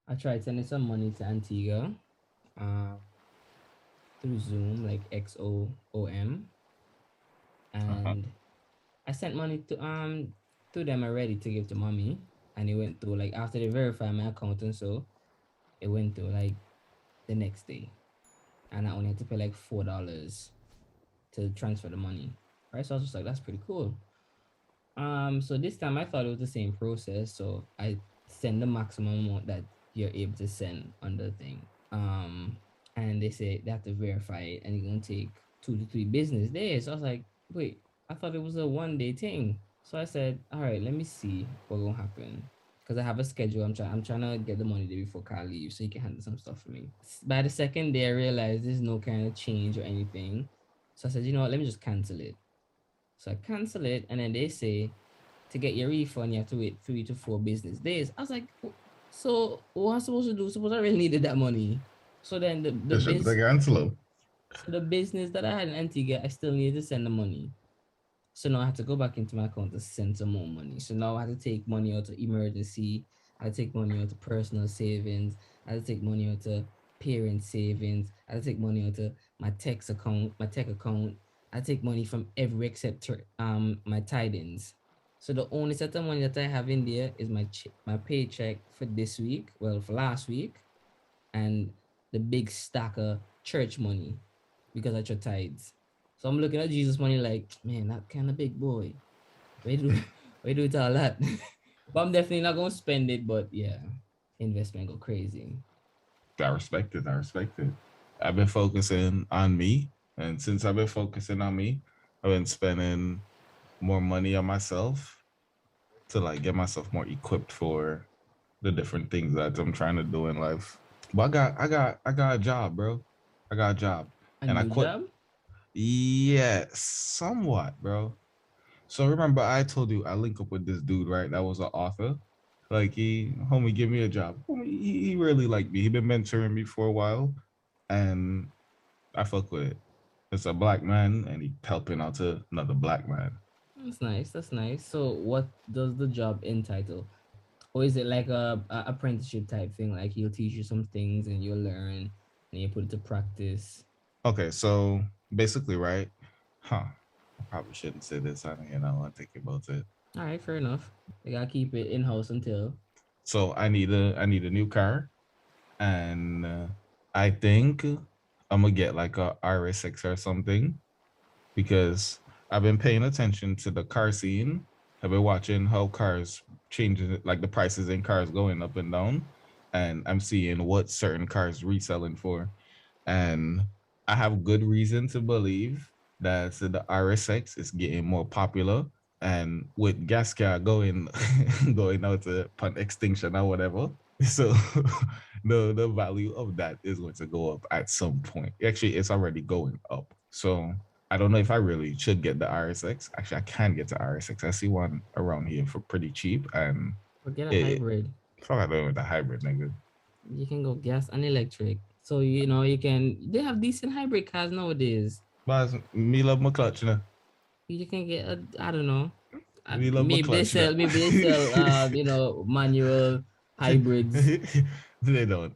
I tried sending some money to Antigua, uh, through Zoom, like XOOM, Uh-huh. and I sent money to them already to give to mommy, and it went through like after they verified my account and so it went through like the next day, and I only had to pay like $4 to transfer the money. Right, so I was just like, that's pretty cool. So this time I thought it was the same process, so I send the maximum amount that you're able to send on the thing. And they say they have to verify it, and it's gonna take 2 to 3 business days. So I was like, wait, I thought it was a 1 day thing. So I said, all right, let me see what gonna happen. Because I have a schedule. I'm trying to get the money there before Carl leaves so he can handle some stuff for me. By the second day I realized there's no kind of change or anything. So I said, you know what, let me just cancel it. So I cancel it, and then they say to get your refund, you have to wait 3 to 4 business days. I was like, so what am I supposed to do? Suppose I really needed that money. So then They should take slow. the business that I had in Antigua, I still needed to send the money. So now I had to go back into my account to send some more money. So now I had to take money out of emergency. I had to take money out of personal savings. I had to take money out of parent savings. I had to take money out of my tech account. I take money from every except my tidings. So the only set of money that I have in there is my paycheck for this week, well for last week, and the big stack of church money because I took tithes. So I'm looking at Jesus money like, man, that kind of big boy. Where do where do it all that? But I'm definitely not gonna spend it. But yeah, investment go crazy. I respect it. I respect it. I've been focusing on me, and since I've been focusing on me, I've been spending more money on myself to like get myself more equipped for the different things that I'm trying to do in life. But I got a job, bro. I got a job, A and I new quit. job? Yeah, somewhat, bro. So remember, I told you I link up with this dude, right? That was an author. Like homie, give me a job. Homie, he really liked me. He been mentoring me for a while, and I fuck with it. It's a black man, and he helping out to another black man. That's nice. That's nice. So what does the job entitle? Or is it like a apprenticeship type thing? Like he'll teach you some things and you'll learn and you put it to practice. Okay, so basically, right? Huh. I probably shouldn't say this. I mean, I want to think about it. All right, fair enough. They gotta keep it in house until. So I need a new car, and I think I'm gonna get like a RS6 or something because I've been paying attention to the car scene. I've been watching how cars changing, like the prices in cars going up and down, and I'm seeing what certain cars reselling for, and I have good reason to believe that the RSX is getting more popular. And with gas car going going out to upon extinction or whatever, so the value of that is going to go up at some point. Actually, it's already going up. So I don't know if I really should get the RSX. Actually, I can get the RSX. I see one around here for pretty cheap, and Or get a it hybrid. fuck I don't with the hybrid nigga. You can go gas and electric. So you know you can. They have decent hybrid cars nowadays. But me love my clutch, you know. You can get a, I don't know. Me love my Maybe they clutch, you know. sell. Maybe they sell. Manual hybrids. They don't.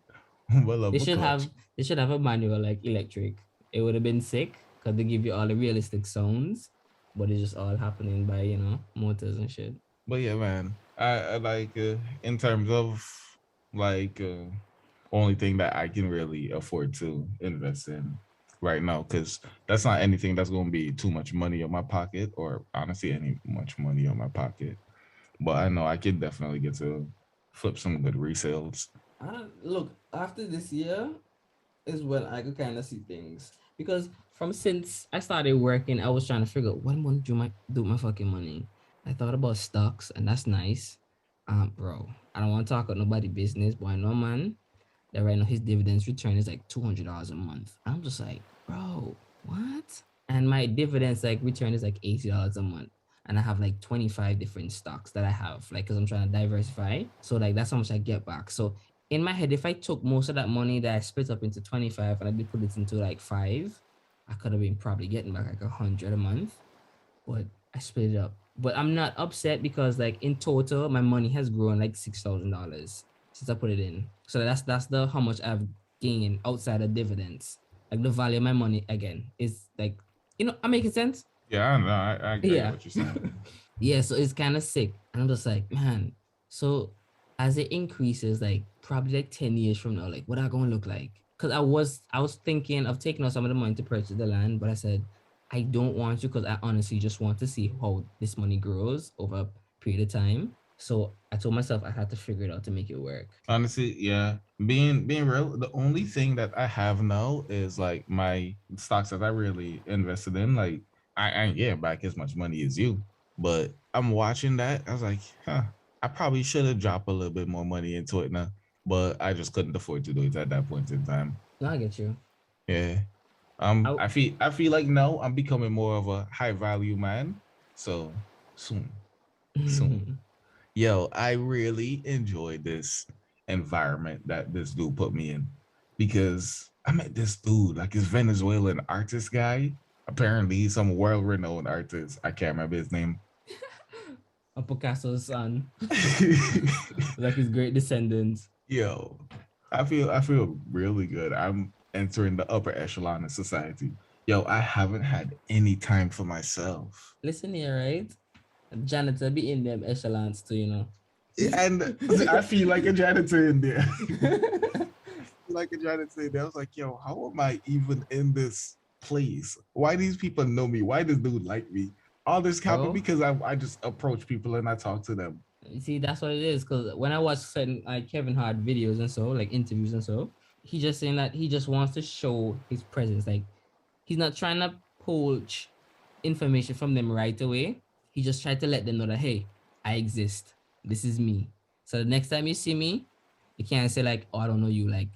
But love They my should clutch. have. They should have a manual like electric. It would have been sick because they give you all the realistic sounds, but it's just all happening by motors and shit. But yeah, man. I like in terms of like only thing that I can really afford to invest in right now, because that's not anything that's gonna be too much money in my pocket, or honestly any much money on my pocket. But I know I can definitely get to flip some good resales. I don't look after this year is when I could kind of see things because from since I started working, I was trying to figure out what I'm gonna do with my fucking money. I thought about stocks, and that's nice. Bro, I don't want to talk about nobody business, but I know man that right now his dividends return is like $200 a month. I'm just like, bro, what? And my dividends like return is like $80 a month. And I have like 25 different stocks that I have, like, because I'm trying to diversify. So, like, that's how much I get back. So, in my head, if I took most of that money that I split up into 25 and I did put it into like five, I could have been probably getting back like 100 a month. But I split it up. But I'm not upset because, like, in total, my money has grown like $6,000 since I put it in. So that's the how much I've gained outside of dividends. Like the value of my money again is like, I'm making sense. Yeah, I know. I get Yeah. what you're saying. Yeah, so it's kind of sick. And I'm just like, man, so as it increases, like probably like 10 years from now, like what are gonna look like? Because I was thinking of taking out some of the money to purchase the land, but I said I don't want to because I honestly just want to see how this money grows over a period of time. So I told myself I had to figure it out to make it work. Honestly, yeah. Being real, the only thing that I have now is like my stocks that I really invested in. Like I ain't getting back as much money as you, but I'm watching that. I was like, huh, I probably should have dropped a little bit more money into it now, but I just couldn't afford to do it at that point in time. No, I get you. Yeah. I, I feel like now I'm becoming more of a high value man. So soon, soon. Yo, I really enjoyed this environment that this dude put me in because I met this dude, like this Venezuelan artist guy. Apparently, he's some world renowned artist. I can't remember his name. a Picasso's son, like his great descendants. Yo, I feel really good. I'm entering the upper echelon of society. Yo, I haven't had any time for myself. Listen here, right? Janitor be in them echelons too, And I feel like a janitor in there. Like a janitor in there. I was like, yo, how am I even in this place? Why these people know me? Why does dude like me? All this happened Bro, because I just approach people and I talk to them. you see, that's what it is. Because when I watch certain like Kevin Hart videos and so, like interviews and so, he just saying that he just wants to show his presence. Like he's not trying to poach information from them right away. He just tried to let them know that hey, I exist. This is me. So the next time you see me, you can't say like, oh, I don't know you. Like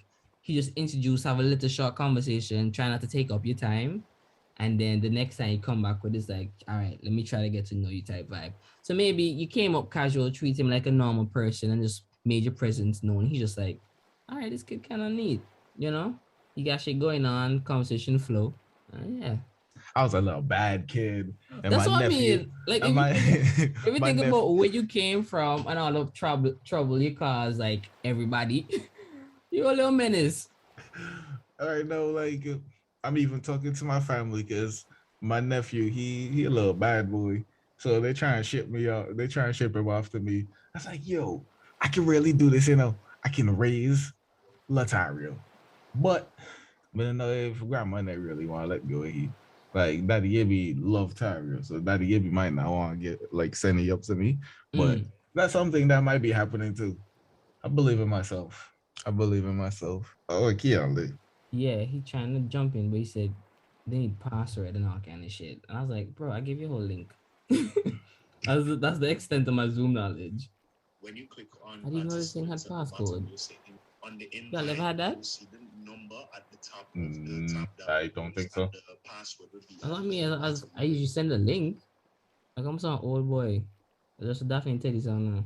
he just introduce, have a little short conversation, try not to take up your time. And then the next time you come back with this, like, all right, let me try to get to know you type vibe. So maybe you came up casual, treat him like a normal person, and just made your presence known. He's just like, all right, this kid kind of neat, you know? You got shit going on, conversation flow. Yeah, I was a little bad kid, and that's my what I nephew, mean. Like and my if you my think nephew. about where you came from and all the trouble you cause like everybody, you're a little menace. I know, like I'm even talking to my family because my nephew, he a little bad boy. So they try and ship me out. They try and ship him off to me. I was like, yo, I can really do this, I can raise Latario. But you know, if grandma not really want to let go of he, like Daddy Gibby love Tario. So Daddy Gibby might not want to get like sending up to me. But Mm. that's something that might be happening too. I believe in myself. I believe in myself. Oh, Keaal. Yeah, he trying to jump in, but he said they need password and all kind of shit. And I was like, bro, I give you a whole link. That's the extent of my Zoom knowledge. When you click on I didn't know this thing had participants at the bottom, passcode. you'll see on the Y'all ever invite, had that? you'll see the number at the top of the tab that I will don't close, think and so. the password will be I at mean, the as bottom I of usually it. send a link. Like I'm some old boy. I just definitely tell you something now.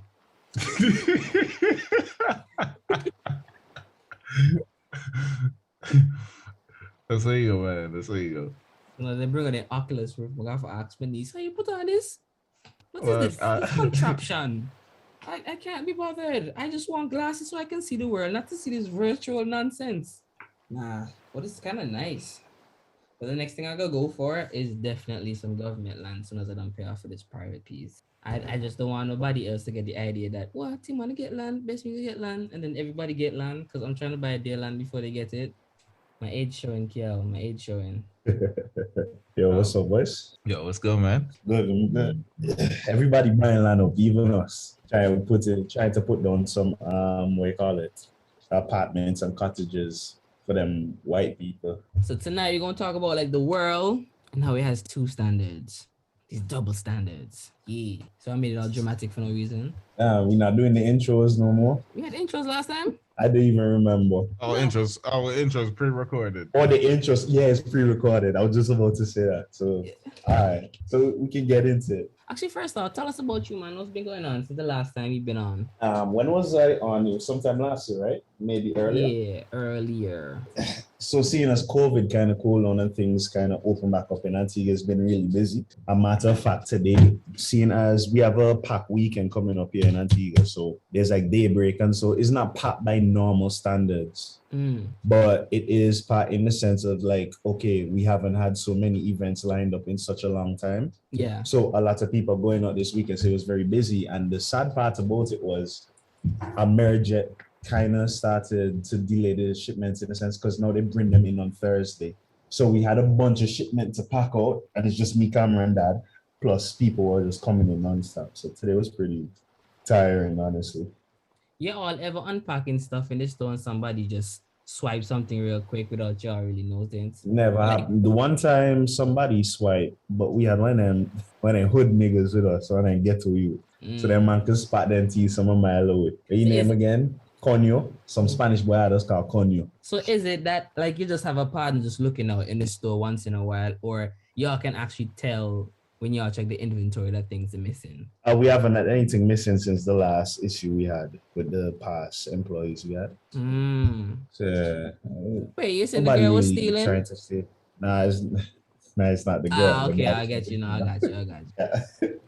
That's where you go, man. That's where you go. They bring on the Oculus Rift. I got for ask me this. How you put on this? What is Well, this? This contraption. I can't be bothered. I just want glasses so I can see the world, not to see this virtual nonsense. Nah, but it's kind of nice. But the next thing I gotta go for is definitely some government land as soon as I don't pay off for this private piece. I just don't want nobody else to get the idea that what team wanna get land, best me to get land, and then everybody get land because I'm trying to buy their land before they get it. My age showing, Keaal. My age showing. Yo, what's um, up, boys? yo, let's go, man. Good, I'm good. Everybody buying land up, even us. Trying to put down some what do you call it? Apartments and cottages for them white people. So tonight we're gonna talk about like the world and how it has two standards. These double standards. Yeah. So I made it all dramatic for no reason. We're not doing the intros no more. We had intros last time. I don't even remember. Our intros pre-recorded. Or the intros, yeah, it's pre-recorded. I was just about to say that. So, all right. So we can get into it. Actually, first off, tell us about you, man. What's been going on since the last time you've been on? When was I on? It was sometime last year, right? Maybe earlier. Yeah, earlier. So seeing as COVID kind of cool on and things kind of open back up in Antigua has been really busy. A matter of fact, today, seeing as we have a pack weekend coming up here in Antigua, so there's like daybreak, and so it's not packed by normal standards, but it is packed in the sense of like, okay, we haven't had so many events lined up in such a long time. Yeah. So a lot of people going out this weekend, so it was very busy. And the sad part about it was Amerijet kind of started to delay the shipments in a sense because now they bring them in on Thursday. So we had a bunch of shipment to pack out, and it's just me, Cameron, and Dad, plus people were just coming in nonstop. So today was pretty tiring, honestly. Yeah, all ever unpacking stuff in the store and somebody just swipe something real quick without y'all really noticing. Never happened. The one time somebody swiped, but we had one of them hood niggas with us, so I didn't get to you. So that man could spot them to you some of my away. Your name again? Conyo. Some Spanish boy had us called Conyo. So is it that like you just have a partner just looking out in the store once in a while, or y'all can actually tell when y'all check the inventory that things are missing? We haven't had anything missing since the last issue we had with the past employees we had. So, wait, you said the girl was stealing? Trying to steal. Nah, it's not the girl. Ah, okay, I get you now. I got you.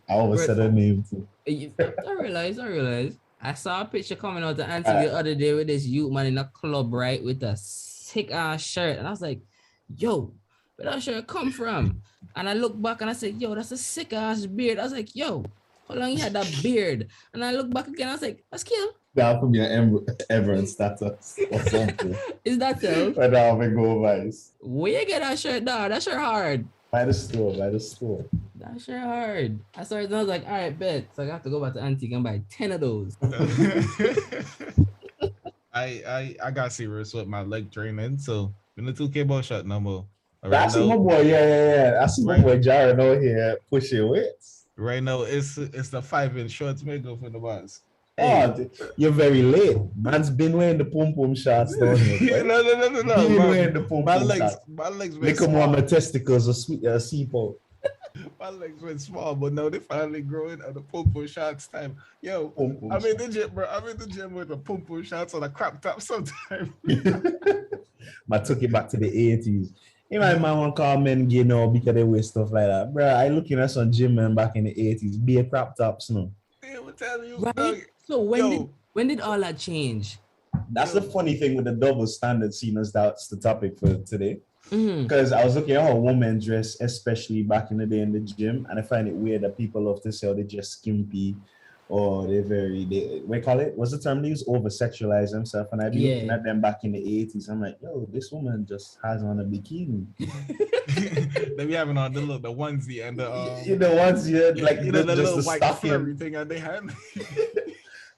I almost said her name too. I realized. I saw a picture coming out the Antigua the other day with this youth man in a club, right, with a sick ass shirt, and I was like, "Yo, where that shirt come from?" And I look back and I said, "Yo, that's a sick ass beard." I was like, "Yo, how long you had that beard?" And I look back again, I was like, "That's Keaal." That would be an Everett status or something. Is that so? But now we go vice. Where you get that shirt down? That shirt hard. By the store. That shirt hard. I started and I was like, all right, bet. So I have to go back to Antique and buy 10 of those. I got serious with my leg training, so when the 2K ball shot no more. I see my boy, yeah. I see my boy Jared over here pushing weights. Right now, it's the 5-inch shorts maker for the boss. Oh, you're very late. Man's been wearing the pum pum shots, don't you? No. Been wearing the pum pum shots. My legs went Look small. more my testicles are sweet seafood. My legs went small, but now they finally growing at the pum pum shots time. Yo, I'm in the gym, bro. I'm in the gym with the pum pum shots on a crop top sometime. I took it back to the 80s. You might want to call men gay now because they wear stuff like that. Bro, I looking at some gym men back in the 80s, be a crop tops, no. Yeah, I'm telling you, right? dog. So when did all that change? That's the funny thing with the double standard scene, as that's the topic for today. Because I was looking at how women dress, especially back in the day in the gym, and I find it weird that people love to say how they dress skimpy or we call it, what's the term they use? Over sexualize themselves. And I've been looking at them back in the 80s. I'm like, yo, this woman just has on a bikini. They be having on the onesie and the onesie, like the little the white stocking. thing that they had.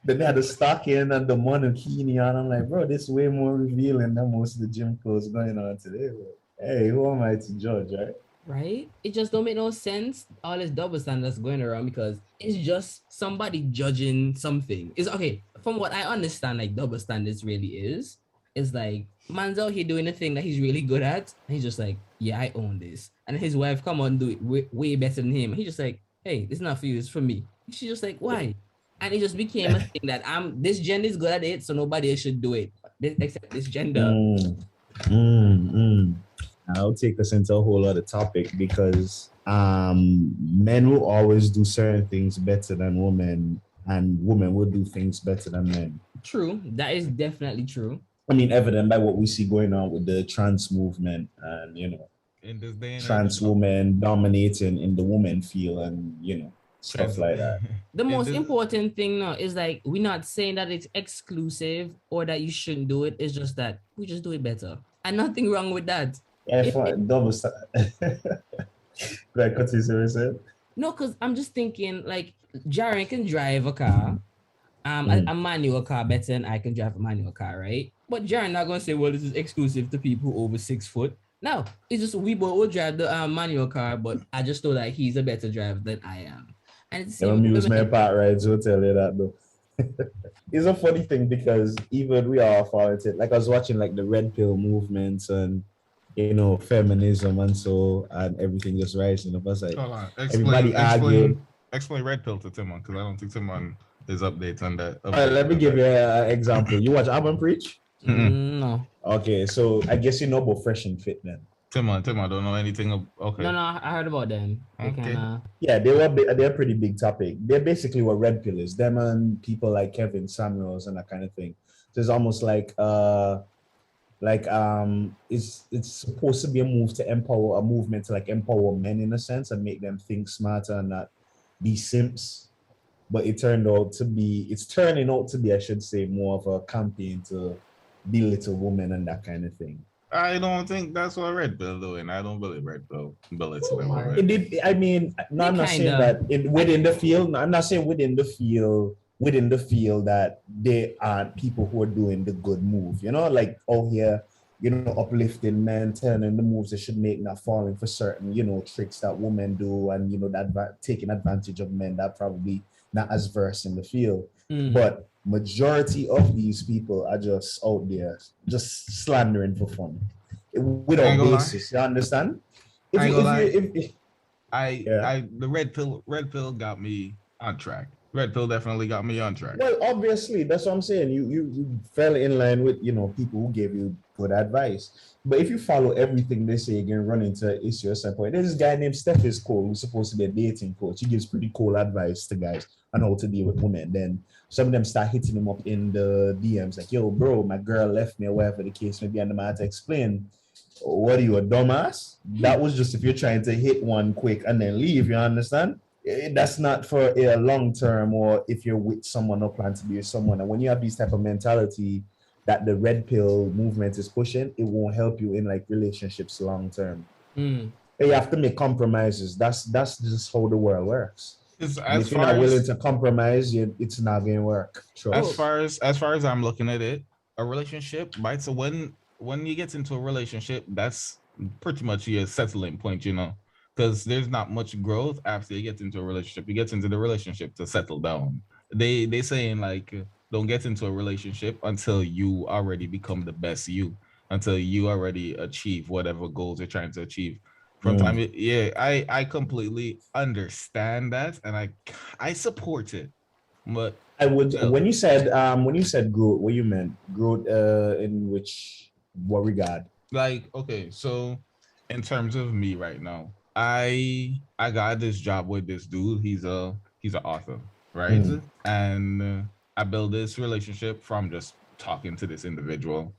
Then they had the stocking and the monokini on. I'm like, bro, this is way more revealing than most of the gym clothes going on today. Bro. Hey, who am I to judge, right? Right? It just don't make no sense, all this double standards going around, because it's just somebody judging something. It's okay, from what I understand, like double standards really is like man's out here doing a thing that he's really good at, and he's just like, yeah, I own this. And his wife come on, do it way better than him. He's just like, hey, it's not for you, it's for me. She's just like, why? And it just became a thing that this gender is good at it, so nobody else should do it except this gender. I'll take us into a whole other topic, because men will always do certain things better than women, and women will do things better than men. True, that is definitely true. I mean, evident by what we see going on with the trans movement, and in this day and trans women dominating in the woman field, and stuff like that. The most important thing now is like, we're not saying that it's exclusive or that you shouldn't do it. It's just that we just do it better, and nothing wrong with that. Yeah, double like what you said. No, because I'm just thinking, like, Jaren can drive a car, a manual car better than I can drive a manual car, right? But Jaren not gonna say, well, this is exclusive to people over 6 foot. No, it's just we both will drive the manual car, but I just know that he's a better driver than I am. And it's the same amusement park rides will tell you that though. It's a funny thing, because even we are following it. Like, I was watching like the red pill movements and feminism and everything just rising up. I was like, everybody arguing. Explain red pill to Timon, because I don't think Timon is updates on that. All right, let me give you an example. You watch Abba preach? No. Okay, so I guess you know about Fresh and Fit then. Tim, I don't know anything. Okay. No, I heard about them. They Okay. kind of. Yeah, they're a pretty big topic. They're basically what Red Pill is. Them and people like Kevin Samuels and that kind of thing. So it's almost like it's supposed to be a move to empower a movement to like empower men in a sense and make them think smarter and not be simps. But it's turning out to be, I should say, more of a campaign to belittle women and that kind of thing. I don't think that's what Red Pill doing. I don't believe Red Pill belittling Or- It women. did. I mean, no, They I'm not saying kinda- that within the field. No, I'm not saying within the field. Within the field, that they aren't people who are doing the good move. You know, like here, uplifting men, telling them the moves they should make, not falling for certain, tricks that women do, and that taking advantage of men that probably not as versed in the field. Mm. But majority of these people are just out there, just slandering for fun, I without ain't gonna lie. basis. You understand? I ain't gonna lie. If Yeah. The red pill got me on track. Red pill definitely got me on track. Well, obviously, that's what I'm saying. You fell in line with people who gave you good advice. But if you follow everything they say, again, run into issue at some point. There's this guy named Steph is Cole who's supposed to be a dating coach. He gives pretty cool advice to guys on how to deal with women. Then some of them start hitting him up in the DMs like, "Yo, bro, my girl left me," or whatever the case may be, and the man had to explain. What are you, a dumbass? That was just if you're trying to hit one quick and then leave. You understand? That's not for a long term, or if you're with someone or plan to be with someone. And when you have this type of mentality that the red pill movement is pushing, it won't help you in like relationships long term. Mm. You have to make compromises. That's just how the world works. And if you're not willing to compromise, it's not going to work. As far as I'm looking at it, a relationship, right? So when you get into a relationship, that's pretty much your settling point, because there's not much growth after you get into a relationship. You get into the relationship to settle down. They saying like, don't get into a relationship until you already become the best you, until you already achieve whatever goals you're trying to achieve. From time, I completely understand that, and I support it. But I would when you said growth, what you meant growth in what regard? Like, okay, so in terms of me right now, I got this job with this dude. He's an author, right? And I built this relationship from just talking to this individual.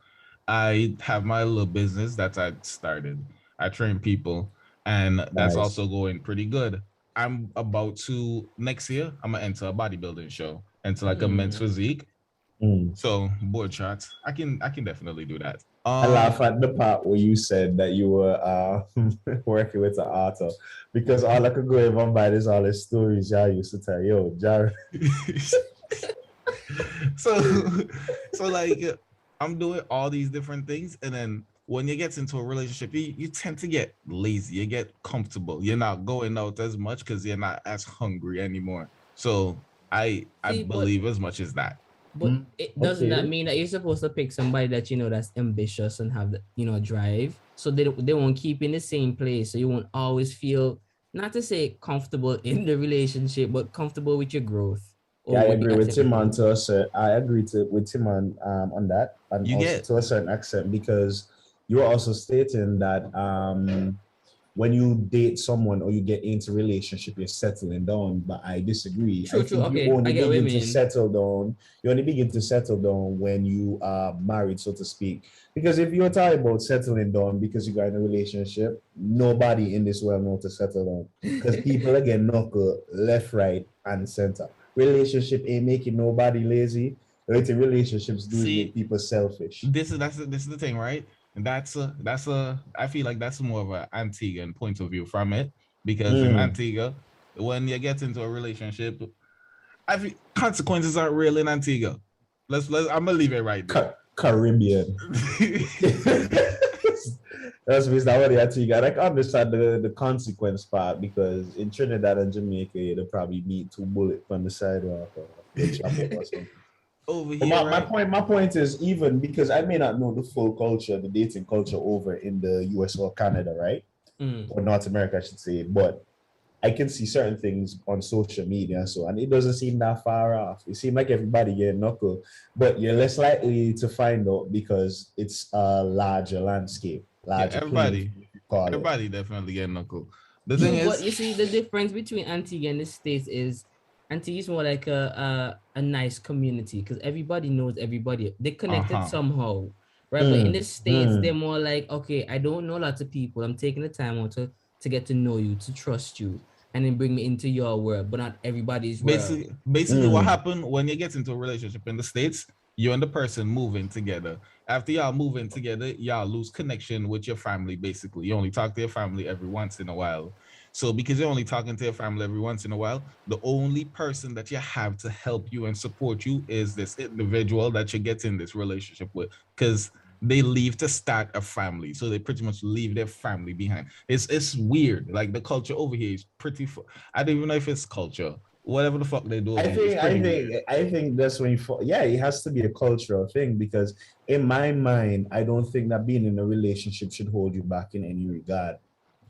I have my little business that I started. I train people, and that's Nice. also going pretty good. I'm about to next year. I'm gonna enter a bodybuilding show, into like a men's physique. So board shots, I can definitely do that. I laugh at the part where you said that you were working with an author, because all I could go even by this all the stories I used to tell. Yo, Jared. so like I'm doing all these different things, and then when you get into a relationship, you tend to get lazy, you get comfortable, you're not going out as much because you're not as hungry anymore. So I believe as much as that. But it doesn't that mean that you're supposed to pick somebody that that's ambitious and have the drive, so they won't keep in the same place, so you won't always feel, not to say comfortable in the relationship, but comfortable with your growth. Yeah, I agree with Tim on with Tim on that, and to a certain extent, because you're also stating that when you date someone or you get into a relationship, you're settling down. But I disagree. True, I think okay. you only begin to settle down. You only begin to settle down when you are married, so to speak. Because if you're talking about settling down because you got in a relationship, nobody in this world knows to settle down. Because people again knuckle left, right, and center. Relationship ain't making nobody lazy. Relationships do make people selfish. This is the thing, right? And that's I feel like that's more of an Antiguan point of view from it, because in Antigua, when you get into a relationship, I feel consequences aren't real in Antigua. I'm gonna leave it right there. Caribbean. That's what the Antigua. I can understand the consequence part, because in Trinidad and Jamaica, they'll probably meet 2 bullets from the sidewalk or something. Over here, my point is, even because I may not know the full culture, the dating culture over in the US or Canada, right? Or North America, I should say. But I can see certain things on social media, so and it doesn't seem that far off. It seems like everybody getting knuckle, but you're less likely to find out because it's a larger landscape, Yeah, larger playing everybody, field, if you call it. everybody definitely getting knuckle. The thing True, but is, you see, the difference between Antigua and the States is Antigua is more like a nice community because everybody knows everybody. They're connected uh-huh. somehow, right? But in the Mm, States, they're mm. more like, okay, I don't know lots of people. I'm taking the time out to get to know you, to trust you, and then bring me into your world, but not everybody's world. Basically what Mm. happened when you get into a relationship in the States, you and the person moving together. After y'all moving together, y'all lose connection with your family. Basically, you only talk to your family every once in a while. So because you're only talking to your family every once in a while, the only person that you have to help you and support you is this individual that you get in this relationship with, because they leave to start a family, so they pretty much leave their family behind. It's weird. Like the culture over here is pretty I don't even know if it's culture. Whatever the fuck they do over I here, it's think I pretty weird. think I think that's when yeah, it has to be a cultural thing because in my mind, I don't think that being in a relationship should hold you back in any regard.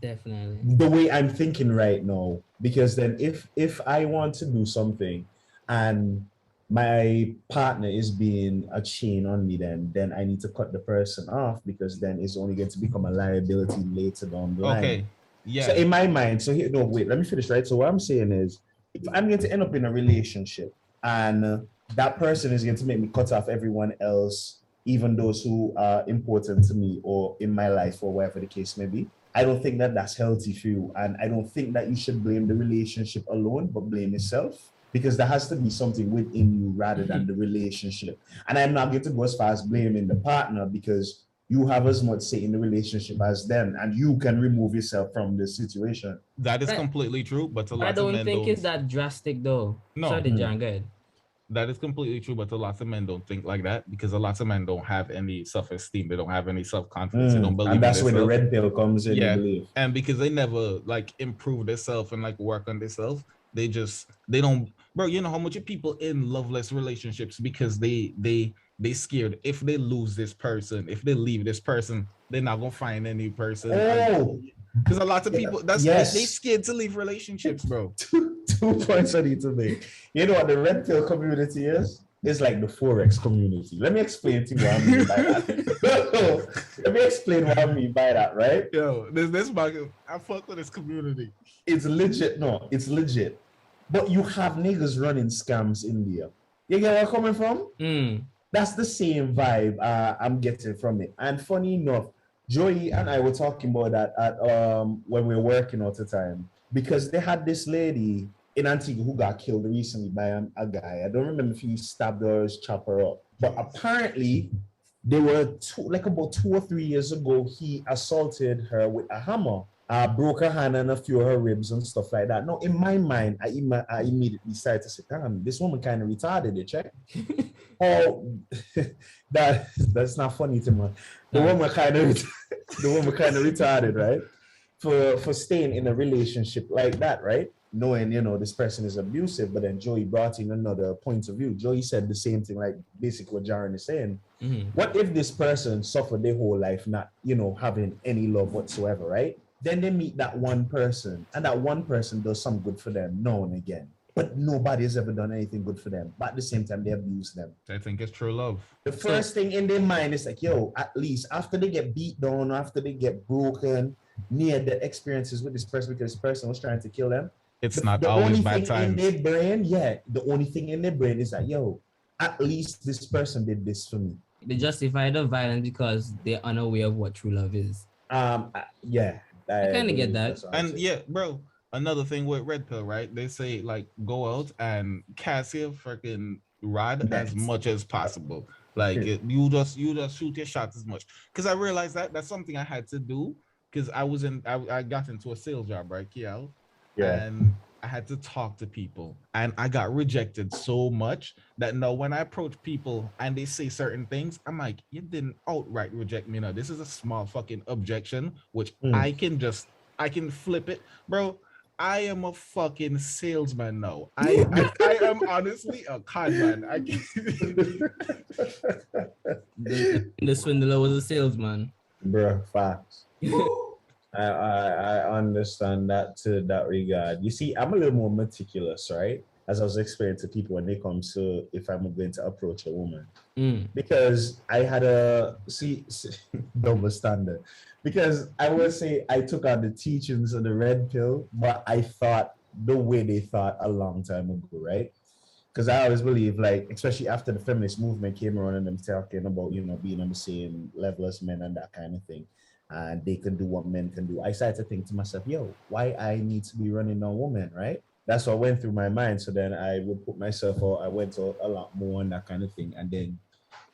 Definitely. The way I'm thinking right now, because then if I want to do something and my partner is being a chain on me, then I need to cut the person off because then it's only going to become a liability later down the line. Okay. So Yeah. in my mind, so here, no, wait, let me finish, right? So what I'm saying is, if I'm going to end up in a relationship and that person is going to make me cut off everyone else, even those who are important to me or in my life or whatever the case may be, I don't think that that's healthy for you. And I don't think that you should blame the relationship alone, but blame yourself because there has to be something within you rather than the relationship. And I'm not going to go as far as blaming the partner because you have as much say in the relationship as them, and you can remove yourself from the situation. That is But completely true, but a but I lot of don't men think don't. it's that drastic though. No, Sorry, John, good. that is completely true, but a lot of men don't think like that because a lot of men don't have any self-esteem. They don't have any self-confidence. They don't And believe in that's where the themselves. red pill comes in, you Yeah, believe. and because they never like improve themselves and like work on themselves, they don't. Bro, you know how much of people in loveless relationships because they scared if they lose this person, if they leave this person, they're not gonna find any person. Oh, Because a lot of yeah, people they yes. scared to leave relationships, bro. Two points I need to make. You know what the red pill community is? It's like the Forex community. Let me explain to you what I mean by that. Let me explain what I mean by that, right? Yo, this market, I fuck with this community. It's legit. No, it's legit. But you have niggas running scams in there. You get where I'm coming from? Mm. That's the same vibe I'm getting from it. And funny enough, Joey and I were talking about that at when we were working all the time because they had this lady in Antigua who got killed recently by a guy. I don't remember if he stabbed her or chopped her up, but apparently they were like about 2 or 3 years ago. He assaulted her with a hammer. Broke her hand and a few of her ribs and stuff like that. Now, in my mind, I immediately started to say, damn, this woman kind of retarded, you check? Oh, that's not funny to me. The Sorry. woman kind of the woman kind of retarded, right? For staying in a relationship like that, right? Knowing this person is abusive, but then Joey brought in another point of view. Joey said the same thing, like basically what Jaren is saying. Mm-hmm. What if this person suffered their whole life not, having any love whatsoever, right? Then they meet that one person, and that one person does some good for them now and again. But nobody has ever done anything good for them. But at the same time, they abuse them. I think it's true love. The first thing in their mind is like, yo, at least after they get beat down, after they get broken, near the experiences with this person because this person was trying to kill them. It's not The always only bad thing in times. their brain, the only thing in their brain is that, yo, at least this person did this for me. They justify the violence because they're unaware of what true love is. Yeah. I kind of get that. And yeah, bro, another thing with red pill, right? They say like go out and cast your freaking rod as much as possible. Like you just shoot your shots as much. Because I realized that's something I had to do because I got into a sales job, right, Keaal? Yeah. And I had to talk to people and I got rejected so much that now when I approach people and they say certain things, I'm like, you didn't outright reject me. No, this is a small fucking objection, which I can flip it. Bro, I am a fucking salesman now. I am honestly a con man. The swindler was a salesman. Bruh, facts. I understand that to that regard. You see, I'm a little more meticulous, right? As I was explaining to people when it comes to if I'm going to approach a woman. Mm. Because I had a double standard. Because I would say I took on the teachings of the red pill, but I thought the way they thought a long time ago, right? Because I always believe, like, especially after the feminist movement came around and them talking about, being on the same level as men and that kind of thing, and they can do what men can do. I started to think to myself, yo, why I need to be running on women, right? That's what went through my mind. So then I would put myself out. I went out a lot more and that kind of thing, and then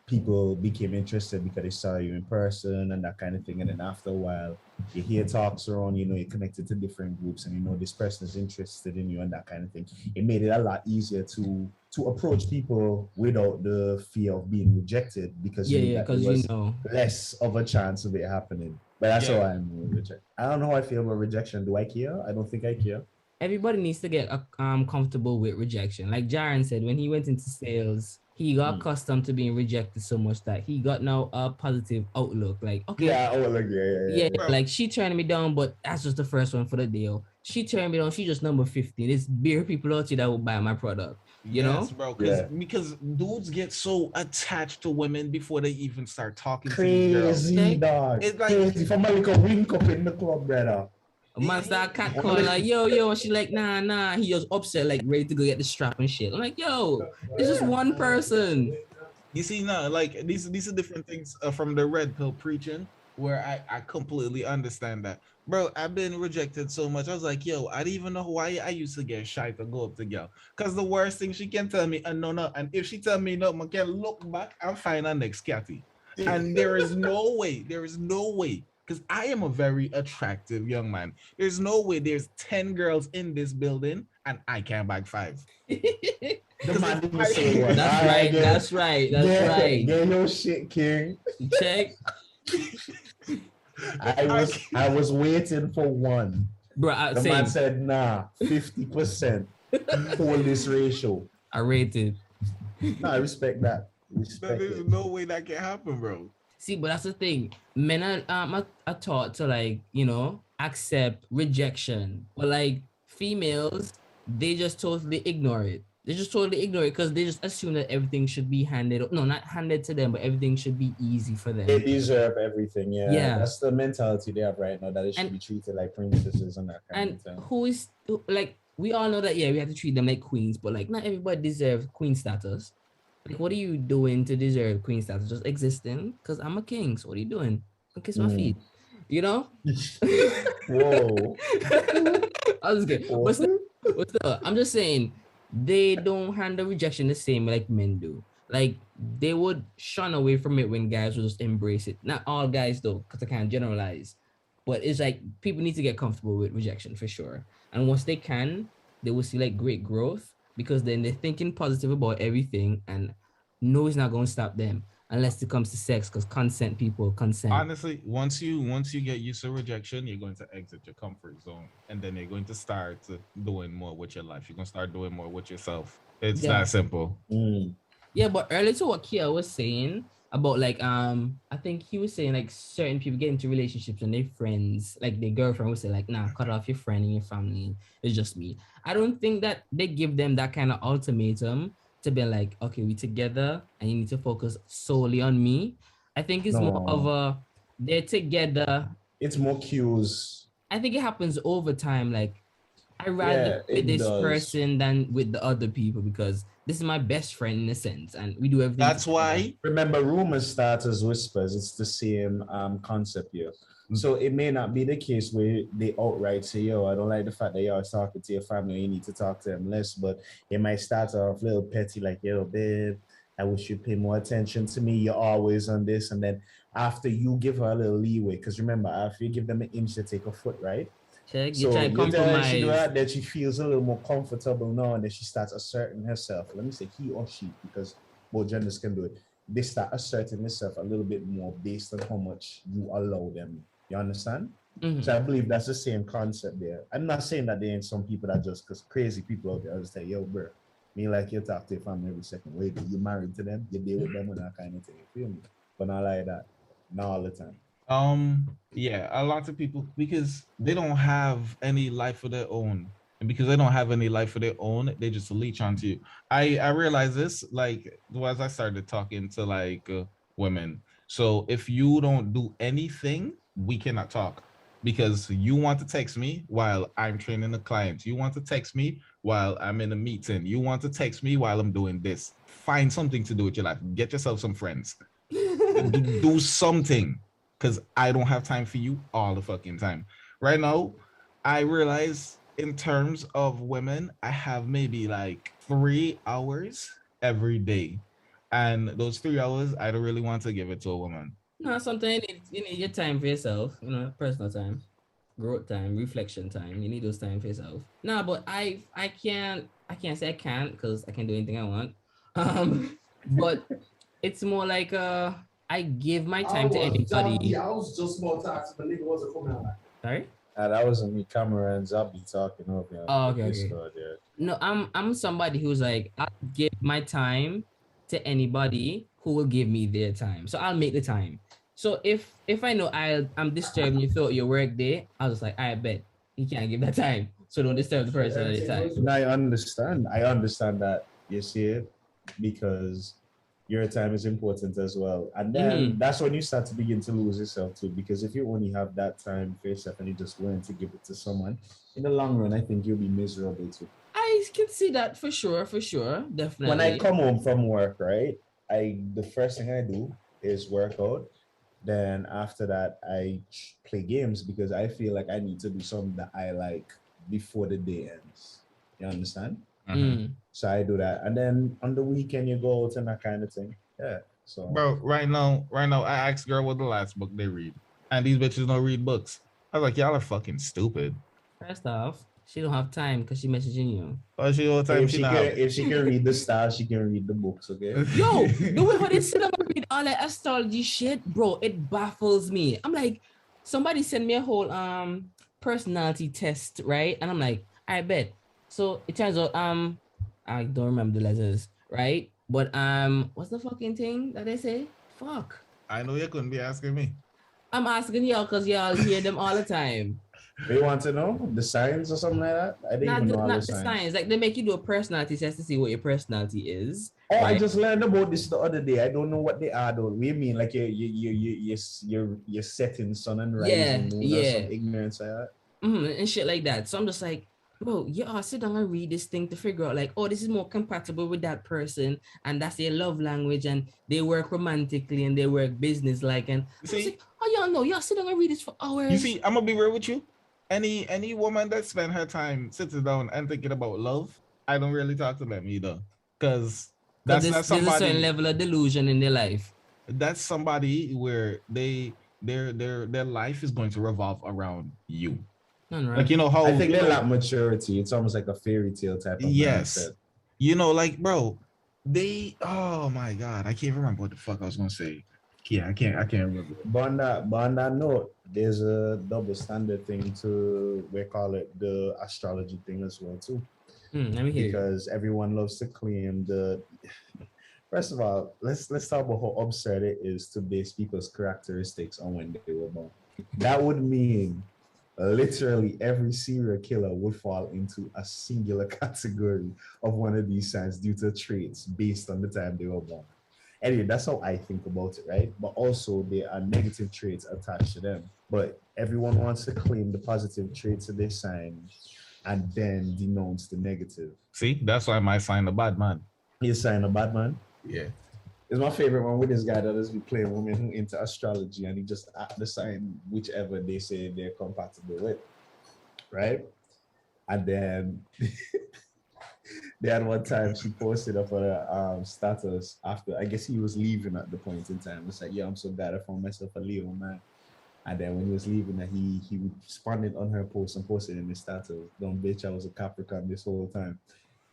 people became interested because they saw you in person and that kind of thing. And then after a while, you hear talks around, you're connected to different groups and this person is interested in you and that kind of thing. It made it a lot easier to approach people without the fear of being rejected because you Yeah, knew yeah, that there because was less of a chance of it happening. But that's how Yeah. I'm with rejection. I don't know how I feel about rejection. Do I care? I don't think I care. everybody needs to get comfortable with rejection. Like Jaron said, when he went into sales, he got Mm. accustomed to being rejected so much that he got now a positive outlook. Like, okay, Yeah, oh, look, yeah, yeah. Bro, like she turned me down, but that's just the first one for the deal. She turned me down. She just number 15. There's bare people out there that will buy my product. You yes, know? bro. Yeah. Because dudes get so attached to women before they even start talking to these girls. Crazy, Okay. dog. It's like Crazy. For my little wink up in the club, brother. A man start cat calling Only like, yo, yo. And she like, nah, nah. He was upset, like ready to go get the strap and shit. I'm like, yo, it's just one person. you see now, like these are different things from the red pill preaching, where I completely understand that, bro. I've been rejected so much. I was like, yo, I didn't even know why I used to get shy to go up to girl, because the worst thing she can tell me, and no, no, and if she tell me no, I can look back and find her next catty, and there is no way. Because I am a very attractive young man. There's no way there's 10 girls in this building and I can't bag five. the Because man if didn't say I one. That's All right, right. get, That's right. That's get, right. get your shit, King. You check, if I I was waiting for one. bro. The man Same. said, nah, 50%. Hold this ratio. I rate it. No, I respect that. that Respect there's it. no way that can happen, bro. See, but that's the thing. Men are taught to like, accept rejection. But like females, they just totally ignore it. They just totally ignore it because they just assume that everything should be handed. No, not handed to them, but everything should be easy for They them. deserve everything. Yeah, Yeah. that's the mentality they have right now, that they should And be treated like princesses and that kind and of thing. like we all know that yeah, we have to treat them like queens, but like not everybody deserves queen status. Like, what are you doing to deserve queen status? Just existing? Because I'm a king. So what are you doing? Don't kiss my feet. You know? Whoa. I was good. But still, I'm just saying they don't handle rejection the same way like men do. Like they would shun away from it when guys will just embrace it. Not all guys though, because I can't generalize. But it's like people need to get comfortable with rejection for sure. And once they can, they will see like great growth because then they're thinking positive about everything and no it's not going to stop them unless it comes to sex because consent people consent. Honestly, once you get used to rejection, you're going to exit your comfort zone, and then you're going to start doing more with your life. You're going to start doing more with yourself. It's Yeah. that simple. Yeah, but earlier to what Keaal was saying about like I think he was saying like certain people get into relationships and their friends, like their girlfriend would say, like, nah, cut off your friend and your family. It's just me. I don't think that they give them that kind of ultimatum to be like, okay, we together and you need to focus solely on me. I think it's more of No, a they're together. it's more cues. I think it happens over time. Like I rather Yeah, be with it this does. person than with the other people because this is my best friend in a sense, and we do everything That's together. why. Remember, rumors start as whispers. It's the same concept here. So it may not be the case where they outright say, yo, I don't like the fact that you're talking to your family, you need to talk to them less, but it might start off a little petty, like, yo, babe, I wish you'd pay more attention to me. You're always on this. And then after you give her a little leeway, because remember, after you give them an inch, they take a foot, right? Check. You So try to you tell her she do compromise. that she feels a little more comfortable now, and then she starts asserting herself. Let me say he or she, because both genders can do it. They start asserting themselves a little bit more based on how much you allow them. You understand? Mhm. So I believe that's the same concept there. I'm not saying that there ain't some people that just because crazy people out there just say, yo, bro, me like you talk to your family every second. Wait, you married to them, you deal with them and that kind of thing. You feel me? But not like that. Not all the time. Yeah, a lot of people because they don't have any life of their own. And because they don't have any life of their own, they just leech onto you. I realize this like as I started talking to like women. So if you don't do anything, we cannot talk because you want to text me while I'm training the clients. You want to text me while I'm in a meeting. You want to text me while I'm doing this. Find something to do with your life. Get yourself some friends. Do something because I don't have time for you all the fucking time. Right now, I realize in terms of women, I have maybe like 3 hours every day. And those 3 hours, I don't really want to give it to a woman. No, sometimes you need your time for yourself, personal time, growth time, reflection time. You need those time for yourself. No, but I can't say I can't because I can do anything I want. But it's more like I give my time to anybody. I was just more talking, but nigga wasn't coming out. Sorry? That wasn't me, Cameron and Zabi talking over here. Oh, okay, okay. Discord, yeah. No, I'm somebody who's like I'll give my time to anybody who will give me their time. So I'll make the time. So if I know I'm disturbing you throughout your work day, I'll just like I bet you can't give that time. So don't disturb the person at the time. No, I understand. I understand that you see it because your time is important as well. And then that's when you start to begin to lose yourself too. Because if you only have that time for yourself and you just willing to give it to someone, in the long run, I think you'll be miserable too. I can see that for sure, definitely. When I come home from work, right, the first thing I do is work out. Then after that, I play games because I feel like I need to do something that I like before the day ends. You understand? So I do that, and then on the weekend you go out and that kind of thing. Yeah. So, bro, right now, I asked girl what the last book they read, and these bitches don't read books. I was like, y'all are fucking stupid. First off, she don't have time because she messaging you. Oh, she all the time. If she can read the style, she can read the books. Okay. Yo, the way how they sit down and read all that astrology shit, bro, it baffles me. I'm like, somebody sent me a whole personality test, right? And I'm like, I bet. So it turns out I don't remember the letters, right? But what's the fucking thing that they say? Fuck. I know you couldn't be asking me. I'm asking y'all because y'all hear them all the time. You want to know the signs or something like that? I didn't even know all not the the signs. signs. Like they make you do a personality test to see what your personality is. Oh, right? I just learned about this the other day. I don't know what they are though. What do you mean? Like you're setting sun and rising moon or some ignorance like that? And shit like that. So I'm just like, bro, yeah, sit down and read this thing to figure out like, oh, this is more compatible with that person, and that's their love language, and they work romantically and they work business like. And I was like, oh, y'all know, y'all sit down and read this for hours. You see, I'm gonna be real with you. Any woman that spend her time sitting down and thinking about love, I don't really talk to them either, because that's not somebody. There's a certain level of delusion in their life. That's somebody where their life is going to revolve around you. Right. Like, you know how I think they lack maturity. It's almost like a fairy tale type of mindset. You know, like, bro, oh my god, I can't remember what the fuck I was gonna say. Yeah, I can't remember. But on that note, there's a double standard thing to, we call it the astrology thing as well too. Let me hear because everyone loves to claim the. First of all, let's talk about how absurd it is to base people's characteristics on when they were born. That would mean literally every serial killer would fall into a singular category of one of these signs due to traits based on the time they were born. Anyway, that's how I think about it, right? But also there are negative traits attached to them. But everyone wants to claim the positive traits of their sign and then denounce the negative. See, that's why my sign a bad man. You sign a bad man? Yeah. It's my favorite one with this guy that has been playing women who into astrology, and he just the sign whichever they say they're compatible with, right? And then they had one time she posted up a status after, I guess he was leaving at the point in time. It's like, yeah, I'm so glad I found myself a Leo man. And then when he was leaving, he responded on her post and posted in his status, "Don't bitch, I was a Capricorn this whole time."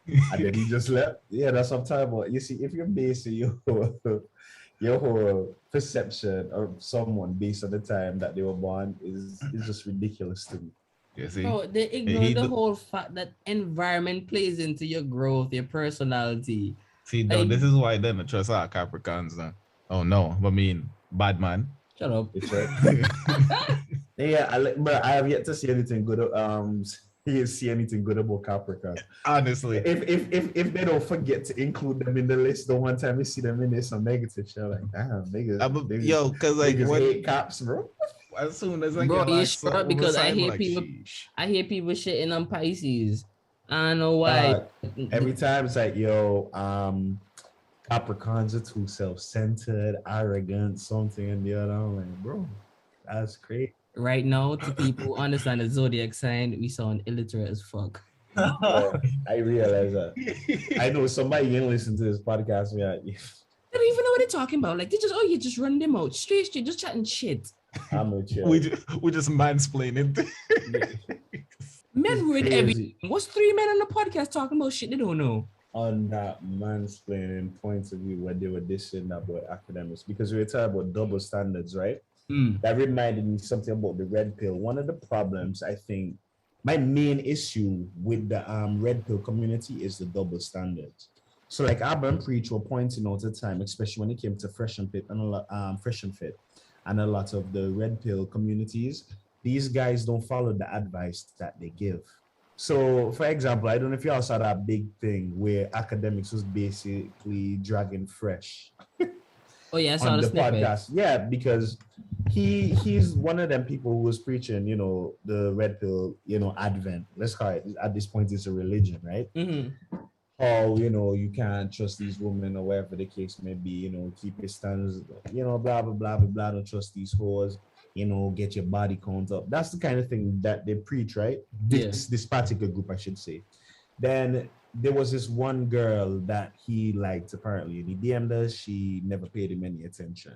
And then he just left. Yeah, that's what I'm talking about. You see, if you're basing your whole perception of someone based on the time that they were born is just ridiculous to me. Yeah, see? Oh, they ignore the whole fact that environment plays into your growth, your personality. See, though, this is why then I trust our Capricorns. Oh no, I mean, bad man. Shut up. It's right. Yeah, but I have yet to see anything good. See anything good about Capricorn. Honestly, If they don't forget to include them in the list, the one time you see them in there, some negative shit, like damn, cause like niggas when hate cops, bro. as soon as I Bro, get you like sure? something on the Because side, I'm like, sheesh. I hear people shitting on Pisces. I don't know why. Uh, every time it's like, yo, Capricorns are too self-centered, arrogant, something and the other. I'm like, bro, that's great. Right now, to people who understand the zodiac sign, we sound illiterate as fuck. I realize that. I know somebody ain't listen to this podcast. Yeah, They don't even know what they're talking about. Like they just, you just run them out straight, just chatting shit. I'm a chill. we just mansplaining. Men ruin crazy. everything. What's 3 men on the podcast talking about shit they don't know? On that mansplaining point of view when they were dissing about academics, because we were talking about double standards, right? That reminded me something about the red pill. One of the problems, I think, my main issue with the red pill community is the double standards. So, like Abram Preach were pointing out at the time, especially when it came to Fresh and Fit and a lot of the red pill communities, these guys don't follow the advice that they give. So, for example, I don't know if you all saw that big thing where academics was basically dragging Fresh Oh yeah, I saw on the the snippet. podcast. Yeah, because he's one of them people who was preaching, you know, the red pill, you know, Advent. Let's call it at this point it's a religion, right? How, you know, you can't trust these women or whatever the case may be, you know, keep your standards, you know, blah blah blah blah blah. Don't trust these whores, you know, get your body count up. That's the kind of thing that they preach, right? This particular group, I should say. Then there was this one girl that he liked apparently, and he DM'd her. She never paid him any attention.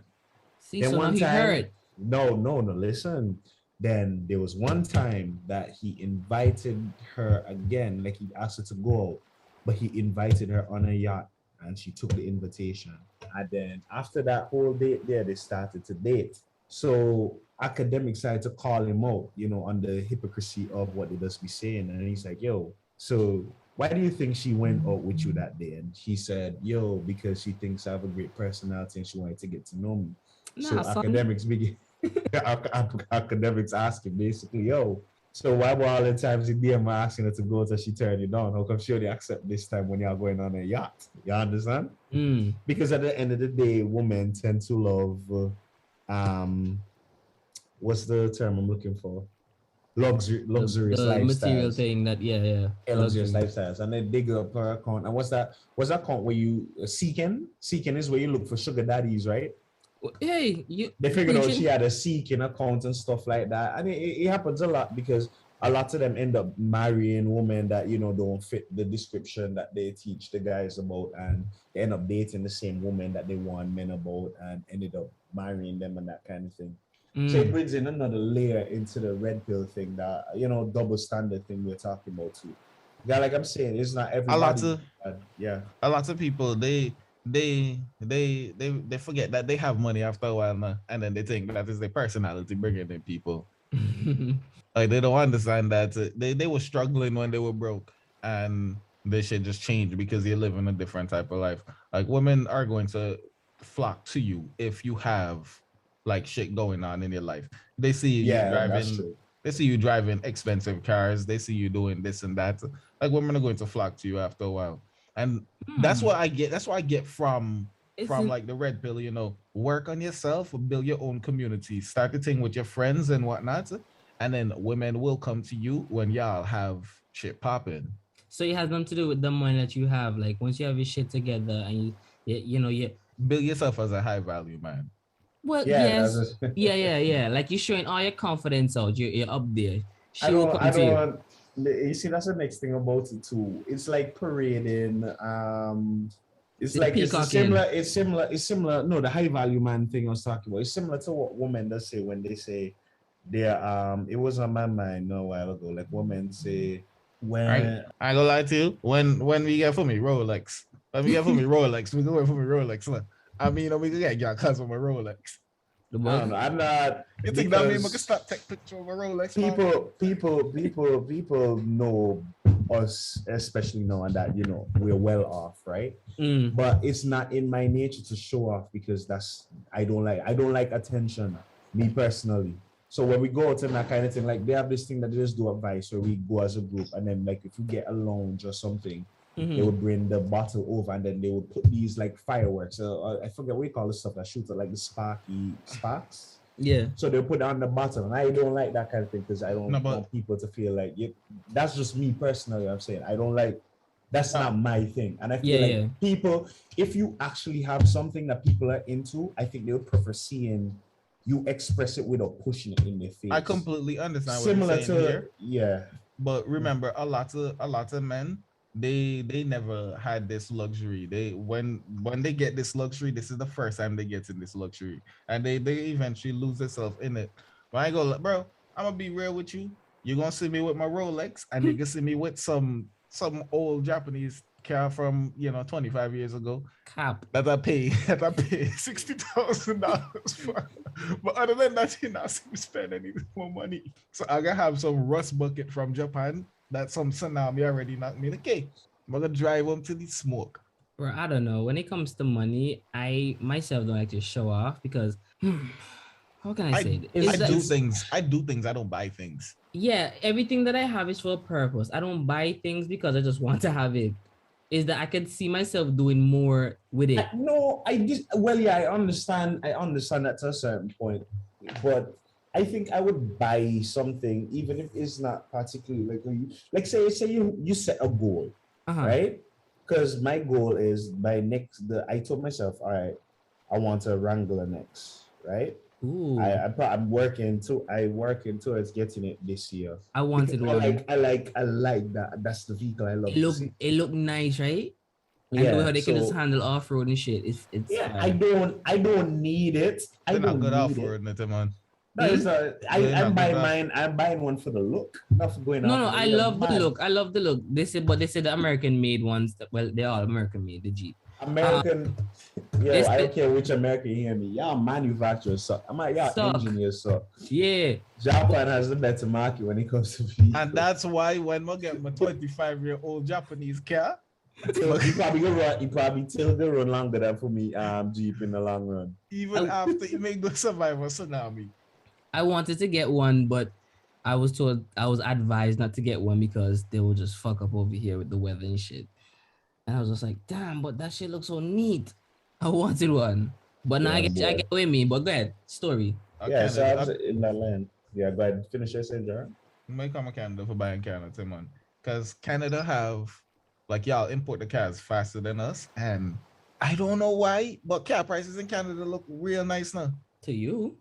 See, Then so now one he time, heard. no, listen. Then there was one time that he invited her again, like he asked her to go out, but he invited her on a yacht, and she took the invitation. And then after that whole date there, they started to date. So academics started to call him out, you know, on the hypocrisy of what they just be saying. And he's like, yo, so why do you think she went out with you that day? And he said, yo, because she thinks I have a great personality and she wanted to get to know me. Nah, So son. academics begin academics asking basically, yo, so why were all the times in DM asking her to go till she turned you down? How come she only accept this time when y'all going on a yacht? You understand? Because at the end of the day, women tend to love what's the term I'm looking for? Luxurious the lifestyles. material thing that Luxurious lifestyles. And then they go up per account. And what's that account where you seeking is where you look for sugar daddies, right? Hey, they figured out she had a seeking account and stuff like that. And it happens a lot because a lot of them end up marrying women that, you know, don't fit the description that they teach the guys about, and they end up dating the same woman that they warn men about and ended up marrying them and that kind of thing. So it brings in another layer into the red pill thing, that, you know, double standard thing we're talking about too. Yeah, like I'm saying, it's not everybody. A lot of people they forget that they have money after a while now, and then they think that is their personality bringing in people. Like they don't understand that they were struggling when they were broke, and they should just change because you're living a different type of life. Like women are going to flock to you if you have like shit going on in your life. They see you driving. They see you driving expensive cars. They see you doing this and that. Like women are going to flock to you after a while. And that's what I get. That's what I get from like the red pill, you know, work on yourself, build your own community, start the thing with your friends and whatnot. And then women will come to you when y'all have shit popping. So it has nothing to do with the money that you have. Like once you have your shit together and you build yourself as a high value man. Well, yes. Yeah. Like you're showing all your confidence out. You're up there. You see, that's the next thing about it too. It's like parading. It's similar. No, the high value man thing I was talking about. It's similar to what women does say when they say they're it was on my mind a while ago. Like women say when I gonna lie to you, when we get for me Rolex. We go for me Rolex. I mean, we can get y'all cause of my Rolex. I don't know. I'm not. You think that mean we can start take picture of a Rolex? People know us, especially now that we're well off, right? Mm. But it's not in my nature to show off because I don't like attention, me personally. So when we go out and that kind of thing, like they have this thing that they just do at Vice where we go as a group, and then like if we get a lounge or something, they would bring the bottle over, and then they would put these like fireworks. I forget what you call the stuff that shoots like the sparks. Yeah. So they'll put it on the bottom, and I don't like that kind of thing because I don't No, but- want people to feel like that's just me personally. I'm saying I don't like. That's not my thing, and I feel like people, if you actually have something that people are into, I think they would prefer seeing you express it without pushing it in their face. I completely understand Similar what you're saying here. yeah. But remember, a lot of men, they never had this luxury. They when they get this luxury, this is the first time they get in this luxury, and they eventually lose themselves in it. But I go, bro, I'm gonna be real with you. You're gonna see me with my Rolex, and you can see me with some old Japanese car from 25 years ago Cap. that I pay $60,000 for. But other than that, you're not seeing me spend any more money. So I gotta have some rust bucket from Japan that some tsunami already knocked me in the cake. I'm gonna drive them to the smoke. Bro, I don't know. When it comes to money, I myself don't like to show off because how can I say it? I do things. I don't buy things. Yeah, everything that I have is for a purpose. I don't buy things because I just want to have it. Is that I can see myself doing more with it. I understand that to a certain point, but I think I would buy something even if it's not particularly like say you set a goal, right? Because my goal is I told myself, all right, I want a Wrangler next, right? Ooh. I'm working towards getting it this year. I wanted one. I like that. That's the vehicle I love. It looked nice, right? And Yeah, how they can just handle off road and shit. It's I don't need it. They're not good off road, man. No, it's not. I'm buying mine. I'm buying one for the look, not for going. No, I love the look. I love the look. They said the American made ones. Well, they're all American made. The Jeep. American. I don't care which American you hear me. Y'all manufacturers suck. Y'all engineers suck. Yeah. Japan has the better market when it comes to vehicles. And that's why when I get my 25-year-old Japanese car, you probably still go run longer than for me Jeep in the long run. Even after you make the survival tsunami. I wanted to get one, but I was advised not to get one because they will just fuck up over here with the weather and shit. And I was just like, damn, but that shit looks so neat. I wanted one. But now I get with me. But go ahead. Story. So I was in that land. Yeah, go ahead. Finish your sentence, Jared. I might come to Canada for buying Canada, man. Because Canada have, y'all import the cars faster than us. And I don't know why, but car prices in Canada look real nice now. To you?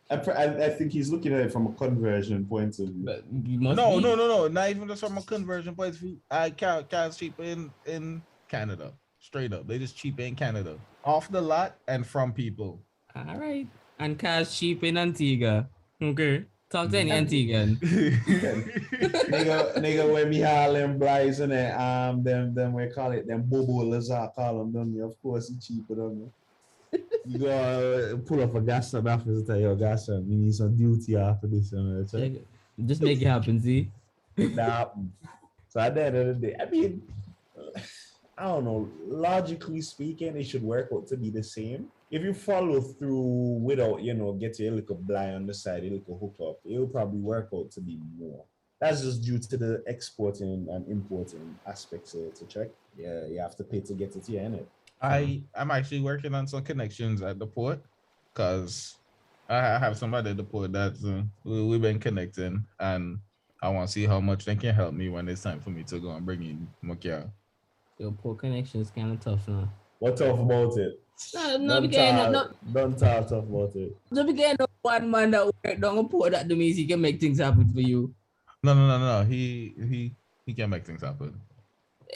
I think he's looking at it from a conversion point of view. But No. Not even just from a conversion point of view. Cars cheaper in Canada. Straight up. They just cheaper in Canada. Off the lot and from people. All right. And cars cheap in Antigua. Okay. Talk to any Antiguan. nigga, when we haul them blights and them we call it them bobo lazar call them, don't you? Of course it's cheaper, don't you? You go pull up a gas station after to tell your gas station, you need some duty after this and that. Just make it happen, see? So at the end of the day, I mean, I don't know, logically speaking, it should work out to be the same. If you follow through without, getting a little blind on the side, a little hookup, it will probably work out to be more. That's just due to the exporting and importing aspects to check. Yeah, you have to pay to get it here, innit? I'm actually working on some connections at the port because I have somebody at the port that we've been connecting, and I want to see how much they can help me when it's time for me to go and bring in my car. Your port connection is kind of tough now. What tough about it? Don't talk tough about it. Just because no one man that work down a port that means he can make things happen for you. No. He can make things happen.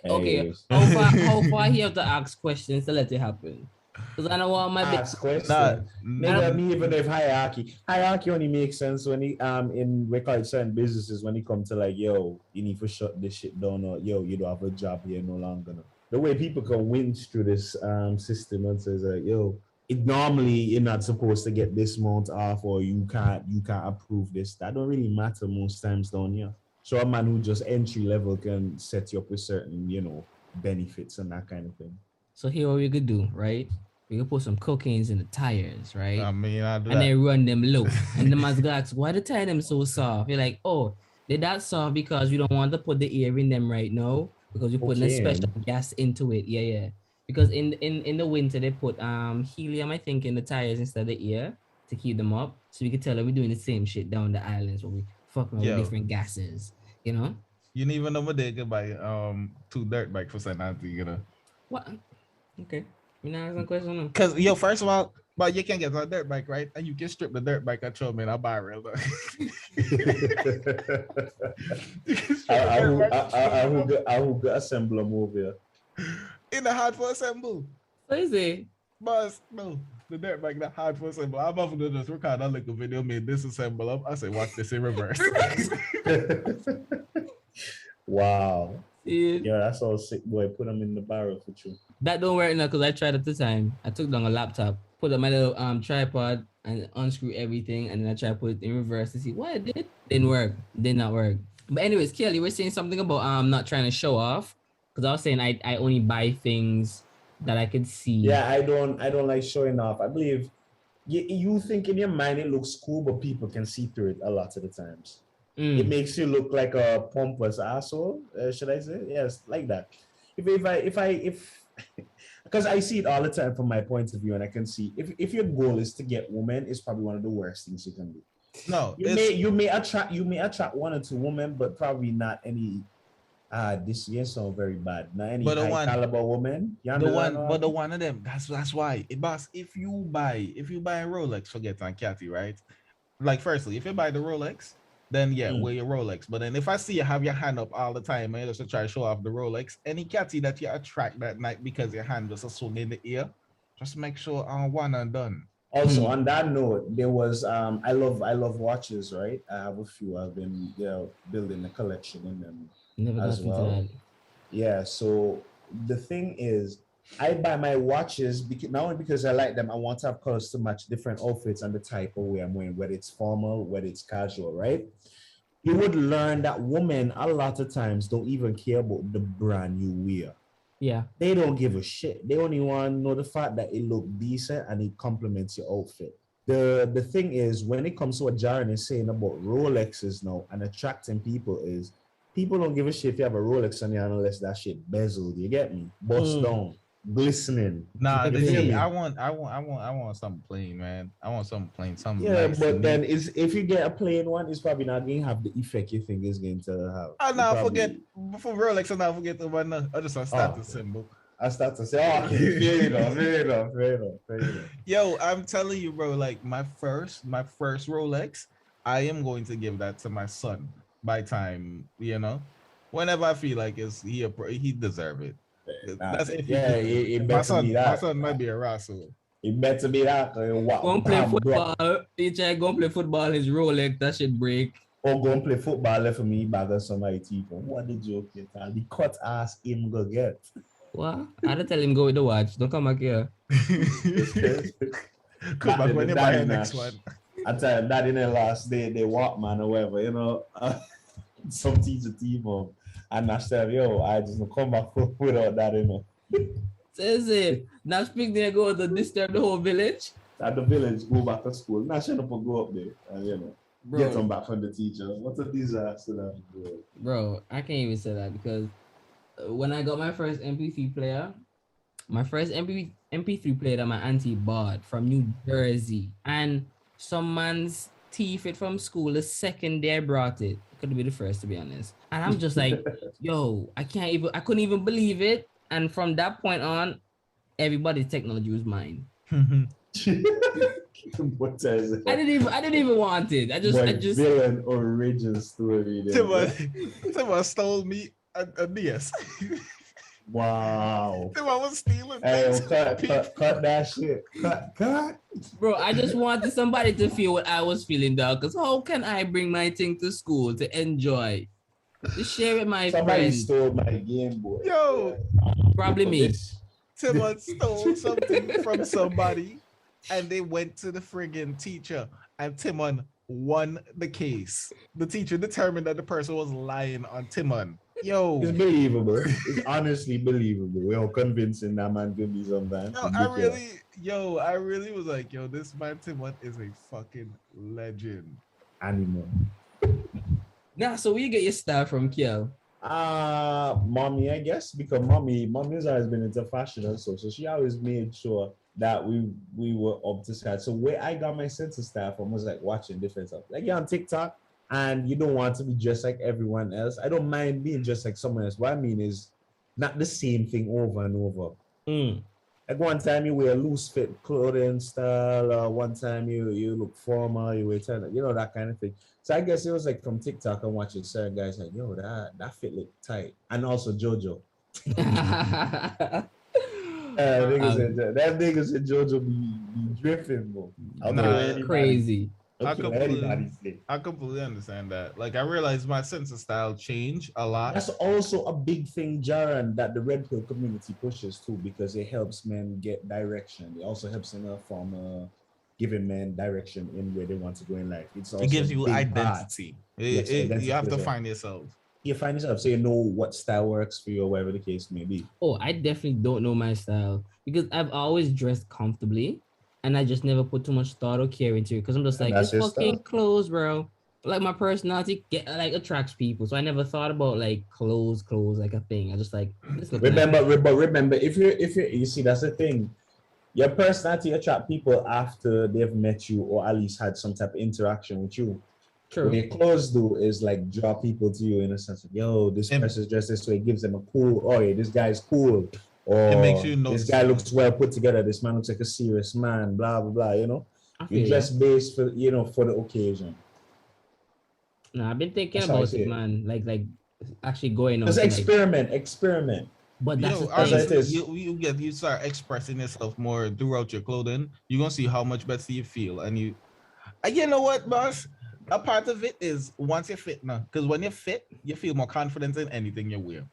Okay, how far he have to ask questions to let it happen? Because I know what my ask questions. Me even if hierarchy only makes sense when he in we call it certain businesses when he come to like, yo, you need to shut this shit down, or yo, you don't have a job here no longer. The way people can winch through this system and says like, yo, normally you're not supposed to get this amount off, or you can't approve this. That don't really matter most times down here. So a man who just entry level can set you up with certain, benefits and that kind of thing. So here what we could do, right? We could put some cocaines in the tires, right? I mean, I do And that. then run them low. And the man's gonna ask, why the tire them so soft? You're like, oh, they that soft because we don't want to put the air in them right now because we're putting a special gas into it. Yeah. Because in the winter they put helium, I think, in the tires instead of the air to keep them up. So we can tell that we're doing the same shit down the islands where we fucking with different gases, you know? You didn't even know what they could buy 2 dirt bike for St. Anthony, What? Okay. You know, ask a question. No? Because first of all, but you can get a dirt bike, right? And you can strip the dirt bike and show me I'll buy a real bike. I will assemble a move here. In the hard for assemble. What is it? But no, the dirt bike not hard for assemble. I'm about to just record a little video, made disassemble up. I say, watch this in reverse. Wow. Yeah. Yeah, that's all sick, boy. Put them in the barrel for you. That don't work now because I tried at the time. I took down a laptop, put on my little tripod and unscrew everything, and then I tried to put it in reverse to see what it did. Didn't work. Did not work. But anyways, Keaal, you were saying something about not trying to show off. Because I was saying I only buy things that I could see. Yeah, I don't like showing off. I believe you think in your mind it looks cool, but people can see through it a lot of the times. It makes you look like a pompous asshole. Should I say? Yes, like that. If because I see it all the time from my point of view, and I can see if your goal is to get women, it's probably one of the worst things you can do. No, you may attract 1 or 2 women, but probably not any. This year sound very bad. Not any high caliber woman. But the one of them. That's why. Boss, if you buy a Rolex, forget on Cathy, right? Like, firstly, if you buy the Rolex, then wear your Rolex. But then if I see you have your hand up all the time and just to try to show off the Rolex, any Cathy that you attract that night because your hand just a swing in the ear, just make sure one and done. Also, on that note, there was I love watches, right? I have a few. I've been building a collection in them. Never got into that. Yeah, so the thing is, I buy my watches not only because I like them, I want to have colors to match different outfits and the type of way I'm wearing, whether it's formal, whether it's casual, right? You would learn that women a lot of times don't even care about the brand you wear. Yeah. They don't give a shit. They only want to know the fact that it look decent and it complements your outfit. The thing is, when it comes to what Jaren is saying about Rolexes now and attracting people is, people don't give a shit if you have a Rolex on you unless that shit bezeled. You get me? Bust down, glistening. Nah, I want something plain, man. I want something plain, something. Yeah, nice but then if you get a plain one, it's probably not going to have the effect you think it's going to have. I now forget before Rolex. I now forget the one. I just start the symbol. I start to say, fair enough. Yo, I'm telling you, bro. Like my first Rolex, I am going to give that to my son. By time, whenever I feel like he deserve it. That's if my son might be a rascal. It better be that. Go and play football. Teacher, go and play football. His Rolex, that should break. Or go and play football left for me, bag of somebody teeth. What the joke is? The cut ass him go get. What? I had to tell him go with the watch. Don't come back here. Come back when you buy the next one. I tell you, that in the last day, they walk, man, or whatever, some teacher team and I said, yo, I just come back without that, Says it. Now speak there, go to disturb the whole village. At the village, go back to school. Now shut up and go up there, and get them back from the teacher. What's a disaster that, bro? I can't even say that because when I got my first MP3 player, that my auntie bought from New Jersey, and some man's thief it from school the second day I brought it. Could be the first, to be honest. And I'm just like, yo, I couldn't even believe it. And from that point on, everybody's technology was mine. What is it? I didn't even want it. I just villain origin story. Someone stole me a DS. Wow. Someone was stealing. Hey, cut that shit. Cut. Bro, I just wanted somebody to feel what I was feeling, dog. Because how can I bring my thing to school to enjoy? To share with my Somebody friends. stole my Game Boy. Yo. Probably me. Someone stole something from somebody and they went to the friggin' teacher and Timon won the case. The teacher determined that the person was lying on Timon. Yo, It's believable. It's honestly believable. We're all convincing that man could be sometimes. I really was like, yo, this man Timon is a fucking legend. Animal. Nah, so where you get your style from, Keaal? Mommy, I guess, because mommy's always been into fashion and so she always made sure that we were up to scratch. So where I got my sense of style from was like watching different stuff. Like you're on TikTok and you don't want to be just like everyone else. I don't mind being just like someone else. What I mean is not the same thing over and over. Like one time you wear loose fit clothing style, one time you look formal, you wear that kind of thing. So I guess it was like from TikTok and watching certain guys like, yo, that fit look tight. And also JoJo. That nigga said JoJo be drifting, bro. Crazy. I completely understand that. Like I realized my sense of style changed a lot. That's also a big thing, Jaron, that the red pill community pushes too, because it helps men get direction. It also helps in a form of giving men direction in where they want to go in life. It gives you identity. You have to find yourself. You find yourself, so you know what style works for you or whatever the case may be. Oh, I definitely don't know my style because I've always dressed comfortably. And I just never put too much thought or care into it because I'm just like, it's fucking clothes, bro. Like my personality attracts people, so I never thought about like clothes like a thing. I just like remember, if you see, that's the thing. Your personality attract people after they've met you or at least had some type of interaction with you. True. What your clothes do is like draw people to you in a sense of, yo, this person's dressed this way. It gives them a cool, oh yeah, this guy's cool. Or it makes you know this guy looks well put together. This man looks like a serious man. Blah blah blah. You know, you dress based for for the occasion. No, I've been thinking about it, man. Like actually going on. Just experiment. But that's you start expressing yourself more throughout your clothing. You're gonna see how much better you feel, and you know what, boss. A part of it is once you're fit now, because when you're fit, you feel more confident in anything you wear.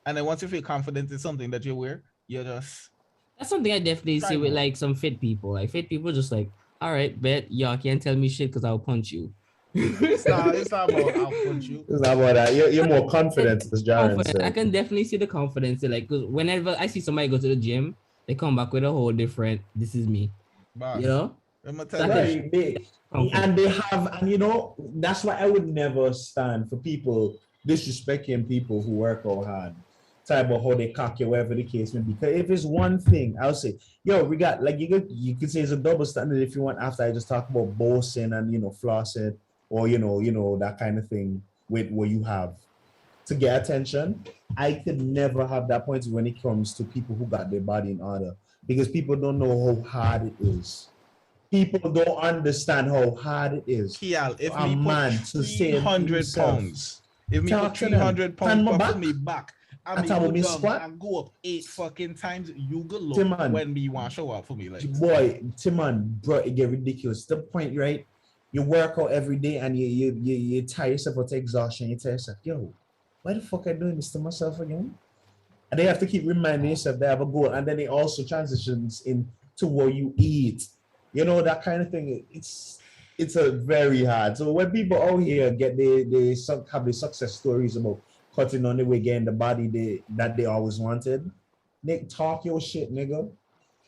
And then once you feel confident in something that you wear, you're just... That's something I definitely see with like some fit people. Like fit people just like, all right, bet y'all can't tell me shit because I'll punch you. It's not about I'll punch you. It's not about that. You're more confident, as Jaron said. I can definitely see the confidence. Like, because whenever I see somebody go to the gym, they come back with a whole different, this is me. Boss, you know? And they have, and you know, that's why I would never stand for people disrespecting people who work out hard. About how they cock you, whatever the case may be. Because if it's one thing, I'll say, yo, we got like you could say it's a double standard if you want. After I just talk about boasting and flossing or that kind of thing with what you have to get attention. I could never have that point when it comes to people who got their body in order because people don't know how hard it is. People don't understand how hard it is. Keaal, if a man to 300 pounds, if me put 300 pounds off me back. I go up 8 fucking times. You go look Timon, when me want to show up for me. Like boy, Timon, bro, it get ridiculous. The point, right? You work out every day and you tire yourself out to exhaustion. You tell yourself, yo, why the fuck I doing this to myself again? And they have to keep reminding yourself they have a goal. And then it also transitions into what you eat. You know, that kind of thing. It's a very hard. So when people out here get they have the success stories about cutting on the way, getting the body that they always wanted. Nick, talk your shit, nigga.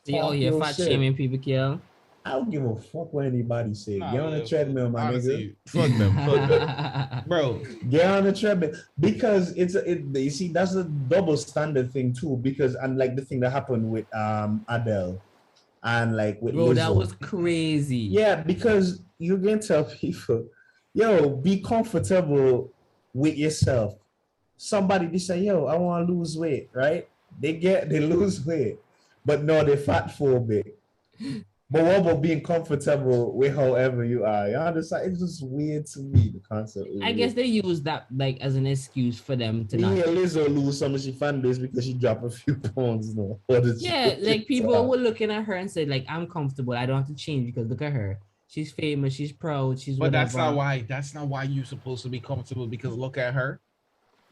So you're fat shaming people, Keaal. I don't give a fuck what anybody say. Get on the treadmill, my honestly, nigga. Fuck them, bro. Get on the treadmill because you see that's a double standard thing too. Because and like the thing that happened with Adele and like with bro, Lizzo. that was crazy. Yeah, because you're gonna tell people, yo, be comfortable with yourself. Somebody they say, yo, I want to lose weight, right? They lose weight, but no, they're fat phobic. But what about being comfortable with however you are? You understand? It's just weird to me, the concept. I guess they use that like as an excuse for them to not. Yeah, Lizzo lose some of she fan base because she dropped a few pounds. No, yeah, like people were looking at her and said, like, I'm comfortable. I don't have to change because look at her. She's famous. She's proud. She's. But whatever. That's not why you're supposed to be comfortable because look at her.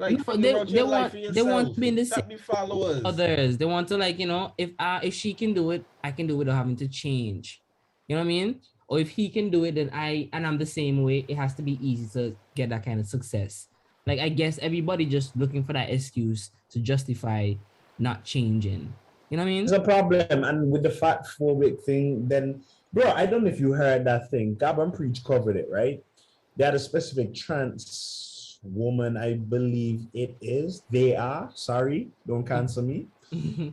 Like no, they want to be in the same followers. Others. They want to if she can do it, I can do it without having to change. You know what I mean? or if he can do it, then I'm the same way. It has to be easy to get that kind of success. Like I guess everybody just looking for that excuse to justify not changing. You know what I mean? There's a problem, and with the fat phobic thing, then bro, I don't know if you heard that thing. Gab and Preach covered it, right? They had a specific trans woman, I believe it is. They are sorry, don't cancel me. They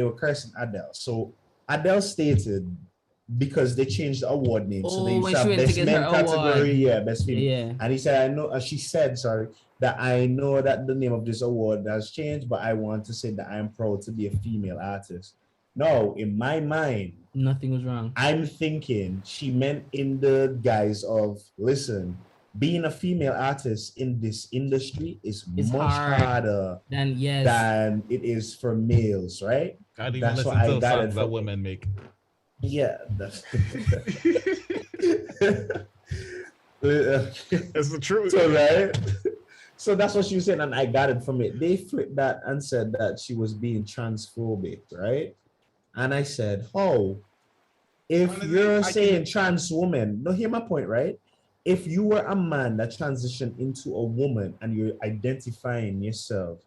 were cursing Adele. So Adele stated because they changed the award name. So they Oh, used when to she have went to best get her men category, award. yeah, best female. Yeah. And he said, I know, she said, sorry, that I know that the name of this award has changed, but I want to say that I'm proud to be a female artist. No, in my mind, Nothing was wrong. I'm thinking she meant in the guise of, listen, being a female artist in this industry is It's much hard. harder Then yes. than it is for males, right? Can't even That's listen what I to got songs it that from. women make. Yeah, that's It's the truth. so right. So that's what she was saying, and I got it from it. They flipped that and said that she was being transphobic, right? And I said, "Oh, if Honestly, you're I saying trans woman, no, hear my point, right? If you were a man that transitioned into a woman and you're identifying yourself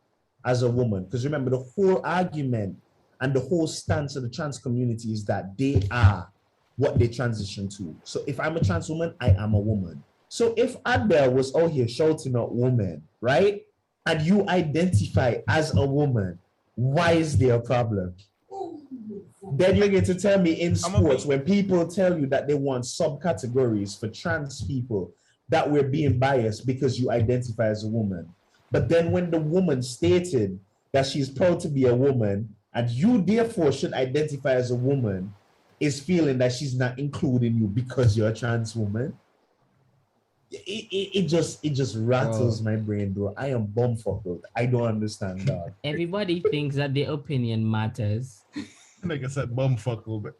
as a woman, because remember the whole argument and the whole stance of the trans community is that they are what they transition to. So if I'm a trans woman, I am a woman. So if Adele was out here shouting out woman, right? And you identify as a woman, why is there a problem? Then you're going to tell me in sports, when people tell you that they want subcategories for trans people, that we're being biased because you identify as a woman. But then when the woman stated that she's proud to be a woman and you therefore should identify as a woman, is feeling that she's not including you because you're a trans woman, it just rattles my brain, bro. I am bumfuckled. I don't understand, dog. Everybody thinks that their opinion matters. Nigga said bumfuckle, but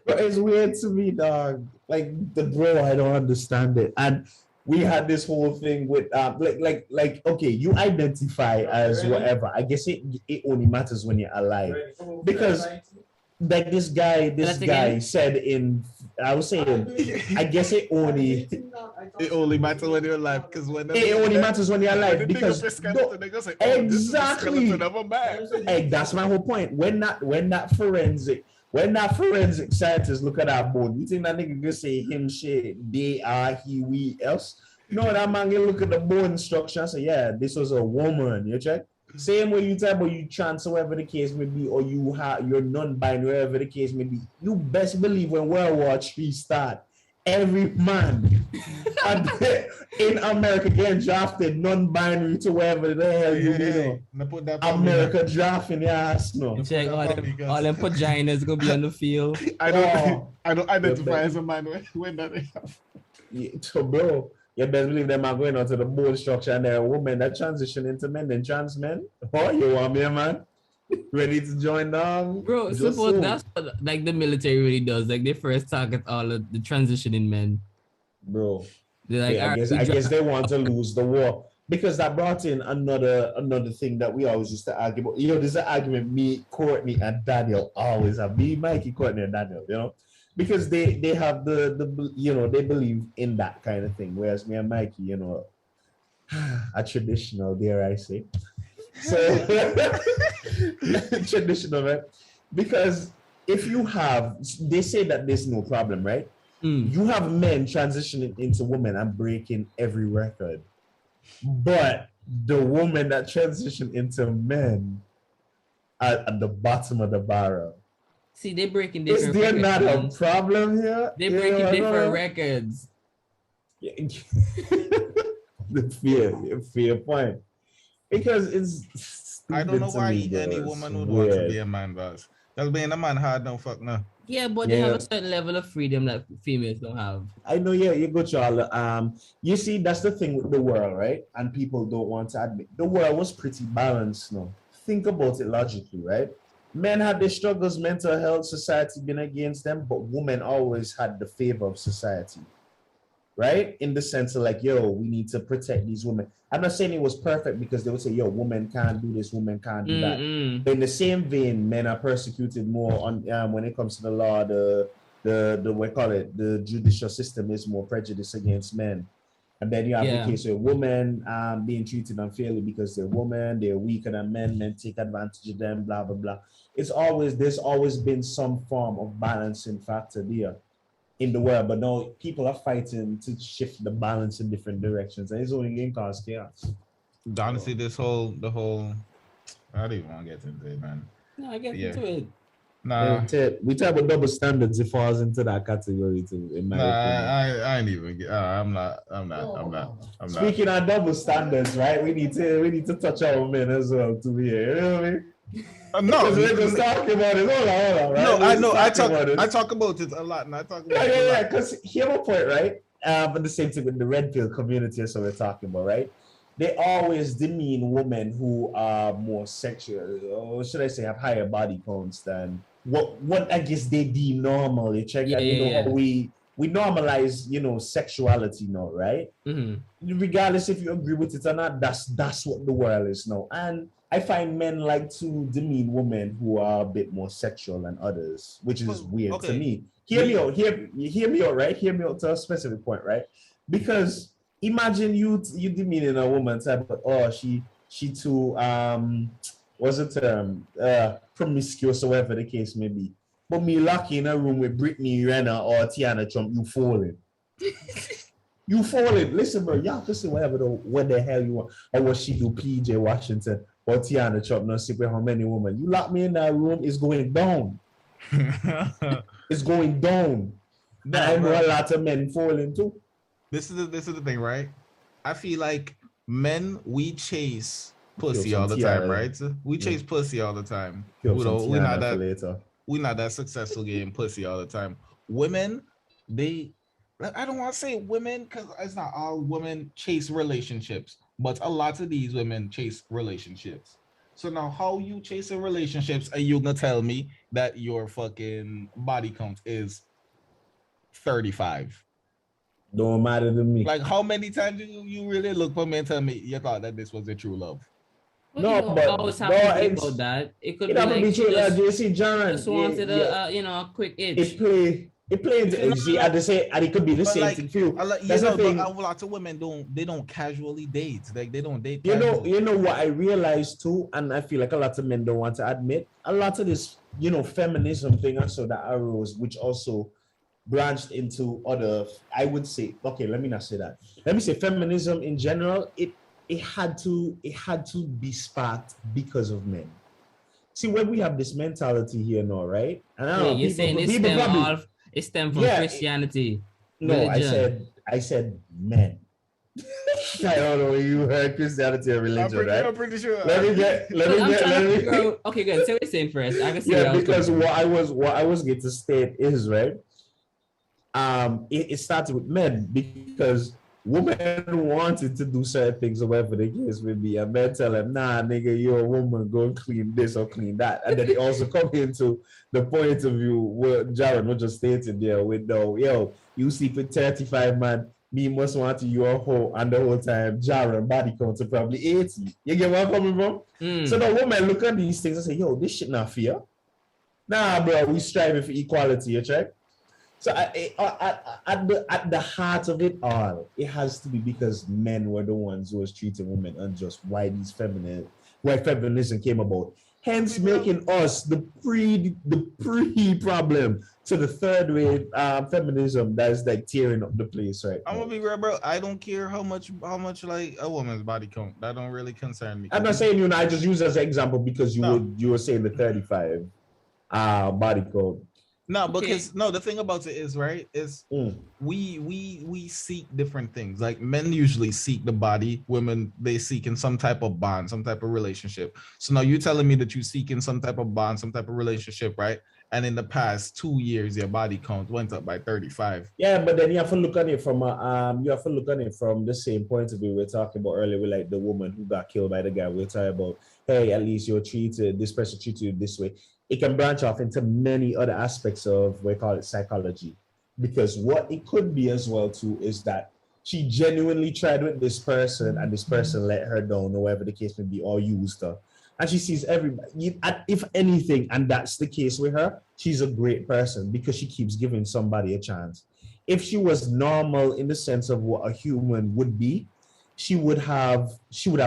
But it's weird to me, dog. Like the bro, I don't understand it. And we had this whole thing with like okay, you identify as whatever. I guess it only matters when you're alive. Because like this guy said in, I was saying, I guess it only matters when you're alive, because when it only matters when you're alive, because exactly hey, that's my whole point. When that forensic scientist look at that bone, you think that nigga gonna say him shit, they are, he, we, else? No, that man gonna look at the bone structure and say, yeah, this was a woman. You check. Same way you talk about you trans, whatever the case may be, or you're non-binary, whatever the case may be. You best believe when World War III start, every man in America getting drafted non-binary to wherever the hell you know. America drafting your ass, no. Check all them vaginas gonna be on the field. I don't identify as a man when that happens. Yeah, so bro, you best believe them are going onto the bone structure and there are women that transition into men and trans men. Oh, you want me, man? Ready to join down? Bro, suppose that's what like the military really does. Like they first target all of the transitioning men. Bro. They're like, I guess they want to lose the war. Because that brought in another thing that we always used to argue about. You know, there's an argument me, Courtney, and Daniel always have. Me, Mikey, Courtney, and Daniel, you know? Because they have the you know, they believe in that kind of thing. Whereas me and Mikey, you know, a traditional, dare I say. So traditional, right? Because if you have, they say that there's no problem, right? You have men transitioning into women and breaking every record. But the women that transition into men are at the bottom of the barrel. See, they're breaking different records. Is there records. not a problem here? They're breaking different records. The fair point. Because it's I don't know why any woman would want to be a man, boss. Because being a man hard, don't fuck no. Yeah, but they have a certain level of freedom that females don't have. I know, yeah, you go to all you see, that's the thing with the world, right? And people don't want to admit the world was pretty balanced now. Think about it logically, right? Men had their struggles, mental health, society been against them, but women always had the favor of society. right? In the sense of like, yo, we need to protect these women. I'm not saying it was perfect because they would say, yo, women can't do this, women can't do that. But in the same vein, men are persecuted more on when it comes to the law. The we call it the judicial system is more prejudiced against men. And then you have the case of women being treated unfairly because they're women, they're weaker than men take advantage of them, blah blah blah. There's always been some form of balancing factor there in the world, but now people are fighting to shift the balance in different directions, and it's only going to cause chaos. Honestly, the whole, I don't even want to get into it, man. No, I get into it. Nah, we talk about double standards. It falls into that category too, in my opinion. I ain't even. I'm not. Speaking of double standards, right? We need to touch our men as well too here. You know what I mean? No, we're just talking about it. Hold on, right? No, I know. I talk about it a lot, and I talk about yeah. Because here's my point, right? But the same thing with the red pill community, so we're talking about, right? They always demean women who are more sexual, or should I say, have higher body counts than what I guess they deem normal. You check, how we normalize, sexuality now, right? Mm-hmm. Regardless if you agree with it or not, that's what the world is now. And I find men like to demean women who are a bit more sexual than others, which is weird to me. Hear me out, right? Hear me out to a specific point, right? Because imagine you demeaning a woman, type of, oh, she too what's the term? Promiscuous or whatever the case may be. But me lucky in a room with Brittany Renner or Tiana Trump, you falling. You falling. Listen, bro, y'all can say whatever what the hell you want. Or what she do, PJ Washington or Tiana Trump, no secret how many women. You lock me in that room, it's going down. It's going down. Nah, I know a lot of men falling too. This is the thing, right? I feel like men, we chase pussy all the time, right? We chase pussy all the time. We're not that successful getting pussy all the time. Women, I don't want to say women because it's not all women chase relationships, but a lot of these women chase relationships. So now how you chasing relationships and you gonna tell me that your fucking body count is 35? Don't matter to me. Like, how many times you really look for me and tell me you thought that this was a true love? Well, no, but always have to think about that. It could be like be true. JC John just wanted a quick itch. It plays. See, I just say, and it could be the same thing for you. That's the thing. A lot of women don't casually date. Like they don't date. Casually. You know what I realized too, and I feel like a lot of men don't want to admit a lot of this, feminism thing also that arose, which also branched into other. I would say, okay, let me not say that. Let me say feminism in general. It had to be sparked because of men. See, when we have this mentality here now, right? And I you're saying it stemmed from Christianity. No, religion. I said men. I don't know. You heard Christianity or religion, right? I'm pretty sure. Let me get. Okay, good. Say what you're saying first. I can see. Yeah, because what I was going to state is right. It started with men because women wanted to do certain things or whatever the case may be, and men tell them, nah, nigga, you're a woman, go clean this or clean that. And then they also come into the point of view where Jared was just stating there with you sleep with 35 man, me must want you a hoe, and the whole time Jared body count to probably 80. You get where I'm coming from? So the woman look at these things and say, yo, this shit not fair. Nah, bro, we striving for equality, you check? So at the heart of it all, it has to be because men were the ones who was treating women unjust. Why feminism came about. Hence making us the pre-problem to the third wave feminism that's like tearing up the place right now. I'm gonna be real, bro. I don't care how much like a woman's body count. That don't really concern me. I'm not saying I just use as an example because you were saying the 35 body count. No, because the thing about it is, right, is we seek different things. Like men usually seek the body, women, they seek in some type of bond, some type of relationship. So now you're telling me that you seek in some type of bond, some type of relationship, right? And in the past 2 years, your body count went up by 35. Yeah, but then you have to look at it from the same point of view we were talking about earlier with like the woman who got killed by the guy. We're talking about, hey, at least this person treated you this way. It can branch off into many other aspects of, we call it psychology. Because what it could be as well too is that she genuinely tried with this person and this person let her down, or whatever the case may be, or used her. And she sees everybody. If anything, and that's the case with her, she's a great person because she keeps giving somebody a chance. If she was normal in the sense of what a human would be, she would have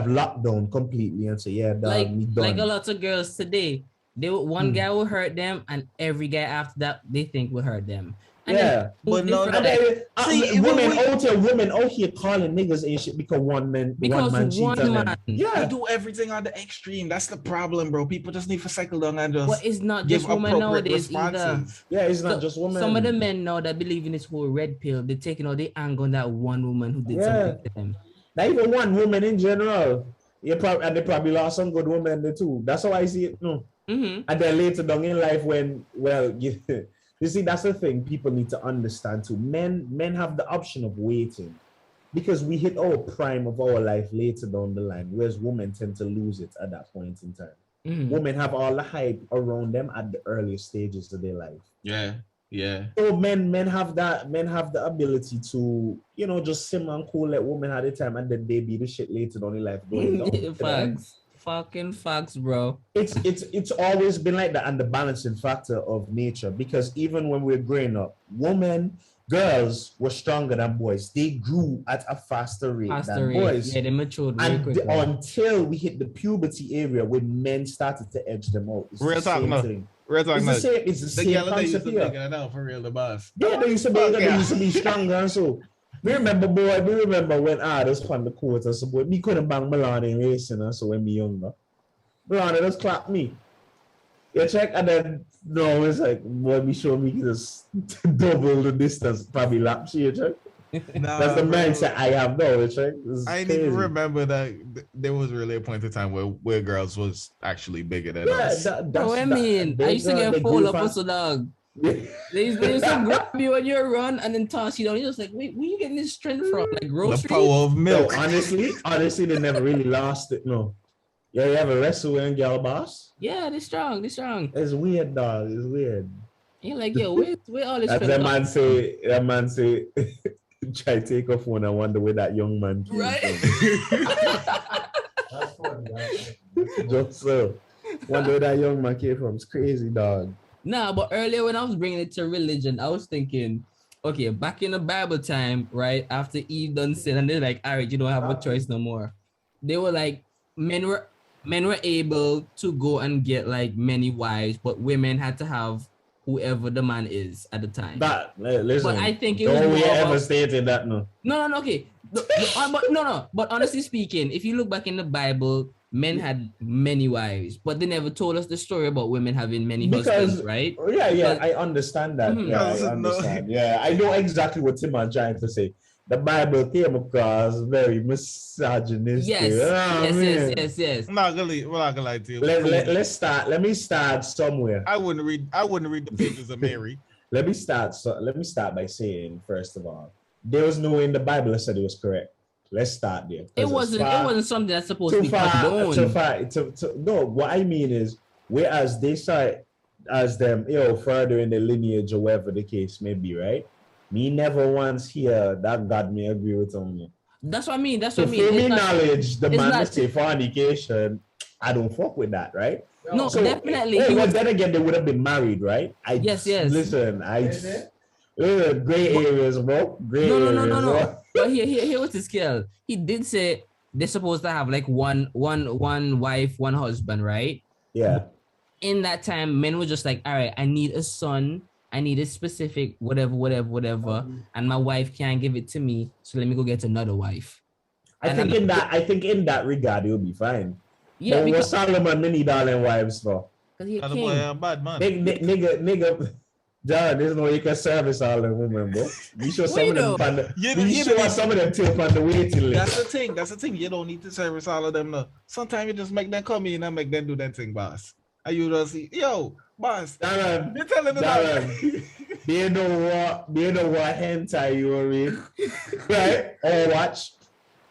locked down completely and say, "Yeah, dog, me done." Like a lot of girls today, one guy will hurt them, and every guy after that they think will hurt them. And yeah, but no, and then, see, women out here calling niggas and shit because one man cheat on them. Yeah, we do everything on the extreme. That's the problem, bro. People just need to cycle down and just. But it's not just women nowadays either. Yeah, it's not just women. Some of the men now that believe in this whole red pill, they're taking all the anger on that one woman who did something to them. Not even one woman in general. They probably lost some good women there too. That's how I see it. No. Mm-hmm. And then later down in life, when you see, that's the thing people need to understand too. Men have the option of waiting because we hit our prime of our life later down the line, whereas women tend to lose it at that point in time. Mm-hmm. Women have all the hype around them at the earliest stages of their life. Yeah. So men have the ability to, just simmer and cool, let women have the time, and then they be the shit later down in life going down. Facts. Fucking facts, bro. It's always been like that, and the balancing factor of nature, because even when we're growing up, girls were stronger than boys. They grew at a faster rate than boys. Yeah, they matured very quickly. Until we hit the puberty area where men started to edge them out. It's Real talk, no. thing. Real talk, It's the same concept here. For real, the boss. Yeah, they used to be stronger and so. We remember when I was on the court and so boy, me couldn't bang Milan in racing and so when me younger. Milan just clapped me. You check and then no, it's like boy, me show me just double the distance, probably laps you check. That's the mindset I have now, check. I didn't even remember that there was really a point in time where girls was actually bigger than us. I used to get full up also, dog. They used to grab you when you run and then toss you down. You're just like, wait, where you getting this strength from? Like groceries? The power of milk. No, honestly, they never really lost it. No. Yeah, you ever wrestle and girl boss? Yeah, they're strong. It's weird, dog. It's weird. You're like, yo, where all this? That man say, try to take a phone and wonder where that young man came from. That's funny. Just so. Wonder where that young man came from. It's crazy, dog. Nah, but earlier when I was bringing it to religion, I was thinking, okay, back in the Bible time, right, after Eve done sin, and they're like, all right, you don't have a choice no more. They were like, men were able to go and get like many wives, but women had to have whoever the man is at the time. Listen, but I think ever stated that, no. No, okay. But honestly speaking, if you look back in the Bible, men had many wives, but they never told us the story about women having many husbands, right? Yeah, I understand that. Yeah, I understand. Yeah, I know exactly what Tim is trying to say. The Bible came across very misogynistic. Yes. I'm not gonna lie to you. Let me start somewhere. I wouldn't read the pages of Mary. Let me start by saying, first of all, there was no way in the Bible that said it was correct. Let's start there. It wasn't something that's supposed to be condoned. No, what I mean is, whereas they saw it as them, further in the lineage or whatever the case may be, right? Me never once hear that God may agree with them. That's what I mean. For me knowledge, the man that say fornication, I don't fuck with that, right? No, so, definitely. But then again, they would have been married, right? Yes. Listen, gray areas, bro. No. But here was his skill. He did say they're supposed to have like one wife, one husband, right? Yeah. In that time, men were just like, all right, I need a son. I need a specific whatever, and my wife can't give it to me, so let me go get another wife. I think in that regard, it'll be fine. Yeah, but because Solomon many darling wives for. Because he's a king. Bad man. Nigga. John, there's no way you can service all the women, bro. You show some of them take on the waiting list. That's the thing. You don't need to service all of them. No. Sometimes you just make them come in and make them do that thing, boss. And you just see, yo, boss. Darren, you're telling them that. They know what hentai you are in, right? Or watch.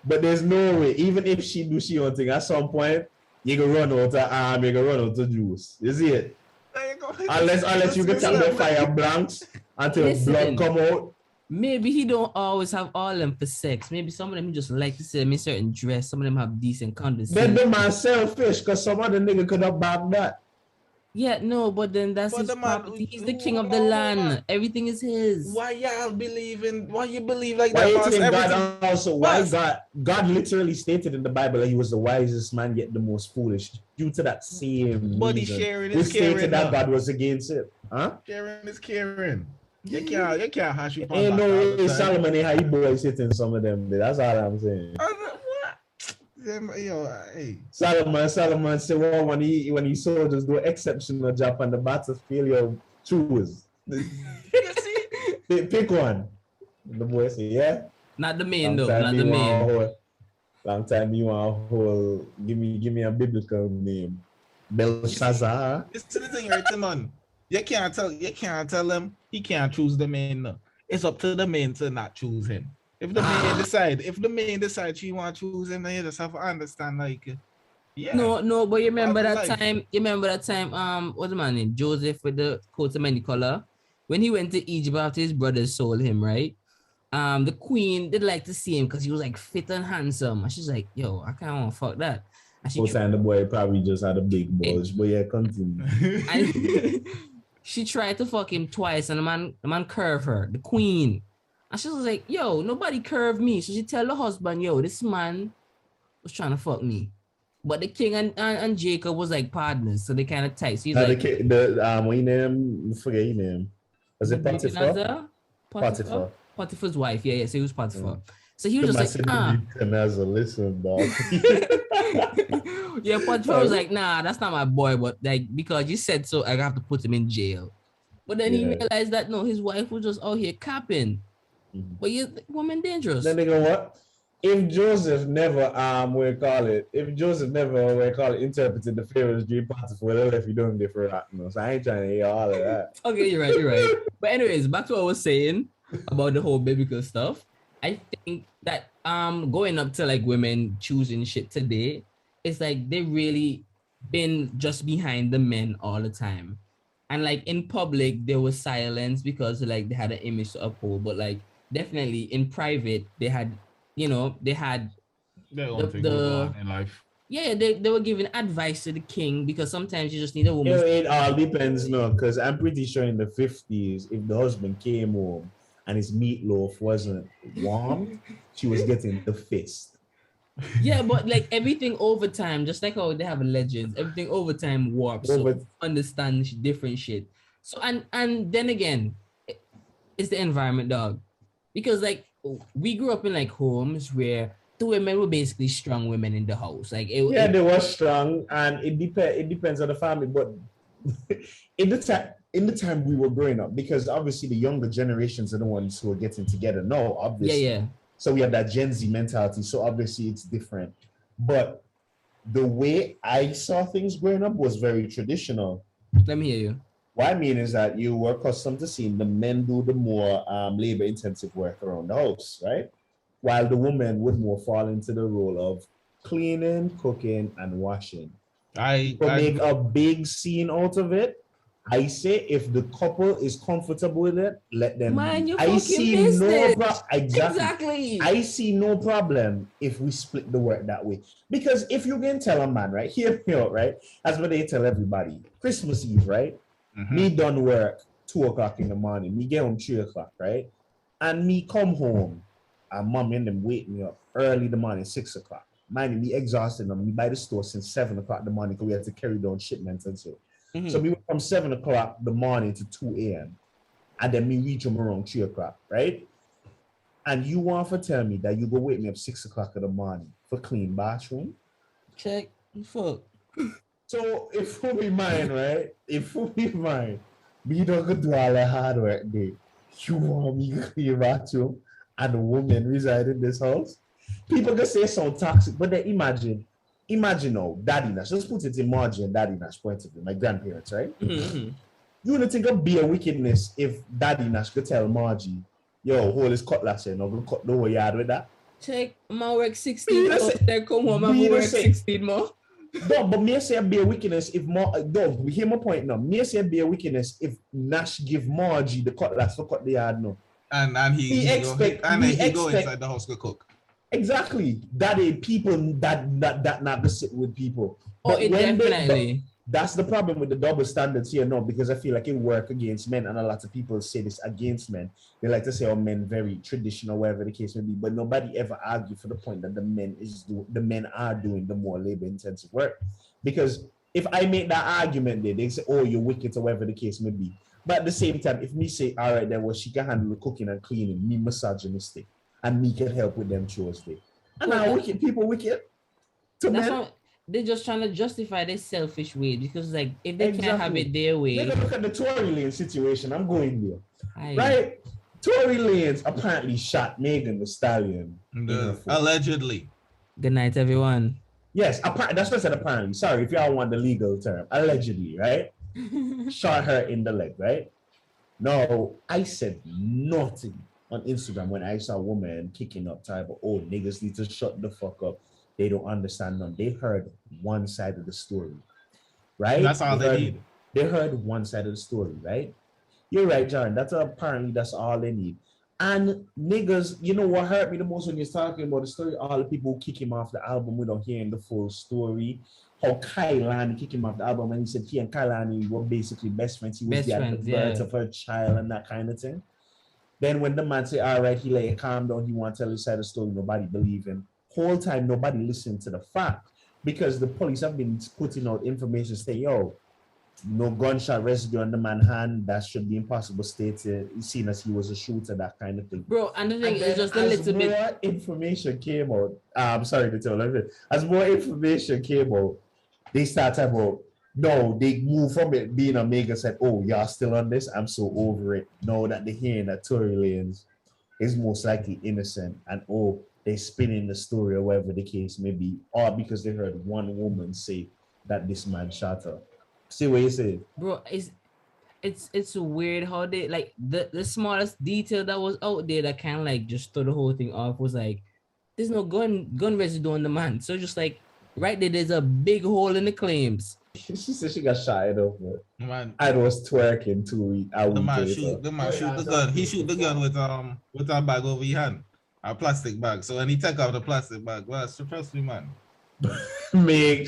But there's no way, even if she do she own thing, at some point, you can run out of juice. You see it? Unless you can tap the fire blanks until blood come out. Maybe he don't always have all them for sex. Maybe some of them he just like to see them in certain dress. Some of them have decent Then conversation. the man selfish because some other nigga could have bagged that. Yeah, no, but then that's But his the man- property. He's the king of hold the on, land. hold on. Everything is his. Why y'all why you believe like Why that, you boss? think Everything. God also? Why Boss. God literally stated in the Bible that he was the wisest man yet the most foolish due to that same Body reason. sharing We is caring. stated that God was against it. Huh? Sharing is caring. You can't hash it on Ain't back no all the way time. Solomon ain't how you boys hitting some of them. That's all I'm saying. What? Yo, hey. Solomon said, well, when he soldiers do exceptional job on the battlefield, you choose. You see? Pick one. The boy say, yeah. Not the main though. Not the main. Long time you want to hold. Give me a biblical name. Belshazzar. It's to the thing, right, man. You can't tell him he can't choose the main. No. It's up to the main to not choose him. If the main decide she want to choose him, then you just have to understand, like, yeah. No, but you remember Part of that life. time? You remember that time? What's the man name? Joseph with the coat of many color. When he went to Egypt after his brothers sold him, right? The queen did like to see him because he was like fit and handsome. And she's like, yo, I kind of want to fuck that. And she, Most time the boy probably just had a big bulge, but yeah, continue. and she tried to fuck him twice, and the man curved her, the queen. And she was like, yo, nobody curved me. So she tell the husband, yo, this man was trying to fuck me. But the king and Jacob was like partners, so they kind of tight. So he's like, what you name? Forget your name. Was it Potiphar? Potiphar. Potiphar's wife, yeah. So he was Potiphar. So he was just like, listen, dog. Yeah, Potiphar was like, nah, that's not my boy, but like because you said so, I have to put him in jail. But then he realized that no, his wife was just out here capping. But you woman dangerous. Then they go, what? If Joseph never interpreted the Pharaoh's dream Potiphar, they'll let you do him different. So I ain't trying to hear all of that. Okay, you're right. But anyways, back to what I was saying about the whole biblical stuff. I think that going up to like women choosing shit today, it's like they really been just behind the men all the time. And like in public, there was silence because like they had an image to uphold, but like definitely in private, they had their own thing going on in life. Yeah, they were giving advice to the king because sometimes you just need a woman. It all depends, no, because I'm pretty sure in the 50s, if the husband came home and his meatloaf wasn't warm, she was getting the fist. Yeah, but like everything over time, just like how they have legends, everything over time warps. So understand different shit. So and then again, it's the environment, dog. Because like we grew up in like homes where the women were basically strong women in the house. Like they were strong, and it depends on the family. But in the time we were growing up, because obviously the younger generations are the ones who are getting together now, obviously. Yeah. So we have that Gen Z mentality. So obviously it's different. But the way I saw things growing up was very traditional. Let me hear you. What I mean is that you were accustomed to seeing the men do the more labor-intensive work around the house, right? While the women would more fall into the role of cleaning, cooking, and washing. I make a big scene out of it. I say if the couple is comfortable with it, let them. I see no problem. Exactly. I see no problem if we split the work that way. Because if you can tell a man, right, hear me out, right? That's what they tell everybody. Christmas Eve, right? Me done work 2 o'clock in the morning. Me get home 3 o'clock, right? And me come home and mom and them wake me up early in the morning, 6 o'clock. Mind me exhausted and me by the store since 7 o'clock in the morning because we had to carry down shipments and so. So we went from 7 o'clock in the morning to 2 a.m. And then me reach them around 3 o'clock, right? And you want to tell me that you go wake me up 6 o'clock in the morning for clean bathroom? Check. Fuck. So if we be mine, right? If we be mine, me don't go do all the hard work day. You want me to clean bathroom and a woman reside in this house? People can say so toxic, but then imagine now, Daddy Nash. Let's put it in Margie and Daddy Nash point of view, my grandparents, right? You wouldn't think it'd be a wickedness if Daddy Nash could tell Margie, yo, hold his cutlass and I'm gonna cut the whole yard with that. Check, my work 16 more. They come home and work 16 more. No, but me say a bare wickedness if more. No, we hear my point now. Me say a bare wickedness if Nash give Margie the cutlass to cut the yard no. And We expect he go inside the house to cook. exactly that is people that not to sit with people. Oh, But it when definitely. that's the problem with the double standards here, no, because I feel like it work against men, and a lot of people say this against men. They like to say, "Oh, men very traditional, whatever the case may be," but nobody ever argue for the point that the men are doing the more labor intensive work. Because if I make that argument, they say, "Oh, you're wicked," or whatever the case may be. But at the same time, if me say, "All right, then well, she can handle the cooking and cleaning," me misogynistic, and me can help with them chores, day. And now wicked people wicked to That's men. what they're just trying to justify their selfish way because, like, if they can't have it their way, Look at the Tory Lane situation. I'm going there. I, Right? Tory Lanez apparently shot Megan Thee Stallion. in her foot. Allegedly. Good night, everyone. Yes, that's what I said apparently. Sorry if y'all want the legal term. Allegedly, right? Shot her in the leg, right? No, I said nothing on Instagram when I saw a woman kicking up type of, oh, niggas need to shut the fuck up. They don't understand none. They heard one side of the story, right? That's all they need. They heard one side of the story, right? You're right, John. That's all they need. And niggas, you know what hurt me the most when you're talking about the story? All the people who kick him off the album without hearing the full story. How Keaal kicked him off the album and he said he and Keaal were basically best friends. He was the birth of her child and that kind of thing. Then when the man said, all right, he let it calm down, he want to tell his side of the story, nobody believe him. Whole time, nobody listened to the fact because the police have been putting out information saying, yo, no gunshot residue on the man's hand. That should be impossible stated. Seen as he was a shooter, that kind of thing. Bro, and the thing is just a little bit. As more information came out, I'm sorry to tell you, as more information came out, they started about, no, they moved from it being a mega said, oh, y'all still on this? I'm so over it. No, that they're hearing that Tory Lanez is most likely innocent and oh, they spinning the story or whatever the case may be, or because they heard one woman say that this man shot her. See what you say, bro? It's weird how they like the smallest detail that was out there that kind of like just threw the whole thing off was like there's no gun residue on the man, so just like right there's a big hole in the claims. She said she got shot up, man. I was twerking 2 weeks. The man shoot the gun. He shoot the gun with a bag over his hand, a plastic bag. So when he take out the plastic bag, well, trust me, man. He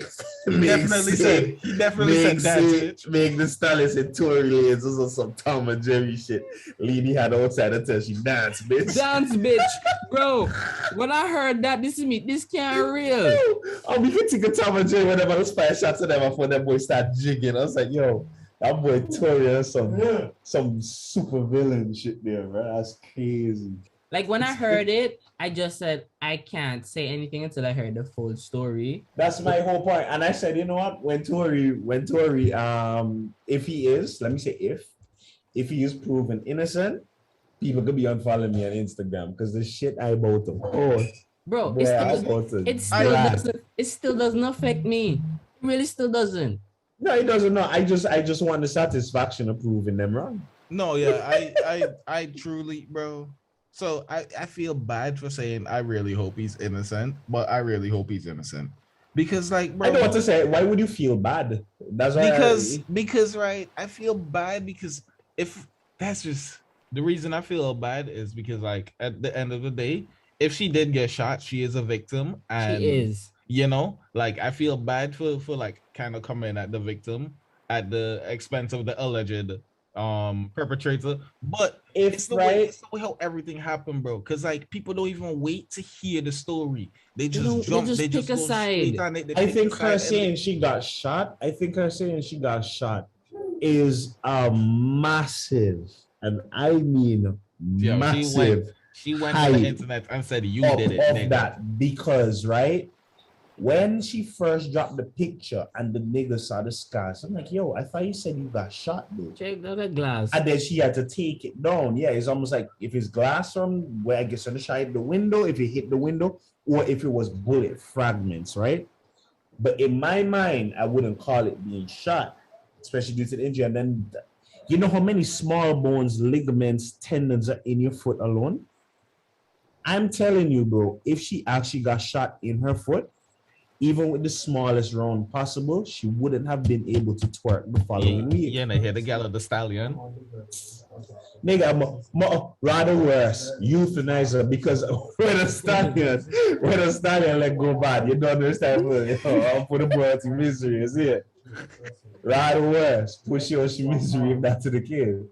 definitely said that. Make the stylist and Tory Lanez was on some Tom and Jerry shit. Lady had outside until she dance, bitch. Dance, bitch, bro. When I heard that, this can't real. Oh, we could take a Tom and Jerry whenever those 5 shots of them before that boy start jigging. I was like, yo, that boy Tory has some super villain shit there, bro. That's crazy. Like when I heard it, I just said I can't say anything until I heard the full story. That's my whole point. And I said, you know what? When Tory, if he is, let me say if he is proven innocent, people could be unfollowing me on Instagram because the shit I about him. Oh, bro, boy, it still doesn't affect me. It really still doesn't. No, it doesn't. No, I just want the satisfaction of proving them wrong. No, yeah, I truly, bro. So I feel bad for saying I really hope he's innocent, but I really hope he's innocent. Because like bro, I know what to say. Why would you feel bad? That's why because right, I feel bad because if that's just the reason I feel bad is because like at the end of the day, if she did get shot, she is a victim and she is. You know, like I feel bad for like kind of coming at the victim at the expense of the alleged perpetrator, but it's the way how everything happened, bro. Because like people don't even wait to hear the story; they just jump. They just pick a side. I think her saying she got shot. Is massive, and I mean massive. She went to the internet and said you did it. That because right. When she first dropped the picture and the nigga saw the scars, I'm like, yo, I thought you said you got shot, dude. Check out the glass. And then she had to take it down. Yeah, it's almost like if it's glass from where I guess on the side the window, if it hit the window, or if it was bullet fragments, right? But in my mind, I wouldn't call it being shot, especially due to the injury. And then, you know how many small bones, ligaments, tendons are in your foot alone? I'm telling you, bro, if she actually got shot in her foot, even with the smallest round possible, she wouldn't have been able to twerk the following week. Yeah, and I hear the gal of the stallion. Nigga, rather worse, euthanize her because when a stallion let go bad, you don't understand. I'll put the boy to misery, is it? Rather worse, push your misery if that's the kid.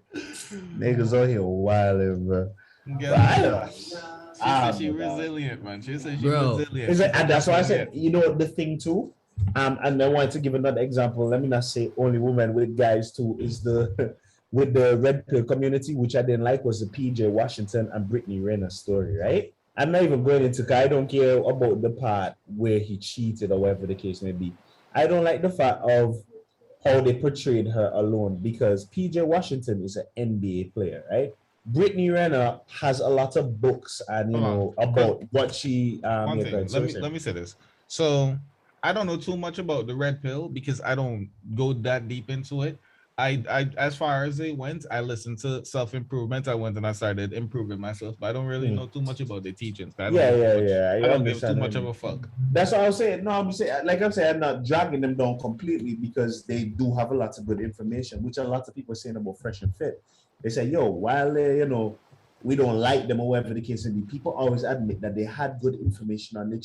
Niggas out here wilding, bro. She said she resilient, man. She said she resilient. And that's why I said, you know, the thing too. And I wanted to give another example. Let me not say only women with guys too. Is the with the red pill community, which I didn't like, was the PJ Washington and Brittany Renner story, right? I'm not even going into. I don't care about the part where he cheated or whatever the case may be. I don't like the fact of how they portrayed her alone because PJ Washington is an NBA player, right? Brittany Renner has a lot of books and about what she one thing. Let me say this. So I don't know too much about the red pill because I don't go that deep into it. I as far as it went, I listened to self-improvement. I went and I started improving myself, but I don't really know too much about the teachings. I don't give too much of a fuck. That's what I was saying. No, I'm saying, like I'm saying, I'm not dragging them down completely because they do have a lot of good information, which a lot of people are saying about Fresh and Fit. They say, yo, while we don't like them or whatever the case may be, people always admit that they had good information on the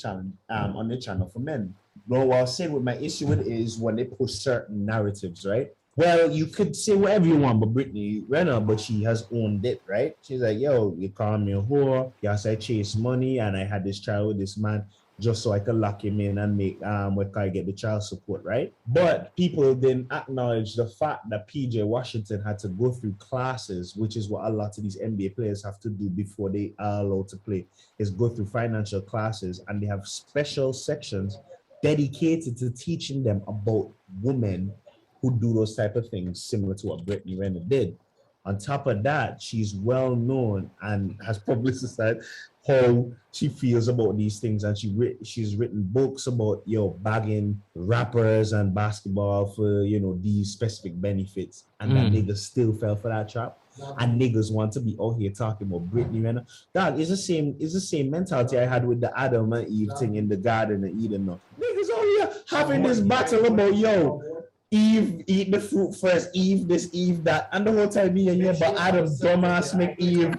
channel for men. But what I was saying with my issue with it is when they push certain narratives, right? Well, you could say whatever you want, but Brittany Renner, but she has owned it, right? She's like, yo, you call me a whore. Yes, I chase money and I had this child with this man just so I could lock him in and make get the child support, right? But people didn't acknowledge the fact that PJ Washington had to go through classes, which is what a lot of these NBA players have to do before they are allowed to play, is go through financial classes, and they have special sections dedicated to teaching them about women who do those type of things, similar to what Brittany Renner did. On top of that, she's well known and has publicized how she feels about these things, and she's written books about bagging rappers and basketball for these specific benefits, and that niggas still fell for that trap. And niggas want to be out here talking about Brittany Renner. Dog, it's the same mentality I had with the Adam and Eve thing in the Garden of Eden. No. Niggas out here having this battle about Eve eat the fruit first, Eve this, Eve that, and the whole time but Adam dumbass make Eve,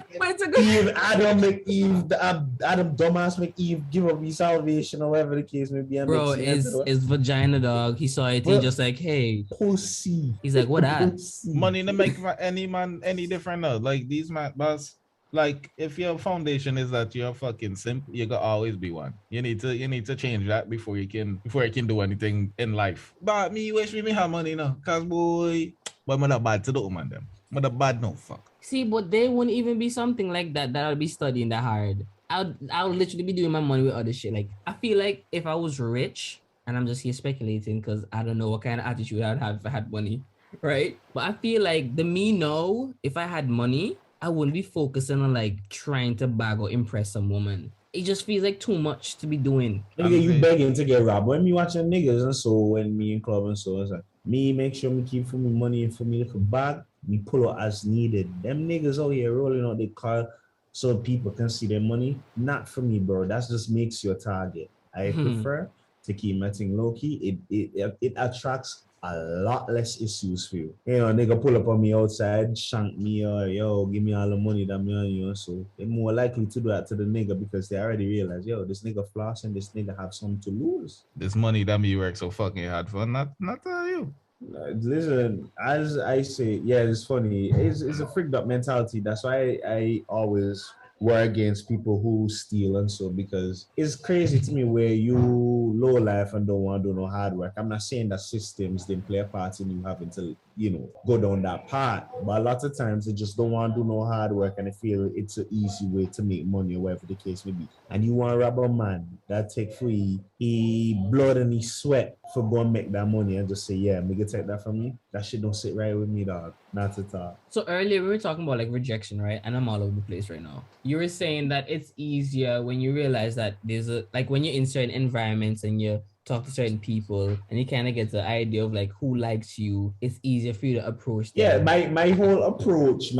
Adam dumbass make Eve give up his salvation or whatever the case may be. Bro, it's vagina, dog. He saw it, he just like, hey, pussy. He's like, what that? Money to make any man any different now. Like these man, boss. Like if your foundation is that you're fucking simp, you gotta always be one. You need to change that before you can do anything in life. But me wish me have money now, cause boy, but I'm not bad to the woman them. I'm not bad no fuck. See, but they wouldn't even be something like that I'll be studying that hard. I'll literally be doing my money with other shit. Like I feel like if I was rich, and I'm just here speculating because I don't know what kind of attitude I'd have if I had money, right? But I feel like if I had money, I wouldn't be focusing on like trying to bag or impress some woman. It just feels like too much to be doing. Nigga, you begging to get robbed. When me watching niggas and so when me in club and so it's like me make sure me keep for me money and for me little bag, me pull out as needed. Them niggas out here rolling out their car so people can see their money. Not for me, bro. That just makes your target. I prefer to keep my thing low key. It attracts a lot less issues for you. Nigga pull up on me outside, shank me, or give me all the money that me on you. So they're more likely to do that to the nigga because they already realize, this nigga flossing, this nigga have something to lose. This money that me work so fucking hard for, not you. Listen, as I say, it's funny. It's a freaked up mentality. That's why I always were against people who steal and so, because it's crazy to me where you low life and don't want to do no hard work. I'm not saying that systems didn't play a part in you having to, go down that path, but a lot of times they just don't want to do no hard work and they feel it's an easy way to make money or whatever the case may be. And you want to rob a man that take free, he blood and he sweat for going make that money and just say, me can take that from you. That shit don't sit right with me, dog. Not at all. So earlier we were talking about like rejection, right? And I'm all over the place right now. You were saying that it's easier when you realize that there's when you're in certain environments and you're talk to certain people, and you kind of get the idea of like who likes you. It's easier for you to approach them. Yeah, my whole approach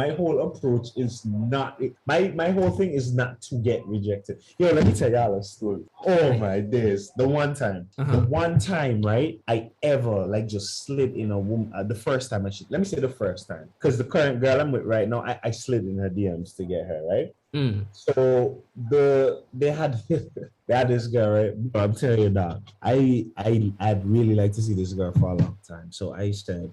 is not my whole thing is not to get rejected. Yo, let me tell y'all a story. Oh my days. The one time, right? I ever like just slid in a woman the first time let me say the first time. Because the current girl I'm with right now, I slid in her DMs to get her, right? So they had this girl, right? But I'm telling you that I'd really like to see this girl for a long time. So I said,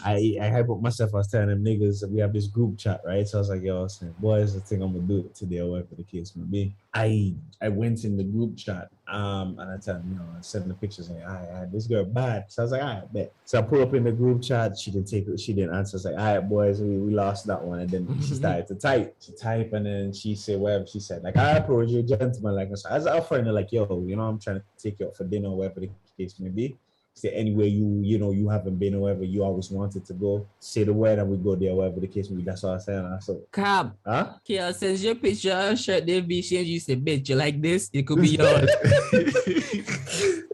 I hype up myself. I was telling them niggas we have this group chat, right? So I was like, yo, I was saying, boys, I think I'm gonna do it today or whatever the case may be. I went in the group chat, and I tell them, I sent the pictures like, I this girl bad. So I was like, all right, bet. So I pull up in the group chat, she didn't answer. I was like, all right, boys, we lost that one. And then she started to type. She typed and then she said whatever she said. Like, I approach you, gentleman, like so as our friend, like, yo, I'm trying to take you out for dinner or whatever the case may be. Say anywhere you haven't been or wherever you always wanted to go, say the word and we go there, whatever the case may be. That's what I'm saying. So Cab. Huh? Keaal sends your picture and shirt, they be changed. You say, bitch, you like this? It could be yours.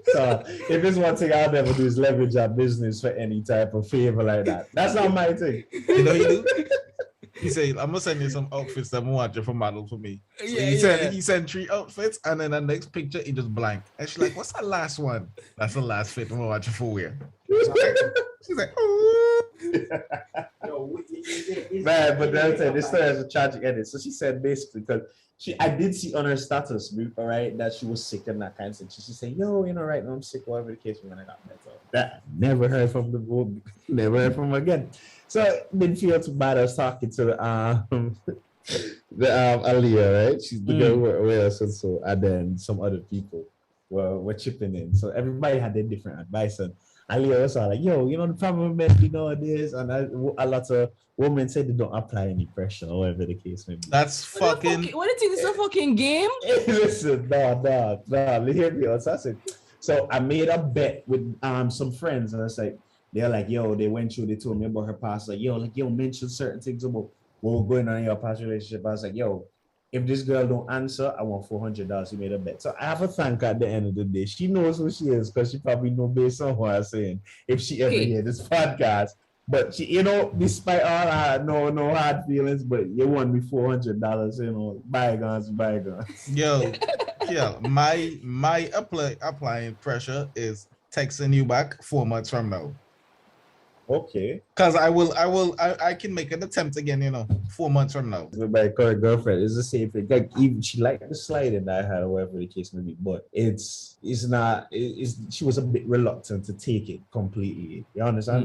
So if there's one thing I'll never do is leverage our business for any type of favor like that. That's not my thing. You know you do? He said, I'm gonna send you some outfits that I'm watching for model for me. So he sent 3 outfits, and then the next picture he just blank. And she's like, what's that last one? That's the last fit I'm watching for wear. She's like, oh. Man, but then this story has a tragic ending. So she said basically because I did see on her status, right, that she was sick and that kind of thing. She said, yo, right now I'm sick, whatever the case when I got better. That never heard from the woman, never heard from her again. So didn't feel too bad. I was talking to the Aliyah, right? She's the girl with us and so, and then some other people were chipping in. So everybody had their different advice. And Aliyah was all like, yo, the problem with this, and a lot of women said they don't apply any pressure or whatever the case may be. That's fucking. What do you think? This is a fucking game? Hey, listen, no, hear me out. So I said, so I made a bet with some friends, and I was like, they're like, yo, they told me about her past, like, yo, mention certain things about what was going on in your past relationship. I was like, yo, if this girl don't answer, I want $400. You made a bet. So I have a thank at the end of the day. She knows who she is because she probably know based on what I'm saying if she ever hear this podcast. But she, despite all I no hard feelings, but you won me $400. Bygones. Yo, yeah, my applying pressure is texting you back 4 months from now. Okay. Because I can make an attempt again, 4 months from now. My current girlfriend is the same thing. Like even she liked the sliding that I had, or whatever the case may be, but it's not. She was a bit reluctant to take it completely. You understand?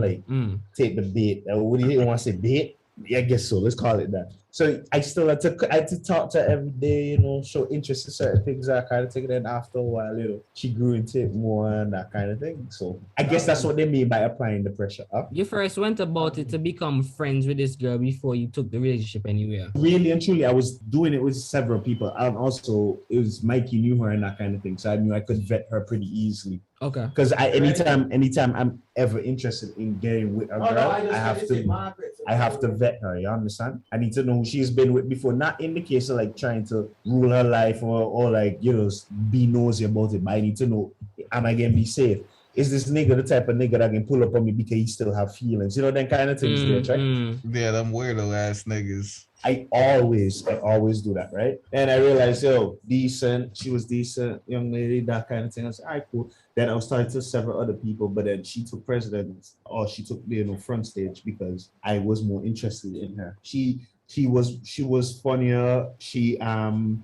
Take the bait. What do you want to say? Bait? Yeah, I guess so. Let's call it that. So I still had to talk to her every day, show interest in certain things. I kind of take it in after a while, she grew into it more and that kind of thing. So I guess that's what they mean by applying the pressure. Huh? You first went about it to become friends with this girl before you took the relationship anywhere. Really and truly, I was doing it with several people. And also, it was Mikey knew her and that kind of thing. So I knew I could vet her pretty easily. Okay. Because anytime I'm ever interested in getting with a girl, I have to vet her. You understand? I need to know who she's been with before. Not in the case of like trying to rule her life or like be nosy about it. But I need to know, am I gonna be safe? Is this nigga the type of nigga that can pull up on me because he still have feelings? Them kind of things. Right? Yeah, them weirdo ass niggas. I always do that, right? And I realized, decent. She was decent, young lady, that kind of thing. I said, all right, cool. Then I was talking to several other people, but then she took precedence, or she took the front stage because I was more interested in her. She was funnier. She had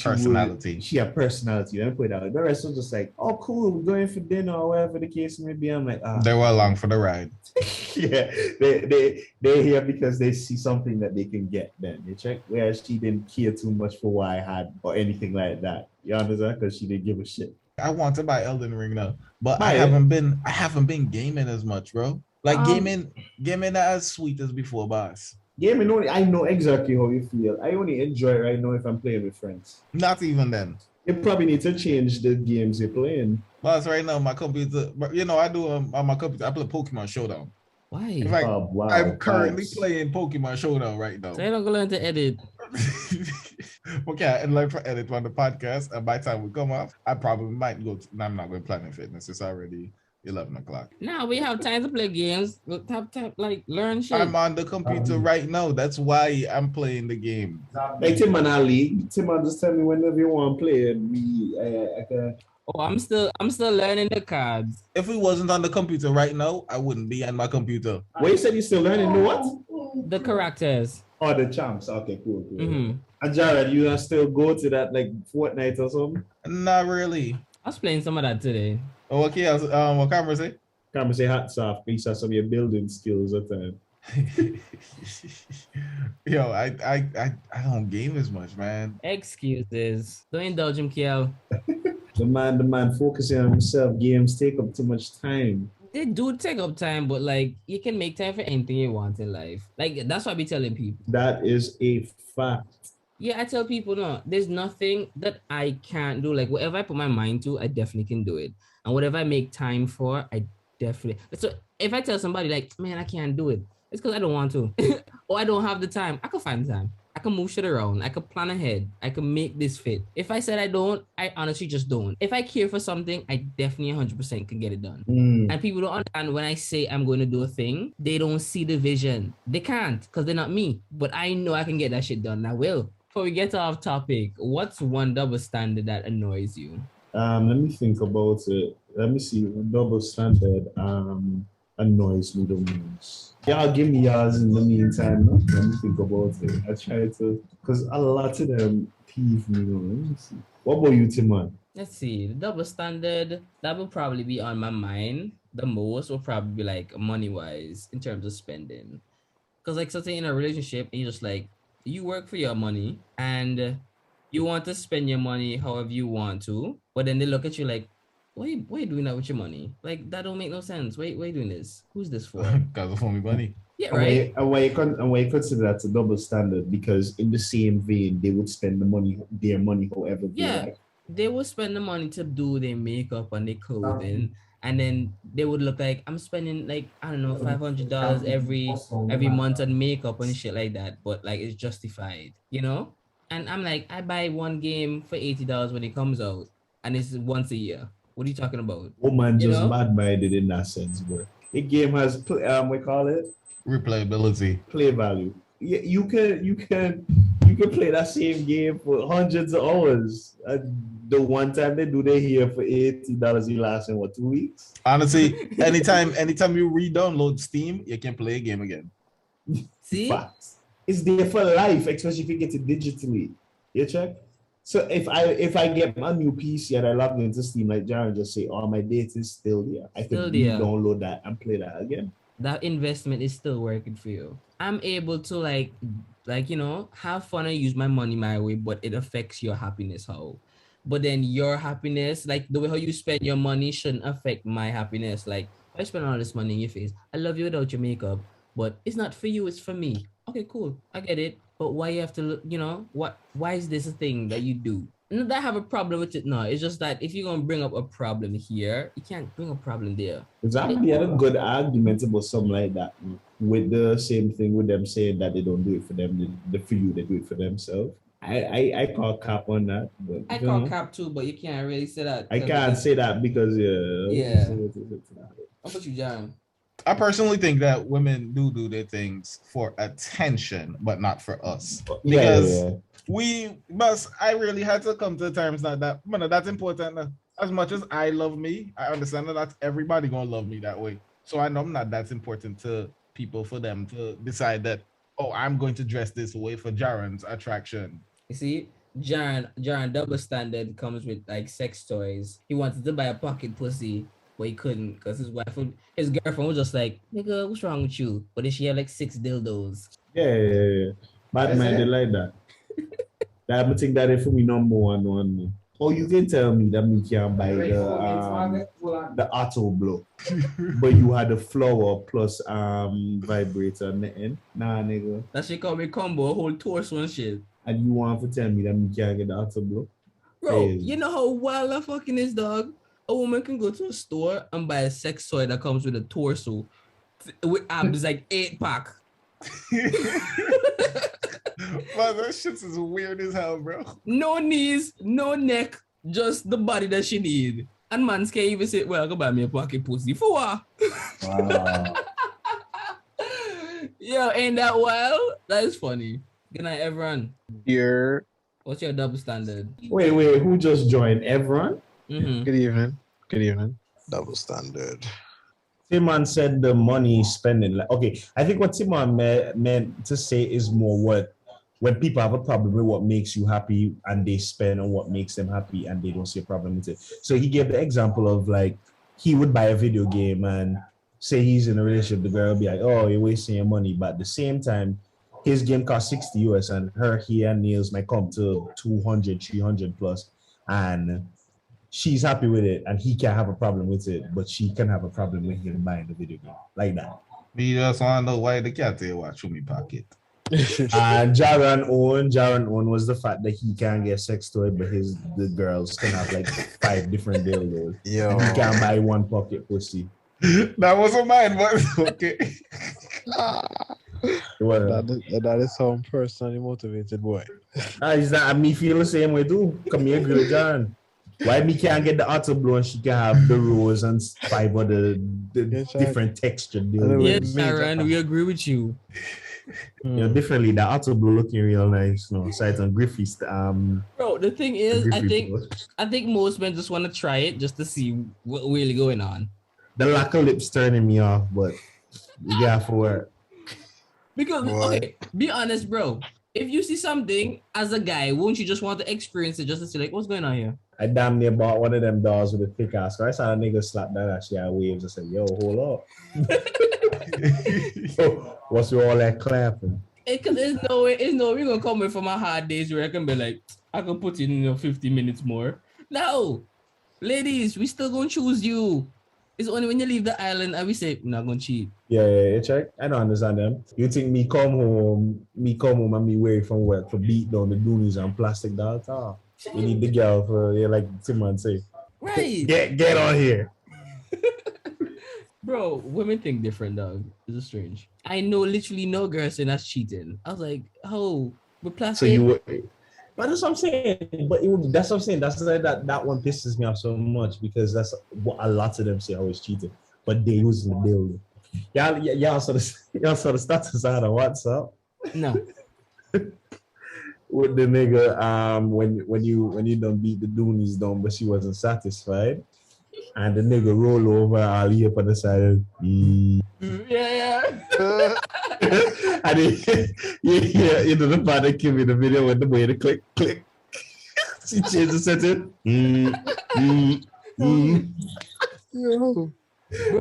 personality. She had personality. Let me put it out. The rest was just like, oh, cool, we're going for dinner or whatever the case may be. I'm like, they were along for the ride. Yeah, they're here because they see something that they can get. Then they check. Whereas she didn't care too much for what I had or anything like that. You understand? Because she didn't give a shit. I want to buy Elden Ring now, but I haven't been gaming as much, bro. Like gaming not as sweet as before, boss. Gaming only, I know exactly how you feel. I only enjoy it right now if I'm playing with friends. Not even then. You probably need to change the games you're playing. Boss, right now my computer, I do on my computer. I play Pokemon Showdown. Why? In fact, I'm currently playing Pokemon Showdown right now. So you don't go learn to edit. Okay, and learn for edit on the podcast. And by the time we come off, I probably might go. I'm not going to Planet Fitness. It's already 11 o'clock. Now we have time to play games. We'll have time, like, learn shit. I'm on the computer right now. That's why I'm playing the game. Like Tim and Ali, Tim, just tell me whenever you want to play, and I can. Oh, I'm still learning the cards. If we wasn't on the computer right now, I wouldn't be on my computer. Well, you said you're still learning the what? The characters. Oh, the champs. Okay, cool. Mm-hmm. And Jared, you gonna still go to that like fortnight or something? Not really. I was playing some of that today. Oh, okay. What camera say? Come say hats off. Please have some of your building skills at time. Yo, I don't game as much, man. Excuses. Don't indulge him, Keaal. The man focusing on himself. Games take up too much time. They do take up time, but like you can make time for anything you want in life. Like that's what I be telling people. That is a fact. Yeah, I tell people no, there's nothing that I can't do. Like whatever I put my mind to, I definitely can do it. And whatever I make time for, I definitely. So if I tell somebody like, man, I can't do it, it's because I don't want to. Or I don't have the time. I can find the time. I can move shit around. I can plan ahead. I can make this fit. If I said I don't, I honestly just don't. If I care for something, I definitely 100% can get it done. And people don't understand when I say I'm going to do a thing, they don't see the vision. They can't because they're not me. But I know I can get that shit done. I will. Before we get off topic, what's one double standard that annoys you? Let me think about it. Let me see. Double standard annoys me the most. Y'all give me yours in the meantime. No? Let me think about it. I try to, because a lot of them peeve me. No? Let me see. What about you, Timon? Let's see. The double standard that will probably be on my mind the most will probably be like money wise in terms of spending. Because like something in a relationship, and you're just like, you work for your money and you want to spend your money however you want to, but then they look at you like, why you doing that with your money? Like that don't make no sense. Why you doing this? Who's this for? Cause of me money. Yeah, right. And why you consider that a double standard? Because in the same vein, they would spend their money however they like. They will spend the money to do their makeup and their clothing, and then they would look like I'm spending like I don't know $500 every month on makeup and shit like that, but like it's justified, you know. And I'm like, I buy one game for $80 when it comes out, and it's once a year. What are you talking about? Woman just mad-minded in that sense, bro. The game has we call it replayability, play value. Yeah, you can play that same game for hundreds of hours. The one time they do they here for $80, you last in what 2 weeks? Honestly, anytime you re-download Steam, you can play a game again. See, facts. It's there for life, especially if you get it digitally. You check. So if I get my new PC and I log into Steam, like Jared just say, "Oh, my data is still there. I can download that and play that again." That investment is still working for you. I'm able to like have fun and use my money my way, but it affects your happiness how. But then your happiness, like the way how you spend your money, shouldn't affect my happiness. Like I spend all this money in your face. I love you without your makeup, but it's not for you. It's for me. Okay, cool. I get it. But why you have to, why is this a thing that you do? Not that I have a problem with it. No, it's just that if you're going to bring up a problem here, you can't bring a problem there. Exactly. They had a good argument about something like that. With the same thing with them saying that they don't do it for them, for you, they do it for themselves. I call cap on that. But, I call cap too, but you can't really say that. I can't say that because, yeah. How about you, John? I personally think that women do their things for attention, but not for us. Because I really had to come to terms that that's important. As much as I love me, I understand that not everybody gonna love me that way. So I know I'm not that important to people for them to decide that, oh, I'm going to dress this way for Jaron's attraction. You see, Jaron double standard comes with like sex toys. He wanted to buy a pocket pussy, but he couldn't because his girlfriend was just like, nigga, what's wrong with you? But then she had like 6 dildos. Yeah. Bad minded like that. That I think that is for me number one. Oh, you can tell me that me can't buy the auto blow, but you had the flower plus vibrator on the end. Nah, nigga. That shit called me combo, a whole torso and shit. And you want to tell me that me can't get the auto blow? Bro, you know how wild that fucking is, dog? A woman can go to a store and buy a sex toy that comes with a torso with abs like 8-pack. Man, that shit is weird as hell, bro. No knees, no neck, just the body that she need. And man can't even say, well, go buy me a pocket pussy. For what? Wow. Yo, ain't that wild? That is funny. Good night, everyone. Here. What's your double standard? Wait, who just joined? Everyone? Mm-hmm. Good evening. Good evening. Double standard. Timon said the money he's spending. Like, okay, I think what Timon meant to say is more what when people have a problem with what makes you happy and they spend on what makes them happy and they don't see a problem with it. So he gave the example of like he would buy a video game and say he's in a relationship, the girl will be like, oh, you're wasting your money. But at the same time, his game costs 60 US and he and nails might come to 200, 300 plus. And she's happy with it and he can't have a problem with it, but she can have a problem with him buying the video game like that. Me just want to know why the cat here watch through me pocket. And Jaron own was the fact that he can't get sex toy, but the girls can have like 5 different dildos. Yo. And he can't buy one pocket pussy. That wasn't mine, but okay. Well, that is some personally motivated boy. is that me feel the same way too? Come here, girl, Jaron. Why me can't get the auto blow and she can have the rose and 5 other different texture dildos? Yes, Aaron, we agree with you. You know, differently, the auto blue looking real nice. No, sight on Griffey's. Bro, the thing is, Griffey I think most men just want to try it just to see what really going on. the lack of lips turning me off, but you got for it. Because Boy. okay, be honest, bro. If you see something as a guy, won't you just want to experience it just to see like what's going on here? I damn near bought one of them dolls with a thick ass. I saw a nigga slap that ass. Yeah, waves. I said, "Yo, hold up." What's with all that clapping? Because there's no way we're gonna come in from our hard days where I can be like, I can put in 50 minutes more. No, ladies, we still gonna choose you. It's only when you leave the island and we say we're not gonna cheat. Yeah, check. I don't understand them. You think me come home and me wear from work for beat down the doonies and plastic dolls? Oh, you need the girl for like Timon say. Right. Get on here. Bro, women think different, dog. This is strange. I know literally no girl saying that's cheating. I was like, oh, with plastic. So you would, but that's what I'm saying. But that's what I'm saying. That's like that one pisses me off so much because that's what a lot of them say always cheating, but they using the deal. Y'all saw the status out on WhatsApp. No. With the nigga, when you don't beat the doonies down, but she wasn't satisfied. And the nigga roll over, I'll hear up on the side. Yeah. And you know the part that came in the video with the way to click. She changed the setting. Yo.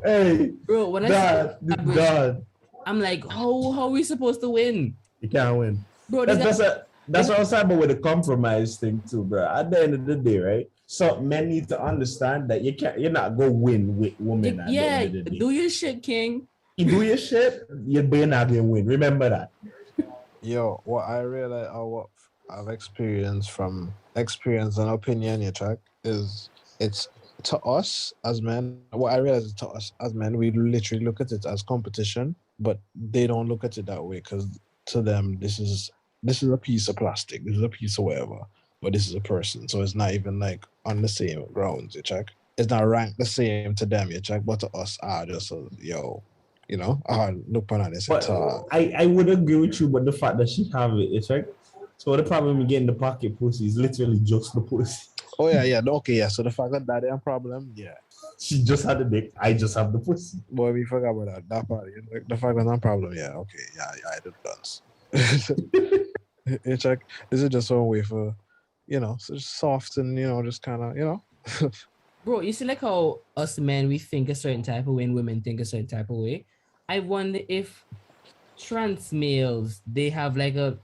Hey, Bro, when God, I'm like, how are we supposed to win? you can't win. Bro, That's what I'm saying, but with the compromise thing too, bro. At the end of the day, right? So men need to understand that you're not gonna win with women. At the end of the day. Do your shit, King. You do your shit, you're not gonna win. Remember that. Yo, what I realize or what I've experienced from experience and opinion, you check, is it's to us as men. What I realize is to us as men, we literally look at it as competition, but they don't look at it that way because to them this is a piece of plastic, this is a piece of whatever, but this is a person. So it's not even like on the same grounds, you check. It's not ranked the same to them, you check, but to us, just yo. You know, look on this. But I would agree with you, but the fact that she have it's right. So the problem with getting the pocket pussy is literally just the pussy. Oh yeah. Okay, yeah. So the fact that ain't a problem, yeah. She just had the dick. I just have the pussy. Boy, we forgot about that. That part, you know, the fact that's not a problem, yeah. Okay, yeah, I did dance. You check. This is just one way for, you know, so just soft and just kind of, Bro, you see like how us men, we think a certain type of way and women think a certain type of way. I wonder if trans males, they have like a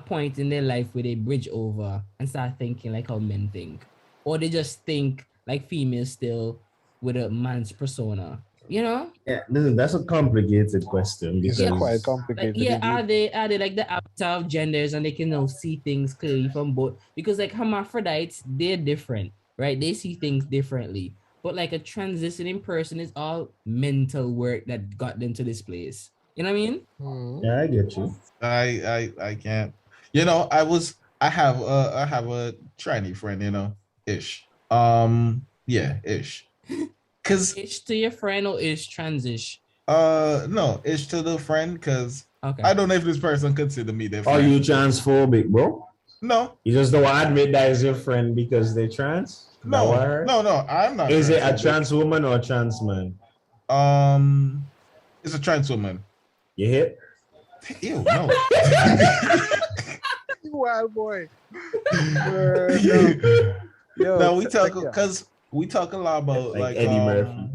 point in their life where they bridge over and start thinking like how men think. Or they just think like females still with a man's persona. You know? Yeah, listen, that's a complicated question. It's Because quite complicated. Like, are they like the avatar of genders and they can now see things clearly from both? Because like hermaphrodites, they're different, right? They see things differently. But like a transitioning person is all mental work that got them to this place. You know what I mean? Yeah, I get you. I can't. I have a tranny friend, ish. Yeah, ish. Cause Ish to your friend or ish transish? no, ish to the friend, cause Okay. I don't know if this person consider me their Are friend. you transphobic, bro? No, You just don't admit that is your friend because they trans? That no, why? no, I'm not Is it a transphobic. trans woman or a trans man? Um, it's a trans woman. You hit? Ew, no. You wild boy. Word up. Yo, No, we talk check it out. because we talk a lot about Like Eddie Murphy.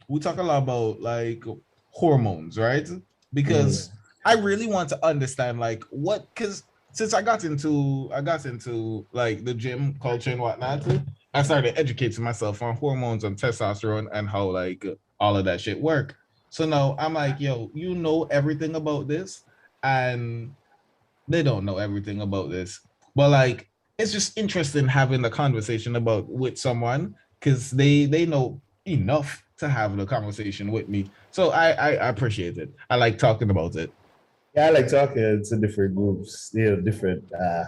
we talk a lot about like hormones, right? Because Mm. I really want to understand like what because since I got into like the gym culture and whatnot, I started educating myself on hormones and testosterone and how like all of that shit work. So now I'm like, yo, you know everything about this, and they don't know everything about this. But like it's just interesting having the conversation about with someone because they know enough to have the conversation with me. So I appreciate it. I like talking about it. Yeah, I like talking to different groups, different,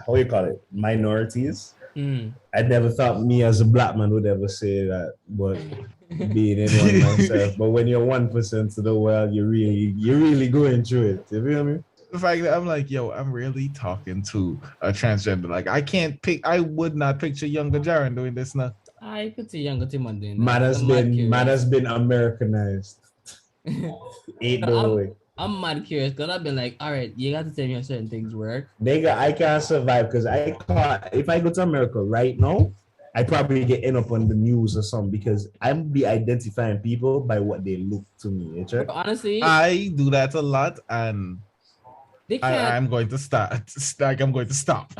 how you call it, minorities. Mm. I never thought me as a black man would ever say that, but being in one myself. But when you're 1% of the world, you're really going through it. You feel me? The fact that I'm like, yo, I'm really talking to a transgender. Like I would not picture younger Jaren doing this now. I could see younger Timon doing that. Man 'Cause has I'm mad been curious. Americanized. Ain't No, no way. I'm mad curious because I've been like, all right, you got to tell me how certain things work. Nigga, I can't survive because if I go to America right now, I probably get end up on the news or something because I'm be identifying people by what they look to me. You check? Bro, honestly, I do that a lot, and they can't. I'm going to start. Like I'm going to stop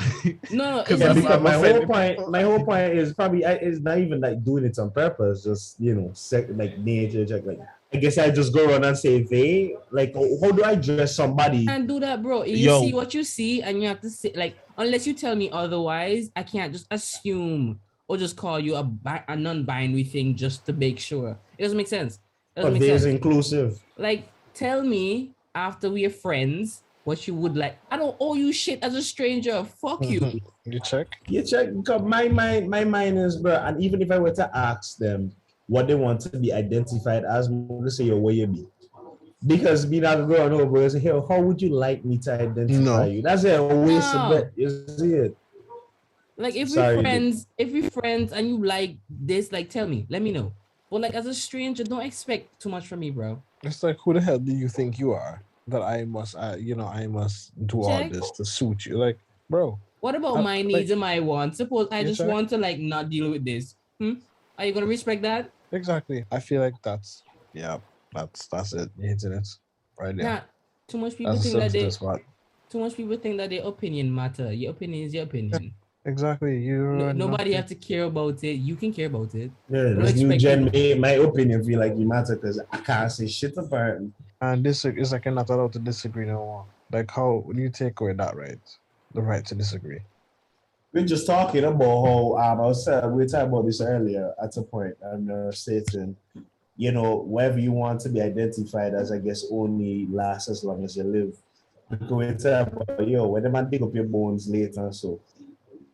No, because Yeah, it's because I'm offending people. my whole point is probably is not even like doing it on purpose, just like nature check. Like I guess I just go around and say they like how do I dress somebody? can't do that, bro. You see Yo, what you see, and you have to say like, unless you tell me otherwise, I can't just assume or just call you a non-binary thing just to make sure. It doesn't make sense. It doesn't But make there's sense. inclusive. Like, tell me after we are friends what you would like. I don't owe you shit as a stranger. Fuck you. You check? You check because my mind is bro, and even if I were to ask them what they want to be identified as, I'm gonna say yo, where you be. Because me not going over say, hey, how would you like me to identify No. you? That's a waste of No. it. You see it? Like Sorry, if we friends and you like this, like tell me, let me know. But like as a stranger, don't expect too much from me, bro. It's like, who the hell do you think you are? That I must, I must do all Check. this to suit you. Like, bro, What about my like- needs and my wants? Suppose I You just check? want to like not deal with this. Are you gonna respect that? exactly. I feel like that's it. The internet, right there. Nah. Too much people That's a think that sensitive spot. too much people think that their opinion matter. Your opinion is your opinion. Exactly. You're Nobody have to care about it. You can care about it. yeah, Don't this new expect gen people. made my opinion feel like you matter because I can't say shit about it. And this is like you're not allowed to disagree no more. Like, how do you take away that right? The right to disagree. We're just talking about how I was we were talking about this earlier at a point and stating, whatever you want to be identified as, I guess only lasts as long as you live. Because we're talking about when the man pick up your bones later, so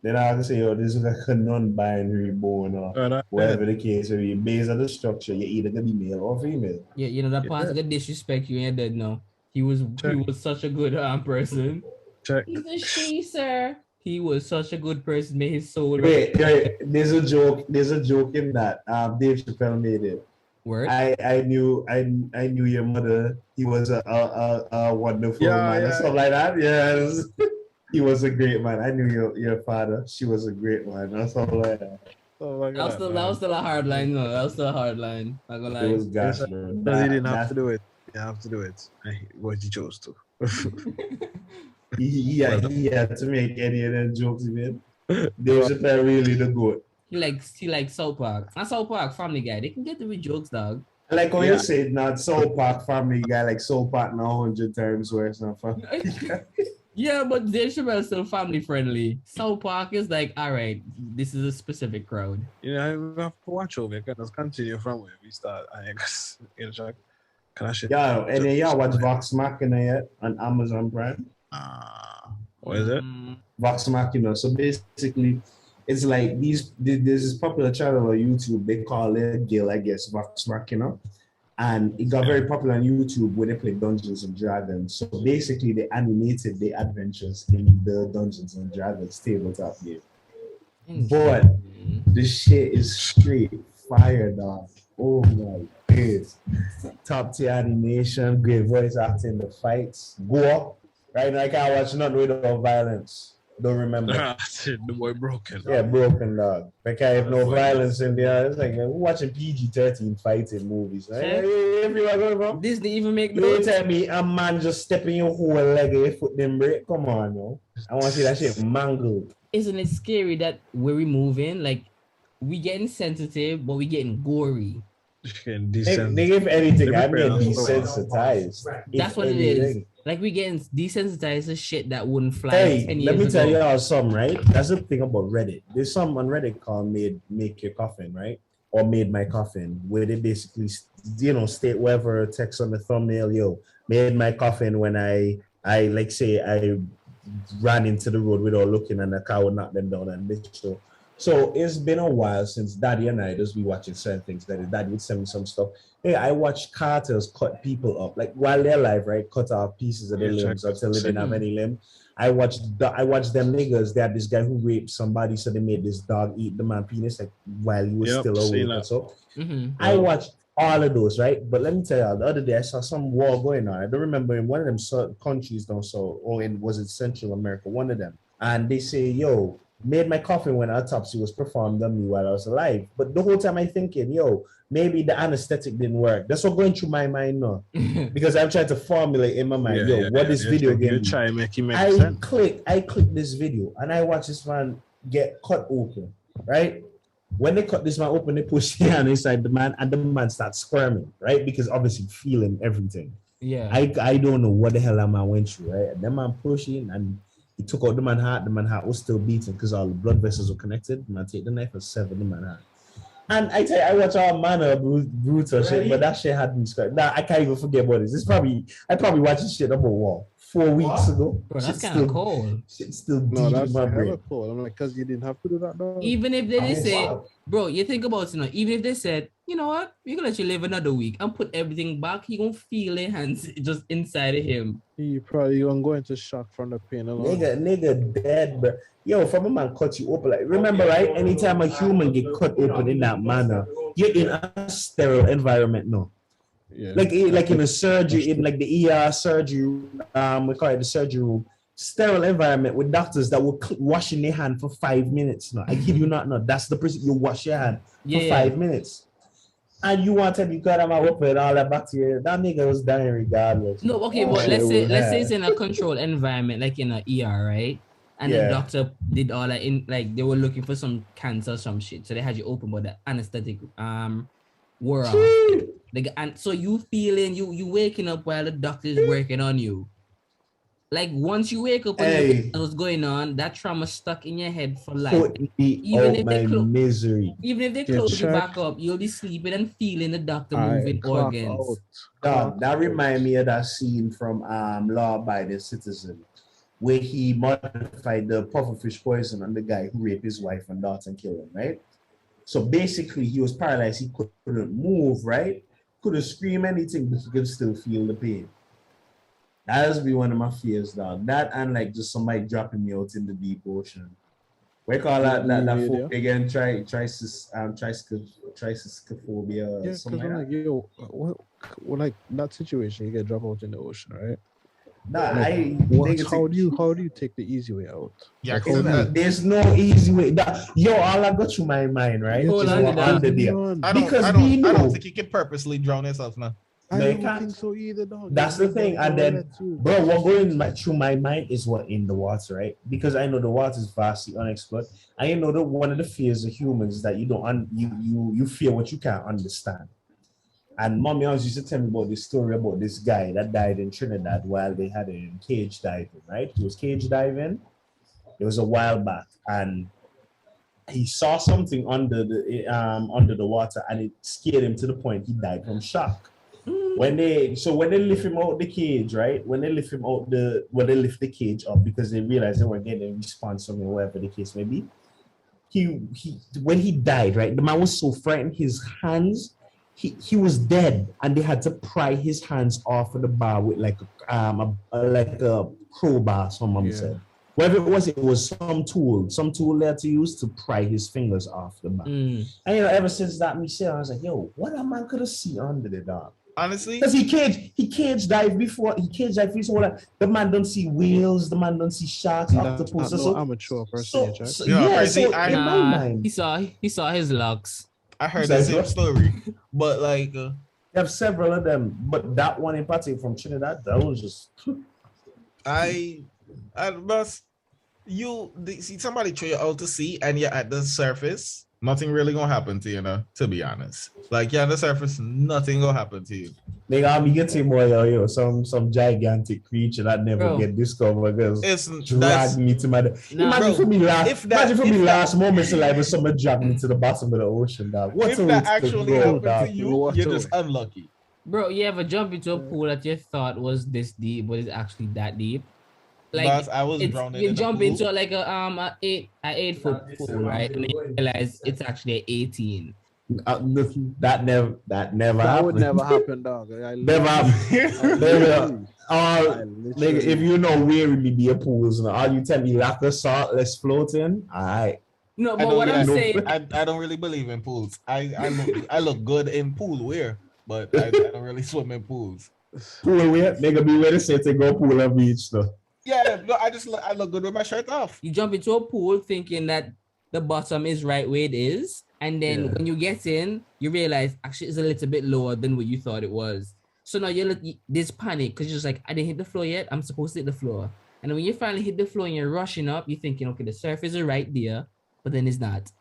then I can say, this is like a non-binary bone or whatever the case may be. Based on the structure, you're either gonna be male or female. Yeah, that part gonna disrespect you and dead now. He was such a good person. Check. He's a she, sir. He was such a good person. May his soul Wait, there's a joke in that Dave Chappelle made it. work. I knew your mother. He was a wonderful man or something like that. Yes. He was a great man. I knew your father. She was a great man or something like that. Oh my That was still a hard line. No, that was still a hard line. Not gonna lie. It was gosh, bro. But he didn't have to do it. He didn't have to do it. But he chose to. He had to make any of them jokes, man. Dave Chappelle really the goat. He likes South Park. Not South Park, Family Guy. They can get the with jokes, dog. I like when you said not South Park Family Guy, like South Park now 100 times worse than Family Guy. Yeah, but Dave Chappelle is still family friendly. South Park is like, all right, this is a specific crowd. You know, we have to watch over. You can just continue from where we start. I guess, Can I shit? Yeah, and then y'all watch Vox Machina yet on Amazon Prime? What is it? Vox Machina. So basically, it's like there's this popular channel on YouTube. They call it Gil, I guess, Vox Machina. And it got very popular on YouTube when they play Dungeons and Dragons. So basically, they animated the adventures in the Dungeons and Dragons tabletop game. But the shit is straight fire, dog. Oh my goodness. Top tier animation, great voice acting, the fights. Go up. Right now, I can't watch nothing without violence. Don't remember. The boy broken. Yeah, broken, dog. I can't have no violence in there. It's like we're watching PG-13 fighting movies. Right? Everywhere going from. Disney even make You those. tell me a man just stepping your whole leg and your foot then break? Come on, yo. I want to see that shit mangled. Isn't it scary that we're removing? Like, we getting sensitive, but we getting gory. They give anything. I'm getting desensitized. That's what it is. Like, we getting desensitized to shit that wouldn't fly. Hey, 10 let years me tell ago. you all something, right? That's the thing about Reddit. There's some on Reddit called Make Your Coffin, right? Or Made My Coffin, where they basically, state whatever text on the thumbnail, made my coffin when I like say I ran into the road without looking and the car would knock them down and bitch. So it's been a while since Daddy and I just be watching certain things. Daddy would send me some stuff. Hey, I watched carters cut people up, like while they're alive, right? Cut off pieces of their limbs until they didn't have any limb. I watched them niggas. They had this guy who raped somebody, so they made this dog eat the man penis like while he was still awake. And so I watched all of those, right? But let me tell you, the other day I saw some war going on. I don't remember in one of them countries, or was it Central America, one of them. And they say, made my coffin when autopsy was performed on me while I was alive. But the whole time I'm thinking, maybe the anesthetic didn't work. That's what going through my mind now. Because I'm trying to formulate in my mind, what this video game is. Try make it make I sense. click this video and I watch this man get cut open, right? When they cut this man open, they push the hand inside the man and the man starts squirming, right? Because obviously feeling everything. Yeah. I don't know what the hell that man went through, right? And the man pushing and he took out the man's heart. The man's heart was still beating because all the blood vessels were connected. The man take the knife and sever the man's heart. And I tell you, I watch all manner of brutal shit, but that shit had me scared. Nah, I can't even forget about this. I probably watched this shit about 4 weeks ago. Bro, that's kind of cold. Shit's still deep No, that's in my brain. hella cool. I'm like, because you didn't have to do that, though. Even if they did say, bro, you think about it, even if they said, you know what, we're gonna let you live another week and put everything back, he gonna feel it hands just inside of him. You probably gonna go into shock from the pain alone. Nigga dead, bro. From a man cut you open, like remember, right? Anytime a human get cut open in that manner, you're in a sterile environment now. Yeah. Like in a surgery, in like the ER surgery, we call it the surgery room, sterile environment with doctors that will washing their hand for 5 minutes. No, I kid you not. No, that's the person you wash your hand for 5 minutes. And you wanted you got him open all that bacteria. That nigga was dying regardless. No, okay, but let's say it's in a controlled environment, like in an ER, right? And the doctor did all that in like they were looking for some cancer, some shit. So they had you open, but the anesthetic wore off. And so you feeling you waking up while the doctor is working on you. Like once you wake up and you know what's going on, that trauma stuck in your head for life. Even if they misery. Even if they close you back up, you'll be sleeping and feeling the doctor moving organs. That remind me of that scene from Law Abiding Citizen, where he modified the pufferfish poison on the guy who raped his wife and daughter and killed him, right? So basically, he was paralyzed. He couldn't move, right? Couldn't scream anything, but he could still feel the pain. That has been one of my fears, dog. That and like just somebody dropping me out in the deep ocean. We call that folk again, triskaphobia. Yeah, because I'm like, what, like that situation, you get dropped out in the ocean, right? Nah, how do you take the easy way out? Yeah, there's no easy way. All I got through my mind, right? Hold on, I don't think you can purposely drown yourself now. I don't think so either, dog. That's the thing. And then, bro, what going through my mind is what in the water, right? Because I know the water is vastly unexplored. I know that one of the fears of humans is that you fear what you can't understand. And mommy always used to tell me about this story about this guy that died in Trinidad while they had him cage diving, right? He was cage diving. It was a while back, and he saw something under the water, and it scared him to the point he died from shock. when they lift him out the cage, right? When they lift him out when they lift the cage up because they realized they weren't getting a response from him, whatever the case may be. He when he died, right? The man was so frightened, his hands, he was dead, and they had to pry his hands off of the bar with like a crowbar, some mom said. Whatever it was some tool they had to use to pry his fingers off the bar. And ever since that, I was like, yo, what a man could have seen under the dog. Honestly, because he cage dive before the man don't see whales, the man don't see sharks, octopus. No amateur person. In my mind, he saw his locks. I heard the same story, but like you have several of them, but that one in particular from Trinidad, that was just. I must see somebody throw you out to sea and you're at the surface. Nothing really gonna happen to you, to be honest. Like you're on the surface, nothing gonna happen to you. They got me getting more some gigantic creature that never get discovered because drag me to my. Imagine for me last moments in life when someone dragged me to the bottom of the ocean, dog. What's if that actually happened to you, you're just unlucky. Bro, you ever jump into a pool that you thought was this deep, but it's actually that deep? Like Boss, I was drowning. You jump into like a 8-foot pool, right? And then you realize it's actually an 18. That never That would never happen, dog. Never happen. Nigga, if you know where we be a pools, all you tell me lack of salt, let's float in. All right. No, but what I'm saying, I don't really believe in pools. I look good in pool wear, but I don't really swim in pools. Pool wear, nigga, be ready to say to go pool and beach though. Yeah, no, I look good with my shirt off. You jump into a pool thinking that the bottom is right where it is, and then when you get in, you realize actually it's a little bit lower than what you thought it was. So now you're like, this panic because you're just like, I didn't hit the floor yet. I'm supposed to hit the floor. And when you finally hit the floor and you're rushing up, you're thinking, okay, the surface is right there, but then it's not.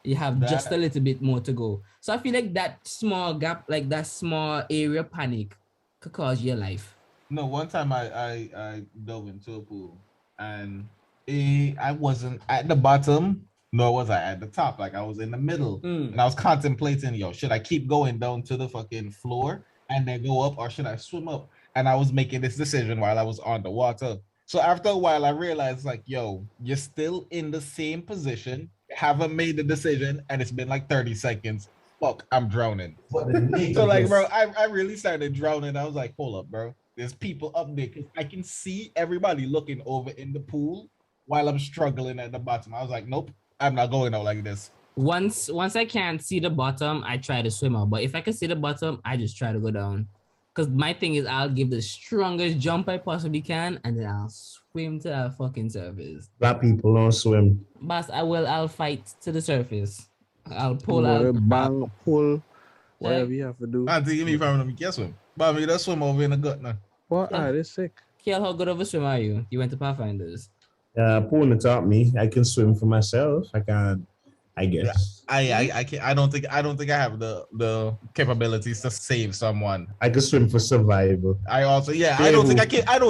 You have just a little bit more to go. So I feel like that small gap, like that small area panic, could cause your life. No, one time I dove into a pool and I wasn't at the bottom, nor was I at the top. Like I was in the middle and I was contemplating, should I keep going down to the fucking floor and then go up, or should I swim up? And I was making this decision while I was on the water. So after a while, I realized like, you're still in the same position, haven't made the decision, and it's been like 30 seconds. Fuck, I'm drowning. So like, bro, I really started drowning. I was like, hold up, bro. There's people up there because I can see everybody looking over in the pool while I'm struggling at the bottom. I was like, nope, I'm not going out like this. Once I can't see the bottom, I try to swim out. But if I can see the bottom, I just try to go down. Because my thing is I'll give the strongest jump I possibly can, and then I'll swim to that fucking surface. Black people don't swim. But I'll fight to the surface. I'll pull out. Bang, pull, whatever you have to do. Auntie, give me from them, guess swim. But me, just swim over in the gut now. What? That's sick. Keaal, how good of a swimmer are you? You went to Pathfinders. Pool taught me. I can swim for myself. I can, I guess. I can't. I don't think I have the capabilities to save someone. I can swim for survival. I also I don't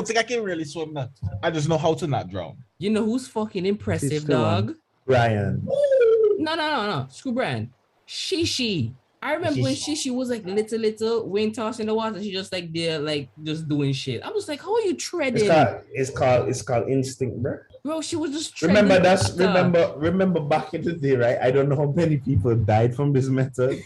think I can really swim now. I just know how to not drown. You know who's fucking impressive, dog? Brian. No. Screw Brian. Shishi. I remember when Shishi was like little wing toss in the water. She just like there, like just doing shit. I was like, how are you treading? It's called instinct, bro. Bro, she was just treading. Remember back in the day, right? I don't know how many people died from this method,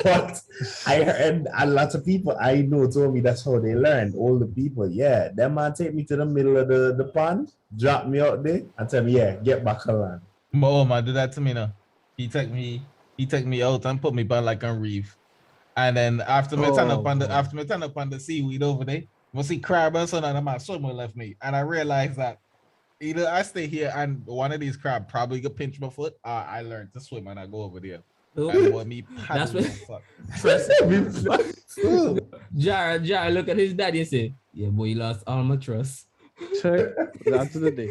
but I heard a lot of people I know told me that's how they learned. Older people, that man take me to the middle of the pond, drop me out there, and tell me, get back on land. My man did that to me now. He took me out and put me back like a reef. And then after me turn up on the seaweed over there, I see crab and so and my swimmer left me. And I realized that either I stay here and one of these crab probably could pinch my foot, or I learned to swim and I go over there. That's what Jara look at his daddy and say, yeah, boy, you lost all my trust. Check. That's the day.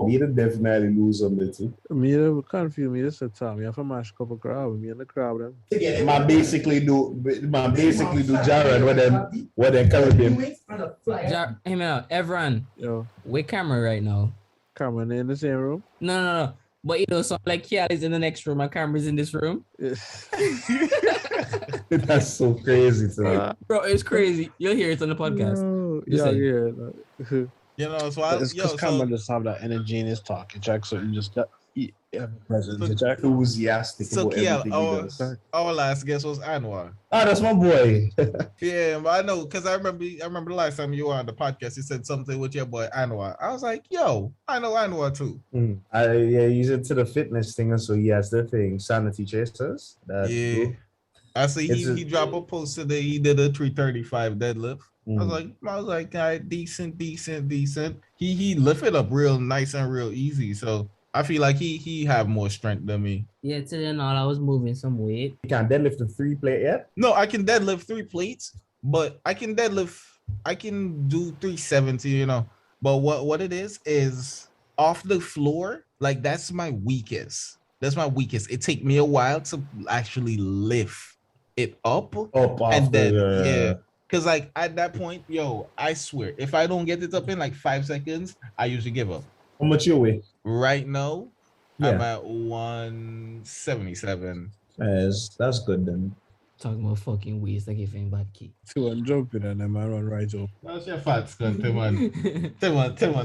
Me to definitely lose on the too. Me to confuse me this time. You have to mash a couple crab. Me and the crab them. Man basically do Jared what them Caribbean. Hey man, everyone. Yo. Where camera right now? Camera in the same room? No. But you know, so like Keaal is in the next room, and camera's in this room. That's so crazy to me. Bro, it's crazy. You'll hear it on the podcast. Yeah, Listen. yeah. You know, so I, It's because yo, Cameron so just have that energy in his talk, you check. So you just got presence, So- you check. Enthusiastic so about Keaal, everything he does. our last guest was Anwar. Oh, that's my boy. Yeah, but I know because I remember the last time you were on the podcast, you said something with your boy Anwar. I was like, yo, I know Anwar too. Yeah, he's into the fitness thing, and so he has the thing, Sanity Chasers. That Yeah. group. I see It's he dropped a post today. He did a 335 deadlift. I was Mm. like, all right, decent. He lifted up real nice and real easy. So I feel like he have more strength than me. Yeah, today and all, I was moving some weight. You can't deadlift the 3 plate yet. No, I can deadlift 3 plates, but I can do 370, you know. But what it is off the floor, like that's my weakest. That's my weakest. It take me a while to actually lift it up. Up And after, then yeah. because like at that point, yo, I swear, if I don't get it up in like 5 seconds, I usually give up. How much you weigh? Right now, I'm Yeah, at 177. that's good then. Talking about fucking waist, like if ain't bad key. So I'm jumping and then I run right up. That's your fat scunt, Timon,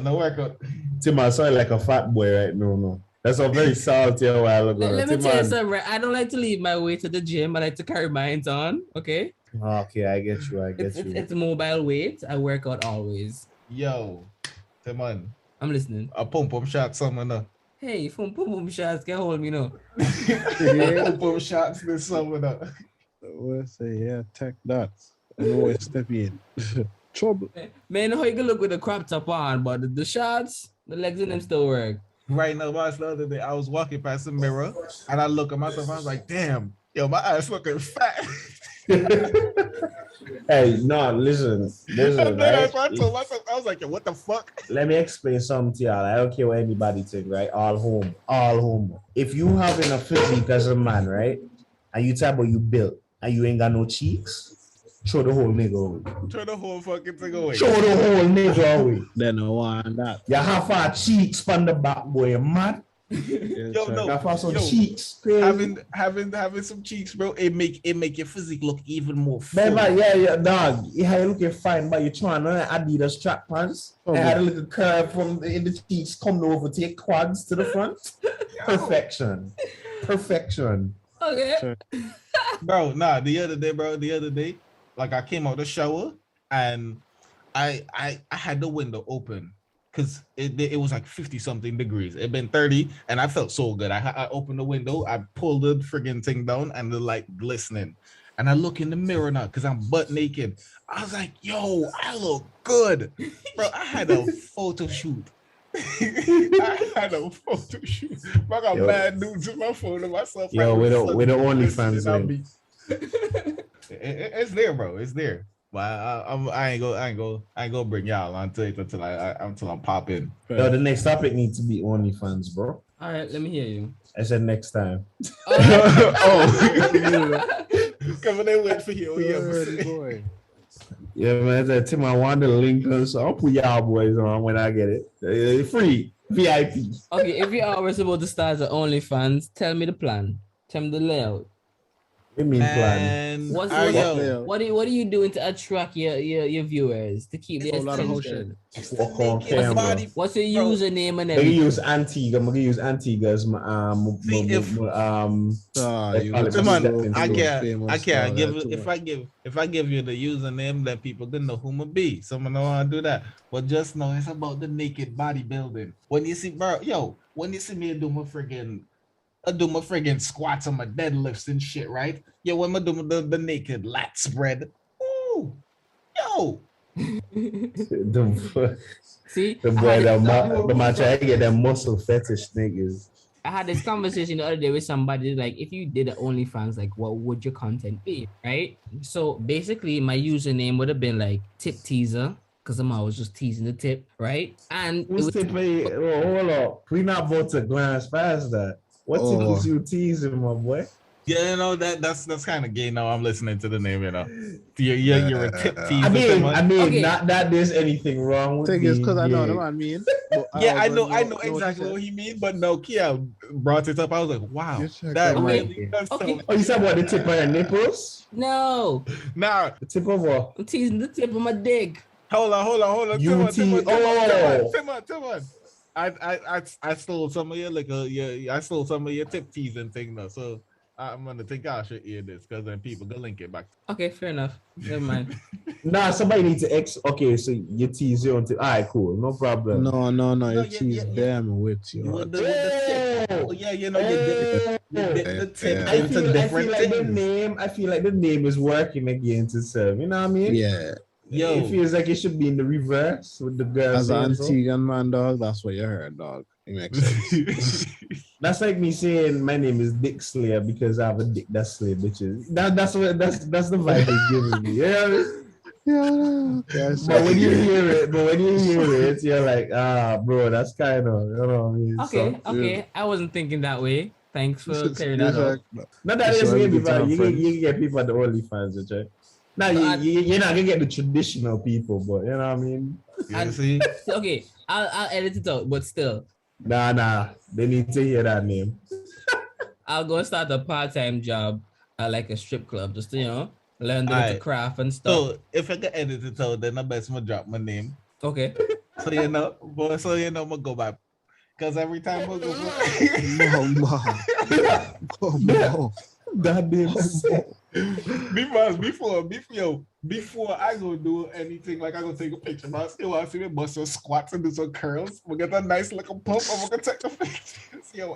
no workout. Tim, I sound like a fat boy right now. No, that's a very salty a while ago. Let me Tim, tell you man. something, right? I don't like to leave my weight to the gym. I like to carry mine on. Okay, Okay, I get you. it's mobile weight. I work out always. Yo, Timon, I'm listening. a pump shot summer now. Hey, from pum shots, get hold me now. Pump shots this summer now. We'll say, yeah, tech that. I always step in. Trouble. Man, how you can look with the crop top on, but the shots, the legs in them still work. Right now, watch the other day, I was walking past the mirror and I look at myself, I was like, damn, yo, my ass looking fat. Hey, no, listen. And then Right? I told myself, I was like, yo, what the fuck? Let me explain something to y'all. I don't care what anybody think, right? All home. If you having a physique as a man, right, and you type what you built, and you ain't got no cheeks, throw the whole nigga away. Turn the whole fucking thing away. Throw the whole nigga away. Then I want that. You have our cheeks from the back, boy. You mad? Yo, no. You have some Yo, cheeks. Crazy. having some cheeks, bro, it make your physique look even more full. Man, yeah, dog. Yeah, you looking fine, but you're trying on Adidas track pants. Oh, And had a little curve from in the cheeks coming over, take quads to the front. Perfection. Okay. Bro, nah, the other day, like I came out the shower and I had the window open because it was like 50 something degrees. It been 30 and I felt so good. I opened the window, I pulled the friggin' thing down and the light glistening. And I look in the mirror now because I'm butt naked. I was like, yo, I look good. Bro, I had a photo shoot. I had a photo shoot. I got Yo. bad nudes in my phone of myself. Yo, we the OnlyFans I'll link. It's there, bro. It's there. But I ain't gonna bring y'all onto it until I'm popping. Yo, the next topic needs to be OnlyFans, bro. All right, let me hear you. I said next time. Oh, coming in wait for you. Already, Yeah, boy. Yeah, man. I said, Tim, I want the link, so I'll put y'all boys on when I get it. Free VIP. Okay, if you are about to start the OnlyFans, tell me the plan. Tell me the layout. What mean plan? and What's yo, what are you doing to attract your viewers to keep their A lot of whole attention? Walk on Make your camera. body- What's your Bro. username and I'm gonna everything? use Antigua. I'm gonna use Antigua as my See, if- They call it Come on, Famous I famous can't star, give that too if I give you the username, then people can know who I'm be. Someone know how to do that. But just know it's about the naked bodybuilding. When you see, bro, when you see me do my friggin' squats and my deadlifts and shit, right? Yeah, when I do the naked lat spread. Ooh, yo, the See, boy, the man try to get them muscle fetish niggas. I had this conversation the other day with somebody, like, if you did an OnlyFans, like, what would your content be, right? So basically, my username would have been like tip teaser, because I'm always just teasing the tip, right? And it Who's was, tipping? Hold up. We not about to glance past that. What Oh. tickles you teasing, my boy? Yeah, you know that's kind of gay. Now I'm listening to the name. You know, you're a tip teaser. I mean, Okay. not that there's anything wrong with Thing is, being because I know gay. what I mean. But Yeah, I know know what he exactly said. what he mean, but no, Keaal brought it up. I was like, wow, You check that out my really game. does Okay. sound. Oh, you said what? The tip of your nipples? No, Now, The tip of what? I'm teasing the tip of my dick. hold on. UT. Timon. I stole some of your liquor. Yeah, I stole some of your tip teasing thing now. So I'm gonna think I should hear this because then people can link it back. Okay, fair enough. Never mind. Nah, somebody needs to Okay, so you tease your own tip. All right, cool, no problem. No. No, You tease them with you. With the tip. Oh, yeah, you know, you dip the tip Yeah. into different like things. I feel like the name is working against itself. You know what I mean? Yeah. Yo, It feels like it should be in the reverse with the girl As an saying so. Antiguan man, dog, that's what you heard, dog. It makes sense. That's like me saying my name is Dick Slayer because I have a dick that slay bitches. That's the vibe it's giving me. You know what I mean? Yeah. Okay, I see. But when you hear it, you're like, bro, that's kind of, you know what I mean? Okay, So, okay. I wasn't thinking that way. Thanks for It's clearing that up. not that It's it's gonna all be good bad. time, You friends. can get people at the OnlyFans, right? Now But you're not gonna get the traditional people, but you know what I mean? you see? Okay, I'll edit it out, but still, Nah, they need to hear that name. I'll go start a part-time job at like a strip club, just to, learn the little Alright. craft and stuff. So if I can edit it out, then I best me drop my name. Okay. So I'm gonna go back. Cause every time I go No. That name. before I go do anything, like I go take a picture, but I still want to see me bust some squats and do some curls. We get a nice little pump and we're gonna take the pictures. Yo.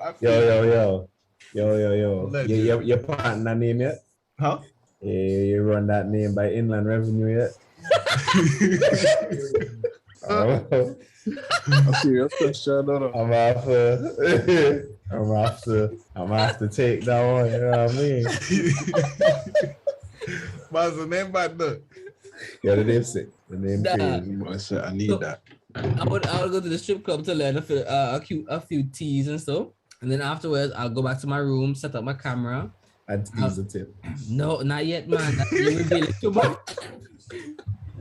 Legend. Your partner name yet? Huh? You run that name by Inland Revenue yet? A serious question, no. I'm after take that one, you know what I mean? What's the name back there? Yeah, the name sick. The name Nah. crazy. I said I need that. I would go to the strip club to learn a few teas and stuff. And then afterwards, I'll go back to my room, set up my camera. And tease the tip. No, not yet, man. You reveal it too much.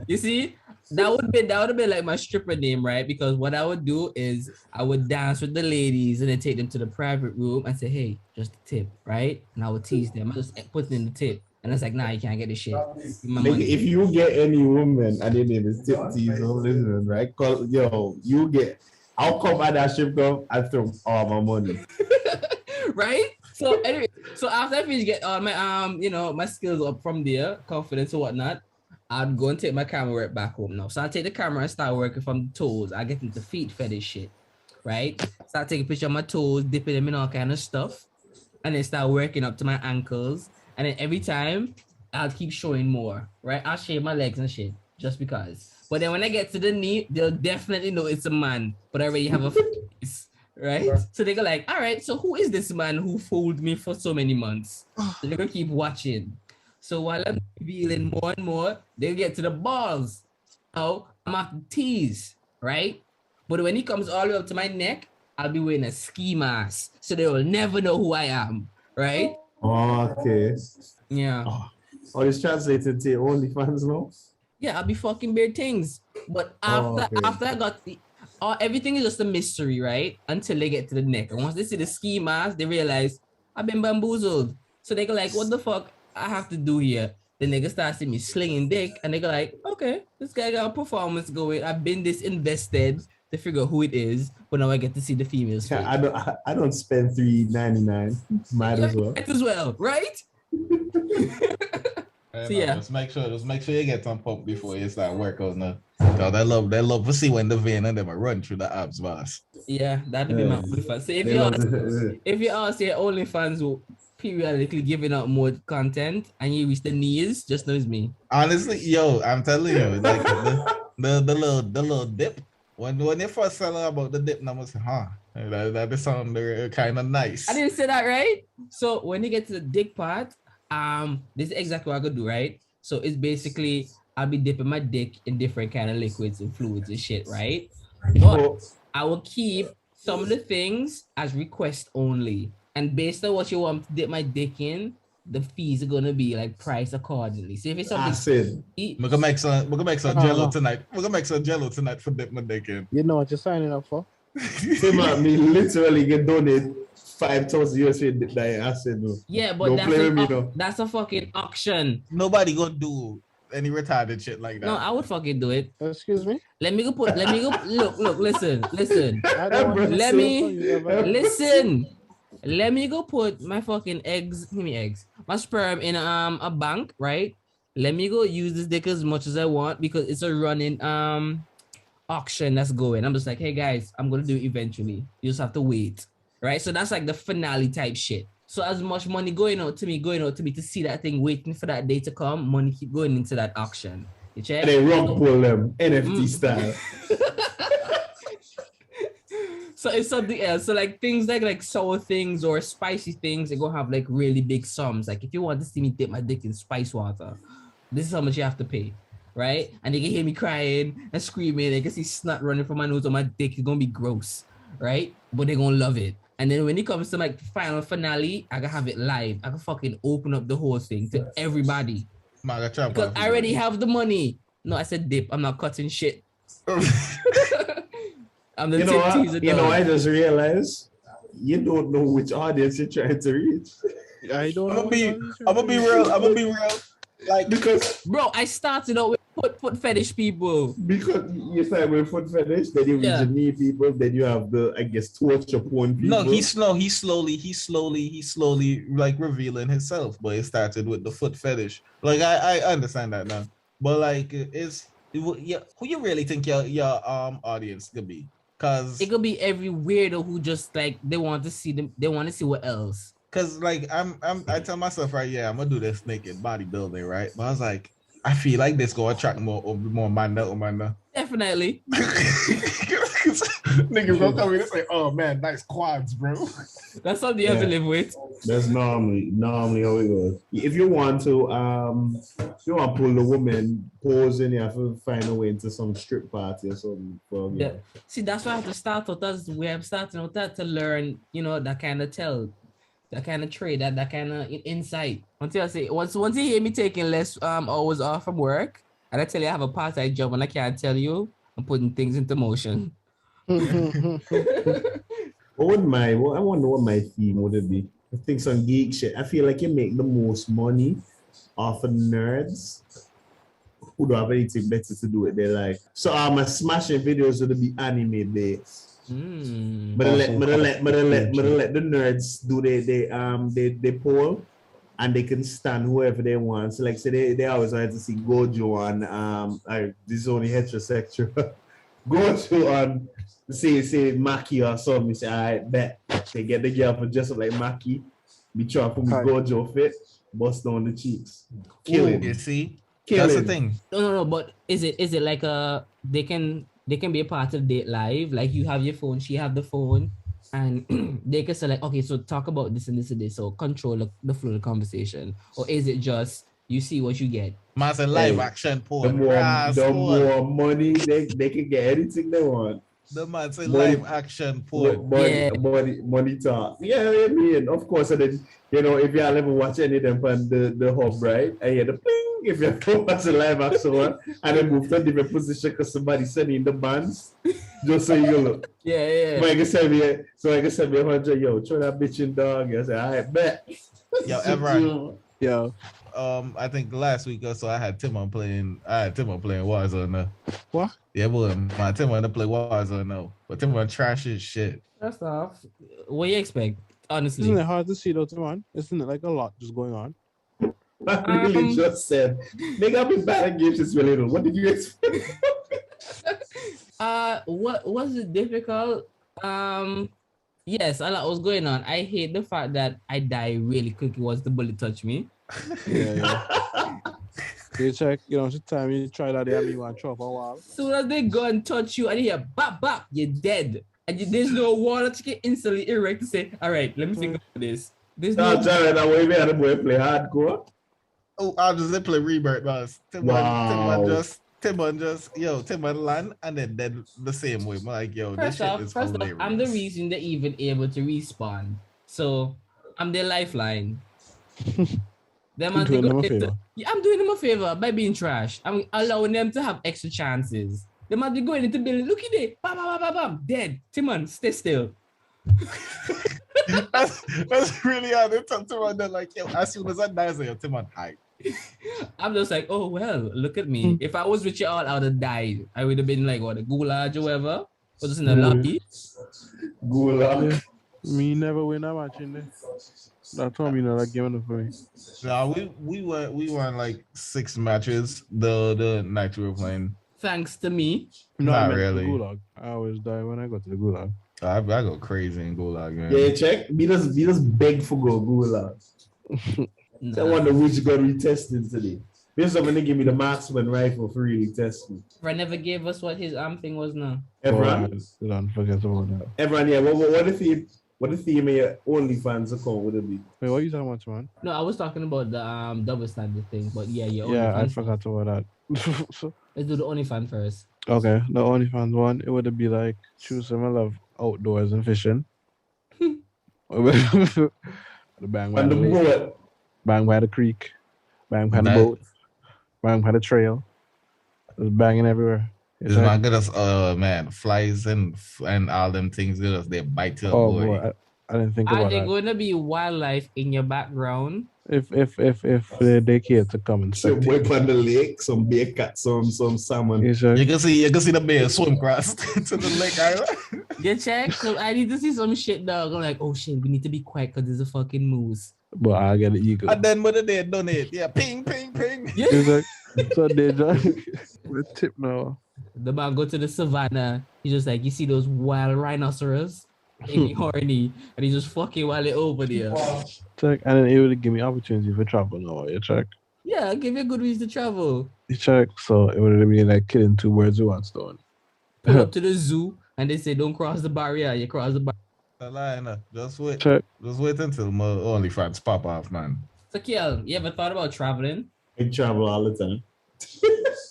You see, that would have been like my stripper name, right? Because what I would do is I would dance with the ladies and then take them to the private room and say, hey, just a tip, right? And I would tease them. I just put in the tip. And it's like, nah, you can't get this shit. Give me my Like, money. if you get any woman and their name is Tip Tease or listening, right? I'll come at that strip club and throw all my money. Right? So anyway, so after I finish get all my my skills up from there, confidence or whatnot, I'd go and take my camera work back home now. So I take the camera and start working from the toes. I get into feet fetish shit, right? Start taking a picture of my toes, dipping them in all kind of stuff, and then start working up to my ankles. And then every time I'll keep showing more, right? I'll shave my legs and shit just because. But then when I get to the knee, they'll definitely know it's a man, but I already have a face, right? So they go like, all right, so who is this man who fooled me for so many months? So they're gonna keep watching. So while I'm revealing more and more, they get to the balls. Oh, I'm after tease, right? But when he comes all the way up to my neck, I'll be wearing a ski mask, so they will never know who I am, right? Okay. Yeah. Oh, it's translated to OnlyFans now? Yeah, I'll be fucking weird things. But after I got everything is just a mystery, right? Until they get to the neck. And once they see the ski mask, they realize I've been bamboozled. So they go like, what the fuck I have to do here? The nigga starts seeing me slinging dick, and they go like, okay, this guy got a performance going. I've been disinvested to figure out who it is, but now I get to see the females. Yeah, I don't spend $3.99. Might as well. Might as well, right? So yeah, Just make sure you get some pump before you start workouts now. So they love to see when the vein and them run through the abs, boss. Yeah, that'd be my OnlyFans. So if you all say OnlyFans will periodically giving out more content and you reach the knees, just know it's me. Honestly, yo, I'm telling you, like the little dip. When you first tell her about the dip, I was that sound kind of nice. I didn't say that, right? So when you get to the dick part, this is exactly what I could do, right? So it's basically I'll be dipping my dick in different kind of liquids and fluids and shit, right? But I will keep some of the things as request only. And based on what you want to dip my dick in, the fees are gonna be like priced accordingly. So if it's something Acid. We're gonna make some No, jello no. tonight. We're gonna make some jello tonight for dip my dick in. You know what you're signing up for? Tim and me literally get donate 5,000 US for that acid. No. yeah, but Don't play with me, no. that's a fucking auction. Nobody gonna do any retarded shit like that. No, I would fucking do it. Excuse me? Let me go look, listen. I don't want to Let steal me- from you ever. Listen. Let me go put my fucking eggs, give me eggs, my sperm in a bank, right? Let me go use this dick as much as I want because it's a running auction that's going. I'm just like, hey guys, I'm gonna do it eventually. You just have to wait. Right? So that's like the finale type shit. So as much money going out to me to see that thing, waiting for that day to come, money keep going into that auction. You check? And they rug pull them NFT style. So it's something else. So like things like sour things or spicy things, they're gonna have like really big sums. Like if you want to see me dip my dick in spice water, this is how much you have to pay. Right? And they can hear me crying and screaming. They can see snot running from my nose on my dick. It's gonna be gross. Right? But they're gonna love it. And then when it comes to like final finale, I can have it live. I can fucking open up the whole thing to everybody. Because I already have the money. No, I said dip. I'm not cutting shit. I'm the You know what? teaser You know, dog. I just realized you don't know which audience you're trying to reach. I don't know. I'm gonna be real. Like Because Bro, I started out with foot fetish people. you start with foot fetish, then you reach Yeah. the knee people, then you have the, I guess, torture porn people. no, he's slowly like revealing himself. But it started with the foot fetish. Like I understand that now. But like who you really think your audience could be? Cause It could be every weirdo who just like they want to see them. They want to see what else. Cause like I tell myself right, yeah, I'm gonna do this naked bodybuilding, right? But I was like, I feel like this gonna attract more man. Definitely. Niggas gonna come in and say, oh man, nice quads, bro. That's something you have to live with. That's normally how it goes. If you want to pull the woman posing, you have to find a way into some strip party or something. Yeah. See, that's why I have to start with us. We have starting with that to learn, that kind of that kind of trade, that kind of insight. Until I say once you hear me taking less hours off from work, and I tell you I have a part-time job and I can't tell you, I'm putting things into motion. I wonder what my theme would be. I think some geek shit. I feel like you make the most money off of nerds who don't have anything better to do with their life. So my smashing videos would be anime based. But I let the nerds do they poll, and they can stand whoever they want. So like say they always like to see Gojo and this is only heterosexual. Gojo and say Maki or something. Say I bet they get the girl for just like Maki. Be trying for me Gojo fit, bust on the cheeks, kill it. You see, Kill that's him. the thing. No. But is it like they can be a part of date live? Like you have your phone, she have the phone, and they can say like, okay, so talk about this and this and this. So control the flow of the conversation, or is it just you see what you get? Master live Hey, action The porn. more money they can get anything they want. The man say Money- live action porn. Money talk. Yeah, I mean, of course. And then, if you ever watch any of them on the hub, right? I hear the ping if you ever watch a live action one, and then move to a different position because somebody sending the bands, just so you look. Yeah. So I can send me 100, yo, throw that bitch in dog. I say, I bet. Yo, Everett. Yo, I think last week or so I had Timon playing Warzone now. what? Yeah, boy, my Timon to play Warzone now. But Timon trash his shit. That's off. What do you expect? Honestly. Isn't it hard to see though, man? Isn't it like a lot just going on? I really just said, nigga, I've been bad at games since we're little. What did you expect? What was it difficult? Yes, a lot was going on. I hate the fact that I die really quickly once the bullet touch me. Yeah. You check, the time you try that there, you want to chop a while. Soon as they go and touch you and you hear bap bap, you're dead. And there's no water to get instantly erect to say, all right, let me think about this. There's No, no Jared, that way we had a boy play hardcore. Oh, I just play Rebirth, boss. Timon land and then dead the same way. I'm like, yo, this First shit off, is I'm the hilarious. reason they're even able to respawn. So I'm their lifeline. Them You man, doing them a they favor. Yeah, I'm doing them a favor by being trash. I'm allowing them to have extra chances. They might be going into building. Look at it. Bam, bam, bam, bam, dead. Timon, stay still. That's really how they talk to me. They're like, yo, as soon as I die, I say, yo, Timon, hi. I'm just like, oh, well, look at me. If I was with you all, I would have died. I would have been like, what, a gulag or whatever? Or just in the lobby. Gulag. Me never win a match in there. That's why me not like giving up for me. No, we won like 6 matches the night we were playing. Thanks to me. No, I Not meant really. the gulag. I always die when I go to the gulag. I go crazy in Gulag, man. Yeah, check. We just beg for go Gulag. I wonder which got retested today. There's somebody give me the marksman rifle for really test me. Fred never gave us what his thing was now. Everyone, Don't forget about that. everyone, yeah. What the theme of your OnlyFans account would it be? Wait, what are you talking about, man? No, I was talking about the double standard thing, but yeah, Yeah, I OnlyFans. forgot about that. Let's do the OnlyFans first. Okay, the OnlyFans one, it would be like choose some I love outdoors and fishing. The bang by On the the lake, boat. bang by the creek, bang by the That- boat, bang by the trail. Just banging everywhere. It's not good as man, flies and all them things good as they bite you up, Oh boy. boy, I didn't think Are about there that. going to be wildlife in your background? If they care to come and Some spectate. whip on the lake, some bear cat, some salmon. You sure? You can see the bear swim across to the lake island. Get checked. So I need to see some shit, dog. I'm like, oh shit, we need to be quiet because there's a fucking moose. But I get the eagle. And then when they done it, yeah, ping, ping, ping. It's like, so they just with tip now. The man go to the savannah. He's just like, you see those wild rhinoceros? They be horny. And he's just fucking while they're over there. Check, and then it would give me opportunity for travel now. You check. Yeah, give you a good reason to travel. You check. So it would be like killing 2 birds with 1 stone. Pull up to the zoo and they say, don't cross the barrier. You cross the barrier. A lie, no. Just wait. Check. Just wait until my OnlyFans pop off, man. So, Keaal, you ever thought about traveling? I travel all the time.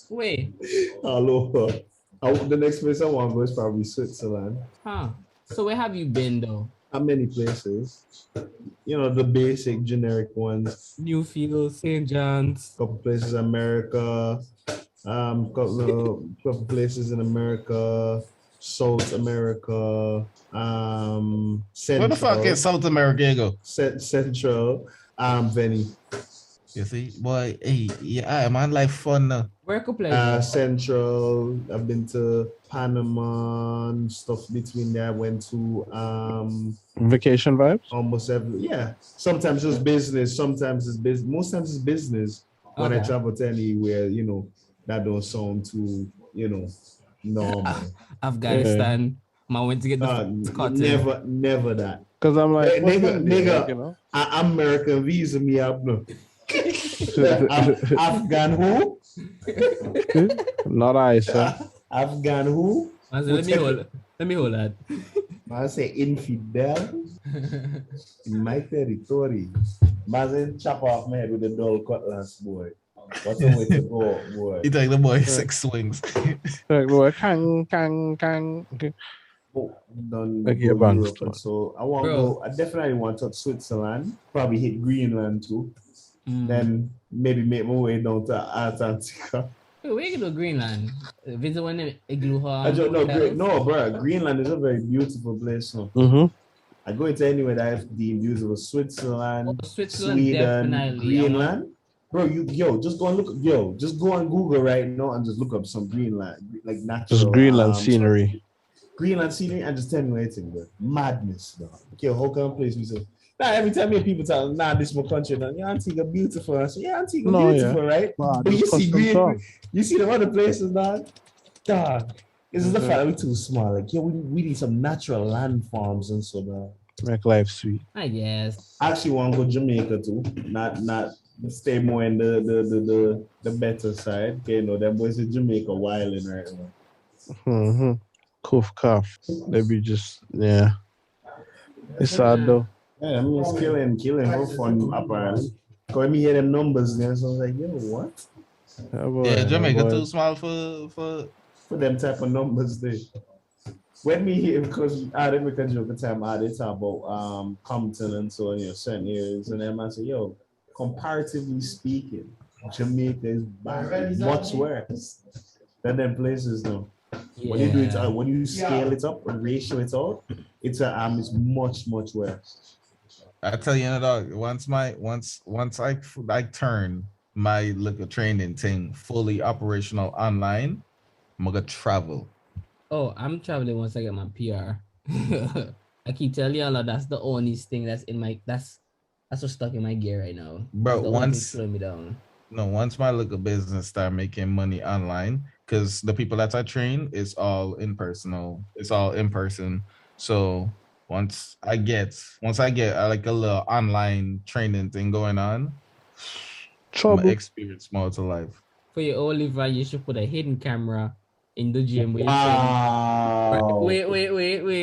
Wait, All over. The next place I want to go is probably Switzerland. huh? So where have you been though? How many places? You know, the basic generic ones. Newfield, St. John's. Couple places in America. Couple places in America. South America. Central. Where the fuck is South America go? Central. Veni. You see, boy, hey, yeah, man, life fun now. Where could play? Central. I've been to Panama and stuff between there. I went to Vacation vibes. almost every, yeah. Sometimes it's business, sometimes it's business. Most times it's business. When I Okay. travel to anywhere, you know, that don't sound too, you know, normal. Afghanistan. Man went to get the first cotton. Never that. Because I'm like, Hey, what's nigga, that there, nigga. like, you know? American visa me up no. Afghan who? Not I, sir. Afghan who? Man said, let me hold that. I say infidel in my territory. Man chop off my head with a dull cutlass, boy. What a way to go, boy. You take the boy 6 swings. Like, boy, kang. Okay. Done Like go your bank Europe, store. so I want to Bro. go. I definitely want to touch Switzerland. Probably hit Greenland too. Mm. Then maybe make my way down to Antarctica. Hey, where you go to Greenland? Visit one of the igloo I don't know. No, bro. Greenland is a very beautiful place. No, Mm-hmm. I go into anywhere that I have deemed beautiful. Switzerland, Switzerland, Sweden, definitely. Greenland. Bro, just go and look. Just go on Google right now and just look up some Greenland, like natural. Just Greenland scenery. Greenland scenery and just tell me what you think, bro. Madness, dog. Okay, how can I place me so? Nah, every time you people tell, nah, this is my country. Now, yeah, Antigua beautiful. I say, yeah, Antigua No, beautiful, right? Wow, But you just see custom Green, song. you see the other places, dog. Dog. This is the fact that we're too small. Like, yeah, we need some natural landforms and so dog. Make life sweet. I guess. I actually want to go Jamaica too. Not stay more in the better side. Okay, you know, them boys in Jamaica wilding right now. Mm-hmm. Cough. They be just, yeah. It's sad though. Yeah, I mean, it's killing for fun, apparently. Because me hear them numbers there, so I was like, yo, what? Yeah, boy, Yeah, Jamaica boy. too small for For them type of numbers there. when we hear, because I didn't make a joke at the time, I did talk about Compton and so on, certain areas, and then I say, yo, comparatively speaking, Jamaica is much worse than them places though. When you do it, Yeah. when you scale it up and ratio it out, it's much worse. I tell you, dog. Once I turn my liquor training thing fully operational online, I'm gonna travel. Oh, I'm traveling once I get my PR. I keep telling you, that's the only thing that's in my that's what's stuck in my gear right now. That's But the only thing once slowing me down. no, once my liquor business start making money online, because the people that I train is all impersonal. It's all in person. So once I get like a little online training thing going on, I'm gonna Trouble. experience more to life. For your Oliver, you should put a hidden camera in the gym where you're training. Wow. Wait.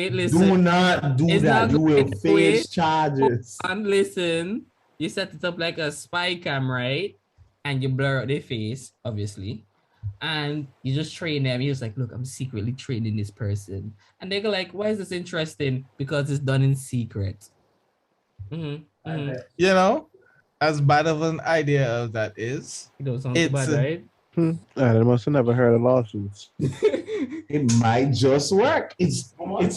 Do Listen, not do it's that. not You will going away. face charges. And listen, you set it up like a spy cam, right? And you blur out their face, obviously. And you just train them. He was like, look, I'm secretly training this person. And they go like, why is this interesting? Because it's done in secret. You know, as bad of an idea as that is, It don't sound too it's bad, right? I must have never heard of lawsuits. It might just work. It's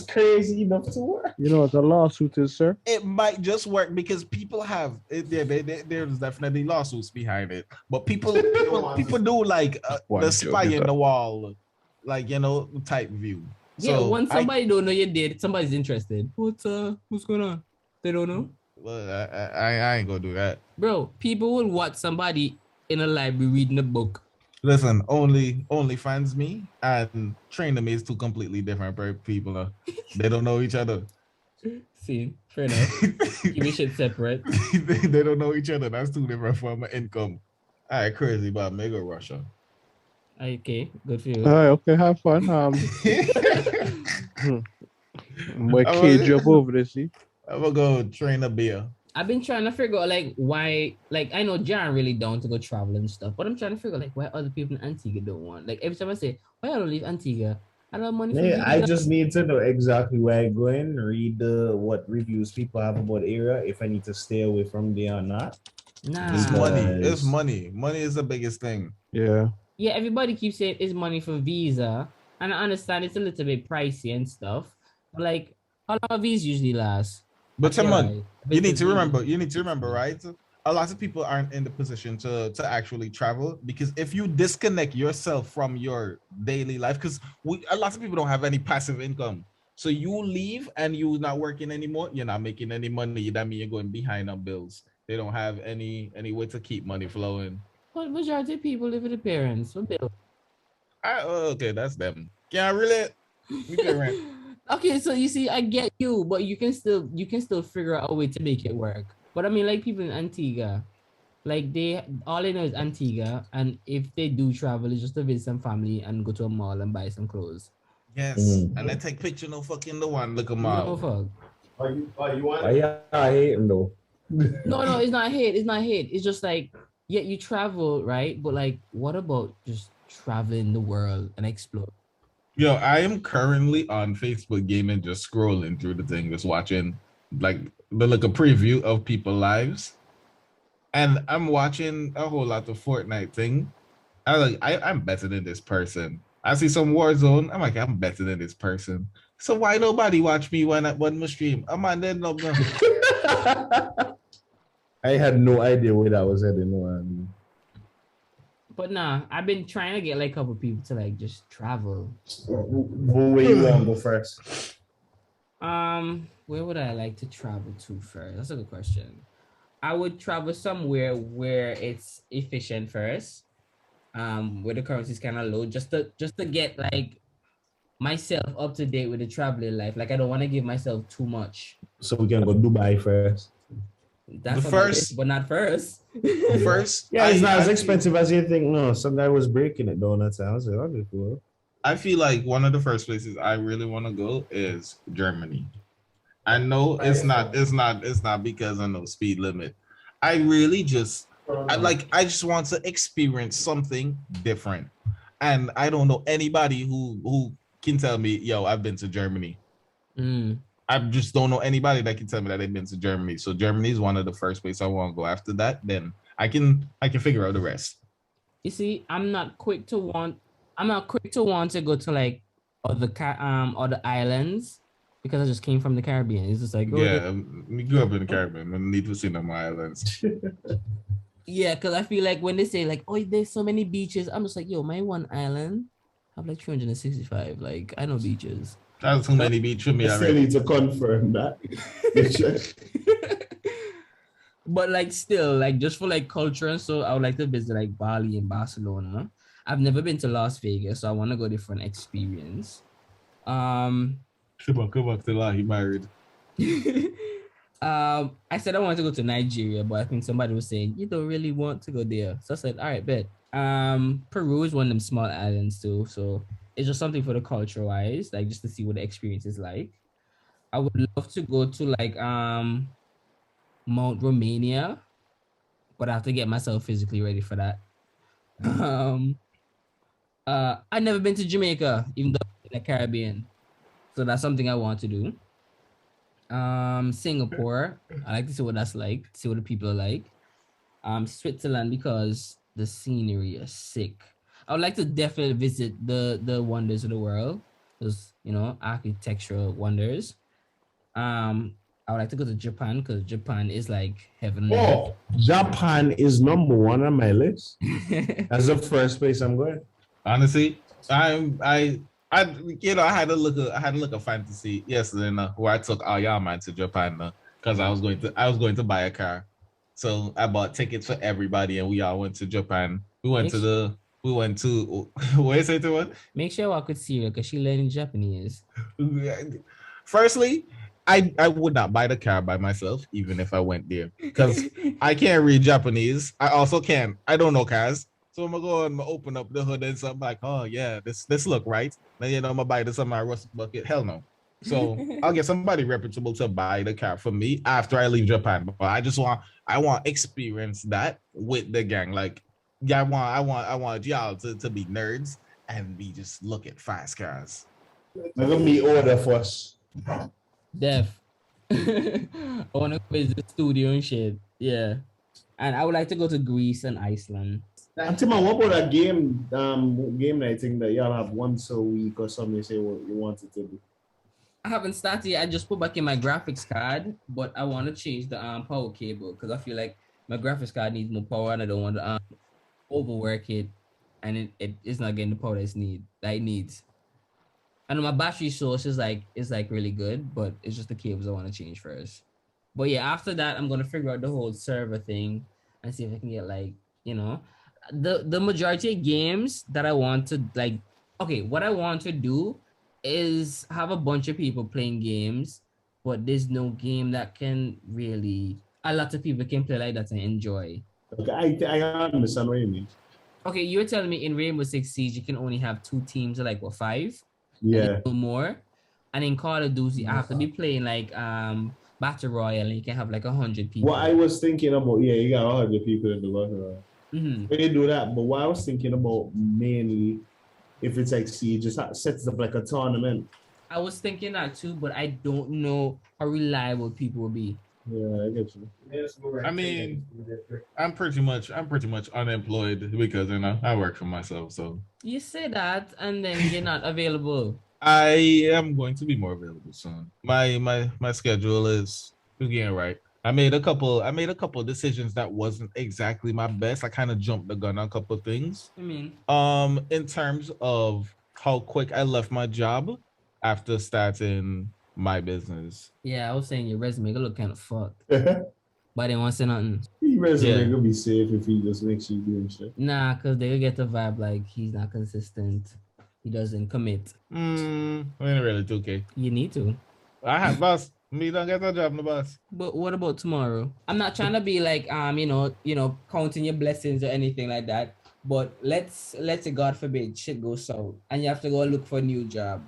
crazy enough to work. You know what a lawsuit is, sir? it might just work because people have there's definitely lawsuits behind it, but people do like One the joke spy is in that- the wall, like type view. Yeah, So once somebody don't know you did, somebody's interested. What's going on? They don't know. I ain't gonna do that. Bro, people will watch somebody in a library reading a book. Listen, only fans me and train them is two completely different people. They don't know each other. See, fair enough. Keep your shit separate. They don't know each other. That's two different form of income. All right, crazy about Mega Russia. Okay, good for you. All right, okay, have fun. Boy, I'm cage gonna- up over this, see? I'm gonna go train a beer. I've been trying to figure out like why, like I know John really down to go travel and stuff, but I'm trying to figure out like why other people in Antigua don't want. Like every time I say, why I don't leave Antigua? I don't have money for Yeah, I visa." just need to know exactly where I go in, read what reviews people have about the area, if I need to stay away from there or not. Nah. It's money. It's Because- money. Money is the biggest thing. Yeah. Yeah, everybody keeps saying it's money for visa, and I understand it's a little bit pricey and stuff. But like, how long a visa usually last? But Yeah, someone, right. you need to remember, right? A lot of people aren't in the position to actually travel because if you disconnect yourself from your daily life, because a lot of people don't have any passive income. So you leave and you're not working anymore, you're not making any money. That means you're going behind on bills. They don't have any way to keep money flowing. But majority of people live with their parents. What bill? Okay, that's them. Can I really? We pay rent. Okay, so you see, I get you, but you can still figure out a way to make it work. But I mean, like people in Antigua, like all they know is Antigua, and if they do travel, it's just to visit some family and go to a mall and buy some clothes. Yes, and I take picture no fucking the one. Look at No my. fuck. You want I hate him though. No, it's not hate. It's not hate. It's just like, yeah, you travel, right? But like, what about just traveling the world and explore? Yo, I am currently on Facebook gaming, just scrolling through the thing, just watching like a preview of people lives, and I'm watching a whole lot of Fortnite thing. I'm better than this person. I see some Warzone. I'm like, I'm better than this person. So why nobody watch me when my stream? I'm on then no. I had no idea where that was heading. No, But nah, I've been trying to get like a couple people to like just travel. where you want to go first? Where would I like to travel to first? That's a good question. I would travel somewhere where it's efficient first. Where the currency is kind of low, just to get like myself up to date with the traveling life. Like I don't want to give myself too much. So we can go Dubai first. That's The on my first- list, but not first. First, Yeah, it's not as I expensive as you think. No, some guy was breaking it down that time. I was like, okay, cool. I feel like one of the first places I really want to go is Germany. I know it's not because of no speed limit. I really just I just want to experience something different. And I don't know anybody who can tell me, yo, I've been to Germany. Mm. I just don't know anybody that can tell me that they've been to Germany. So Germany is one of the first places I want to go. After that, then I can figure out the rest. You see, I'm not quick to want. I'm not quick to want to go to like other islands because I just came from the Caribbean. It's just like Yeah, we grew up in the Caribbean. No need to see them islands. yeah, because I feel like when they say like, oh, there's so many beaches, I'm just like, yo, my one island have like 365. Like I know beaches. That's too many beach for me I still already. need to confirm that. But like still, like just for like culture and so I would like to visit like Bali and Barcelona. I've never been to Las Vegas, so I want to go there for an experience. Come back to life. He married. I said I wanted to go to Nigeria, but I think somebody was saying you don't really want to go there. So I said, all right, bet. Peru is one of them small islands too, so it's just something for the culture wise, like just to see what the experience is like. I would love to go to like Mount Romania, but I have to get myself physically ready for that. I've never been to Jamaica, even though I'm in the Caribbean, so that's something I want to do. Singapore, I like to see what that's like, see what the people are like. Switzerland because the scenery is sick. I would like to definitely visit the wonders of the world, those architectural wonders. I would like to go to Japan because Japan is like heaven. Oh, Japan is number one on my list. That's the first place I'm going. Honestly, I had to look a fantasy yesterday where I took all y'all man to Japan because I was going to buy a car. So I bought tickets for everybody and we all went to Japan. We went to what is it to what? Make sure I walk with Syria because she learning Japanese. Firstly, I would not buy the car by myself, even if I went there. Because I can't read Japanese. I also can't. I don't know cars. So I'm gonna go and open up the hood and something like, oh yeah, this look right. Then I'm gonna buy this on my rust bucket. Hell no. So I'll get somebody reputable to buy the car for me after I leave Japan. But I want experience that with the gang. Like, yeah, I want y'all to be nerds and we just look at fast cars. Let me order first. Def. I want to visit the studio and shit. Yeah. And I would like to go to Greece and Iceland. Antima, what about a game night thing that y'all have once a week or something? You say what you want it to be. I haven't started yet. I just put back in my graphics card, but I want to change the power cable because I feel like my graphics card needs more power and I don't want to overwork it, and it's not getting the power that it needs. I know my battery source is like really good, but it's just the cables I want to change first. But yeah, after that, I'm gonna figure out the whole server thing and see if I can get like the majority of games that I want to like. Okay, what I want to do is have a bunch of people playing games, but there's no game that can really a lot of people can play like that and enjoy. Okay, I understand what you mean. Okay, you're telling me in Rainbow Six Siege you can only have 2 teams of like 5? Yeah. No more. And in Call of Duty, I have to be playing like Battle Royale and you can have like 100 people. What I was thinking about, yeah, you got 100 people in the Battle Royale. Mm-hmm. When you do that, but what I was thinking about mainly, if it's like Siege, just sets up like a tournament. I was thinking that too, but I don't know how reliable people will be. Yeah, I get you. I mean, I'm pretty much unemployed because I work for myself. So you say that, and then you're not available. I am going to be more available soon. My schedule is getting right. I made a couple decisions that wasn't exactly my best. I kind of jumped the gun on a couple of things. I mean, in terms of how quick I left my job after starting my business. Yeah, I was saying your resume could look kind of fucked. But I didn't want to say nothing. Your resume could be safe if he just makes you doing shit. Nah, because they could get the vibe like he's not consistent. He doesn't commit. I ain't really 2K. You need to. I have boss. Me don't get a job, no boss. But what about tomorrow? I'm not trying to be like counting your blessings or anything like that. But let's say God forbid shit goes south and you have to go look for a new job.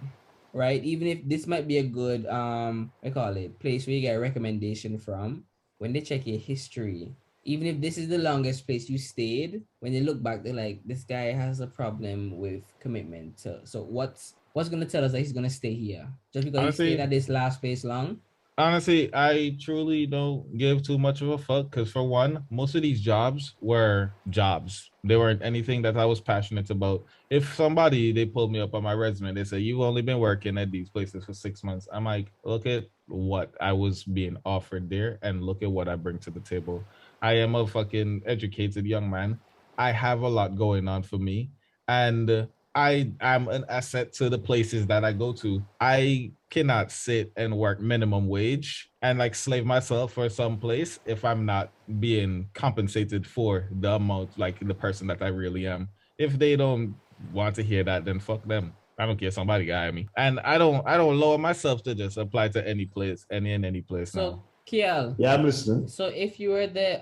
Right? Even if this might be a good place where you get a recommendation from, when they check your history, even if this is the longest place you stayed, when they look back, they're like, this guy has a problem with commitment. So what's what's gonna tell us that he's gonna stay here just because he stayed Honestly, at this last place long? Honestly, I truly don't give too much of a fuck because, for one, most of these jobs were jobs. They weren't anything that I was passionate about. If somebody they pulled me up on my resume, they say you've only been working at these places for 6 months. I'm like, look at what I was being offered there, and look at what I bring to the table. I am a fucking educated young man. I have a lot going on for me, and I am an asset to the places that I go to. I cannot sit and work minimum wage and like slave myself for some place if I'm not being compensated for the amount, like the person that I really am. If they don't want to hear that, then fuck them. I don't care. Somebody hire me, and I don't lower myself to just apply to any place, any place So now. Kiel, Yeah, I'm listening. so if you were the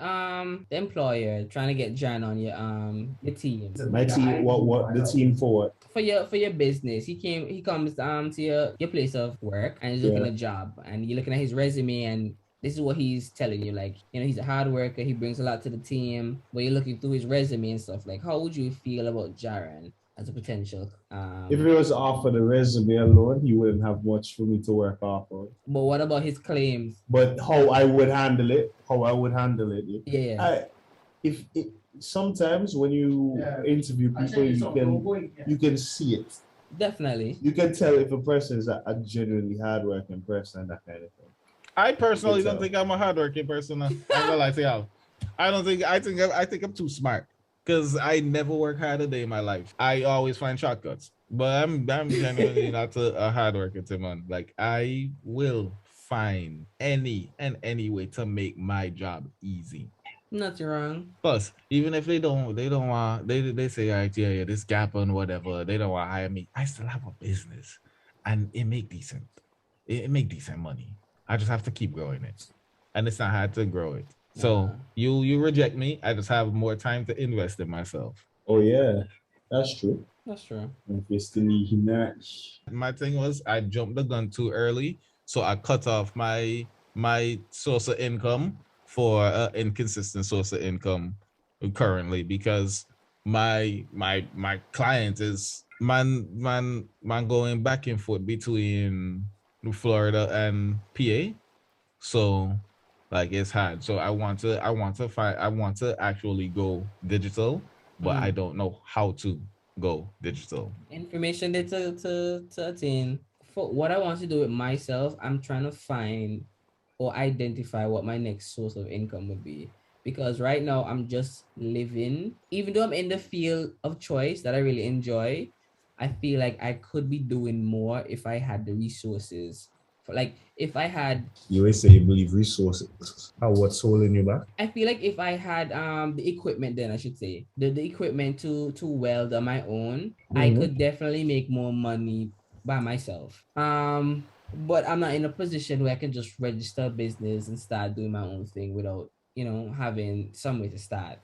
employer trying to get Jan on your team My team, what the team for what? for your business, he comes to your place of work and he's looking Yeah. at a job and you're looking at his resume and this is what he's telling you, like, he's a hard worker, he brings a lot to the team, but you're looking through his resume and stuff, like, how would you feel about Jaren as a potential If it was off of the resume alone, he wouldn't have much for me to work off of. but what about his claims? But how I would handle it, Yeah. If it, sometimes when you interview people, you can see it. Definitely. You can tell if a person is a genuinely hardworking person, that kind of thing. I personally don't tell. think I'm a hardworking person. I ain't gonna lie to y'all. I don't think I think I'm too smart because I never work hard a day in my life. I always find shortcuts. But I'm genuinely not a hard worker to man. Like I will find any way to make my job easy. Nothing wrong. Plus, even if they don't want they say, all right, yeah, this gap and whatever, they don't want to hire me. I still have a business, and it make decent money. I just have to keep growing it, and it's not hard to grow it. So you reject me. I just have more time to invest in myself. Oh yeah, that's true. That's true. If you still need him that. My thing was I jumped the gun too early, so I cut off my source of income for inconsistent source of income currently because my client is man going back and forth between Florida and PA, so like it's hard. So I want to actually go digital, but I don't know how to go digital. Information there to attain. For what I want to do with myself, I'm trying to find or identify what my next source of income would be. Because right now I'm just living, even though I'm in the field of choice that I really enjoy, I feel like I could be doing more if I had the resources. For like if I had You always say you believe resources. How what's holding you back? I feel like if I had the equipment, then I should say the equipment to weld on my own, I could definitely make more money by myself. But I'm not in a position where I can just register a business and start doing my own thing without, having somewhere to start.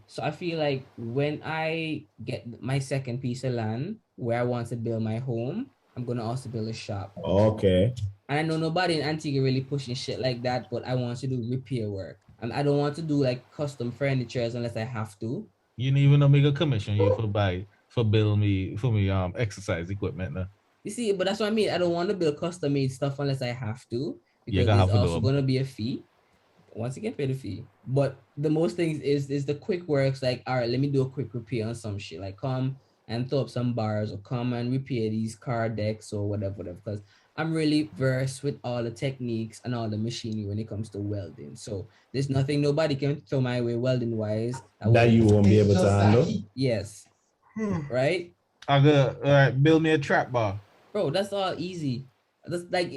So I feel like when I get my second piece of land where I want to build my home, I'm gonna also build a shop. Okay. And I know nobody in Antigua really pushing shit like that, but I want to do repair work. And I don't want to do like custom furnitures unless I have to. You didn't even know me go commission you for build me for me exercise equipment now. You see, but that's what I mean. I don't want to build custom made stuff unless I have to, You because gonna there's have to do also 'em. gonna be a fee. Once you get paid a fee. But the most things is the quick works, like, all right, let me do a quick repair on some shit. Like come and throw up some bars or come and repair these car decks or whatever. Because I'm really versed with all the techniques and all the machinery when it comes to welding. So there's nothing nobody can throw my way welding wise. That you won't be able to handle. Yes. Right? I go all right, build me a trap bar. Bro, that's all easy. That's like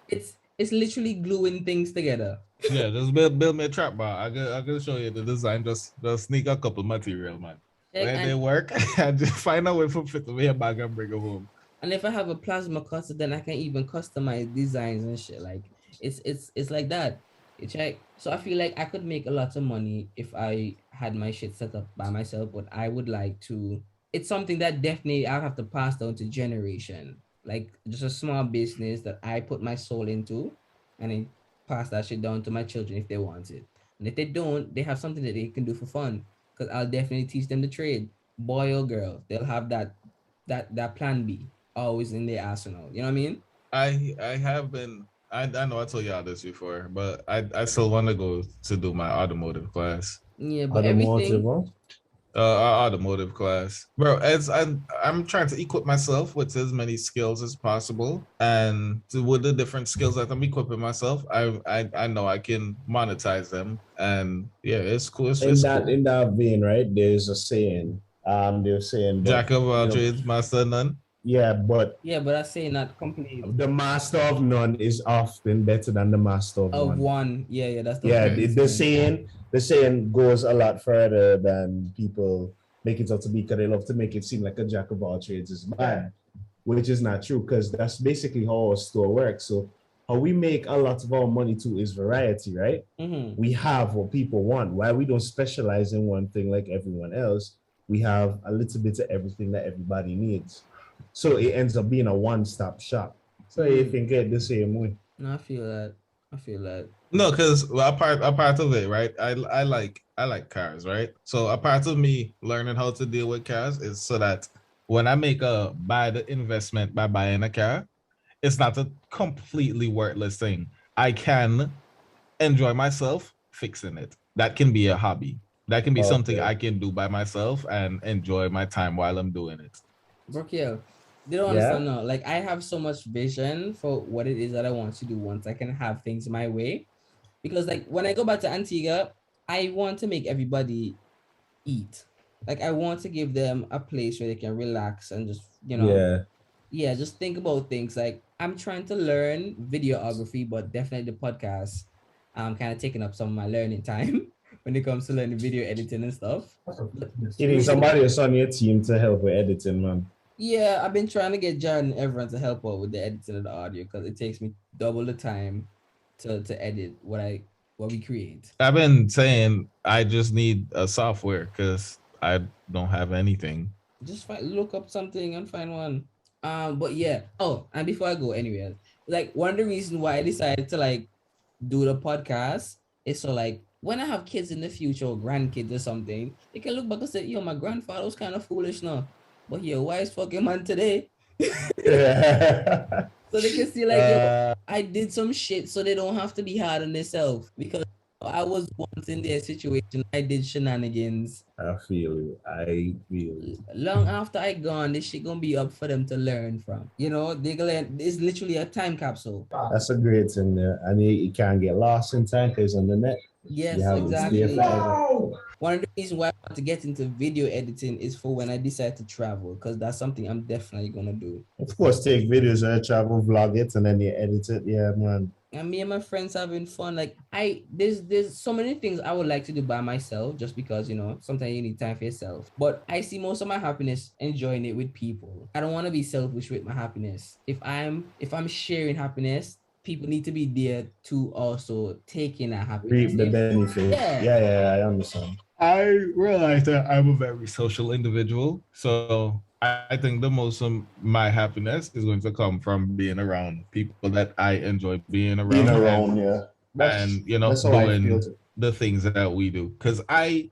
it's literally gluing things together. Yeah, just build me a trap bar. I gonna show you the design. Just sneak a couple material, man. When they work, I just find a way for fit to a bag and bring it home. And if I have a plasma cutter, then I can even customize designs and shit. Like it's like that. You check. So I feel like I could make a lot of money if I had my shit set up by myself, but I would like to. It's something that definitely I have to pass down to generation. Like just a small business that I put my soul into, and then pass that shit down to my children if they want it. And if they don't, they have something that they can do for fun. Because I'll definitely teach them the trade. Boy or girl, they'll have that plan B always in the arsenal. You know what I mean? I have been. I know I told y'all this before, but I still want to go to do my automotive class. Yeah, but Automotive, everything. huh? Our automotive class, bro. As I'm trying to equip myself with as many skills as possible, and with the different skills that I'm equipping myself, I know I can monetize them, and yeah, it's cool. It's cool. In that vein, right? There's a saying. They're saying, but Jack of you all know, trades, master of none. yeah, but Yeah, but I say not complete the master of none is often better than the master of of one. one. Yeah, yeah, that's the Yeah, whole the saying goes a lot further than people make it out to be, because they love to make it seem like a jack of all trades is bad, which is not true, because that's basically how our store works. So how we make a lot of our money too is variety, right? Mm-hmm. We have what people want. Why we don't specialize in one thing like everyone else, we have a little bit of everything that everybody needs. So it ends up being a one-stop shop. So you Mm. think it the same way. No, I feel that. I feel that. No, because a part of it, right? I like cars, right? So a part of me learning how to deal with cars is so that when I make a buy the investment by buying a car, it's not a completely worthless thing. I can enjoy myself fixing it. That can be a hobby. That can be something Okay. I can do by myself and enjoy my time while I'm doing it. Brooke, yeah, they don't Yeah. understand now. Like I have so much vision for what it is that I want to do once I can have things my way. Because like when I go back to Antigua, I want to make everybody eat. Like I want to give them a place where they can relax and just, Yeah. yeah, just think about things. Like I'm trying to learn videography, but definitely the podcast kind of taking up some of my learning time when it comes to learning video editing and stuff. But You need somebody else on your team to help with editing, man. yeah, I've been trying to get Jared and everyone to help out with the editing of the audio because it takes me double the time to edit what we create. I've been saying I just need a software because I don't have anything. Just look up something and find one. But yeah. Oh, and before I go anywhere, like one of the reasons why I decided to like do the podcast is so like when I have kids in the future or grandkids or something, they can look back and say, yo, my grandfather was kind of foolish now. But yeah, wise fucking man today. Yeah. So they can see like, yo, I did some shit so they don't have to be hard on themselves because I was once in their situation. I did shenanigans. I feel you. I feel you. Long after I gone, this shit gonna be up for them to learn from. You know, they gonna learn. It's literally a time capsule. That's a great thing there. And you can't get lost in time because on the net, you Yes, have it stay exactly. forever. One of the reasons why I want to get into video editing is for when I decide to travel, because that's something I'm definitely gonna do. Of course, take videos and travel, vlog it, and then you edit it. Yeah, man. And me and my friends having fun. Like there's so many things I would like to do by myself, just because sometimes you need time for yourself. But I see most of my happiness enjoying it with people. I don't want to be selfish with my happiness. If I'm sharing happiness, people need to be there to also take in that happiness. Reap the benefit. Yeah. Yeah, I understand. I realize that I'm a very social individual. So I think the most of my happiness is going to come from being around people that I enjoy being around. Being around, yeah. And that's doing the things that we do. Because I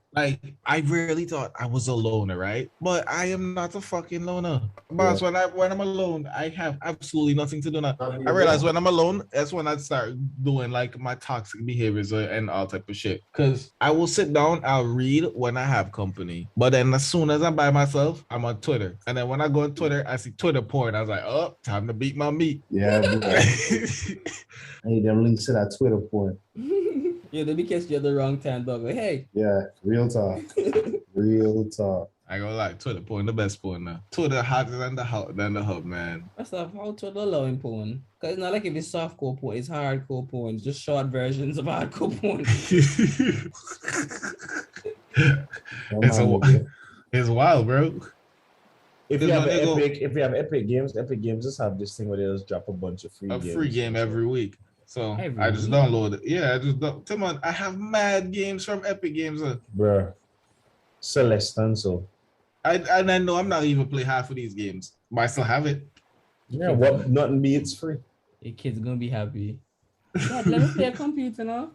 really thought I was a loner, right? But I am not a fucking loner. But when I'm alone, I have absolutely nothing to do now. I realize when I'm alone, that's when I start doing like my toxic behaviors and all type of shit. Because I will sit down, I'll read when I have company. But then as soon as I'm by myself, I'm on Twitter. And then when I go on Twitter, I see Twitter porn. I was like, oh, time to beat my meat. Yeah, I need them links to that Twitter porn. Yeah, they be catching you at the wrong time, dog. Like, hey. Yeah, real talk. Real talk. I go like Twitter porn, the best porn now. Twitter hotter than the hub, man. First off, how to allowing porn? Because it's not like if it's softcore porn, it's hardcore porn, just short versions of hardcore porn. It's wild, bro. If you have Epic Games just have this thing where they just drop a bunch of free games. A free game every week. So I just week? download it. Yeah, I just don't. Come on, I have mad games from Epic Games. Bruh. Celeste and so. I know I'm not even play half of these games, but I still have it. Yeah, what nothing beats free. Your kid's gonna be happy. Dad, let me play a computer now.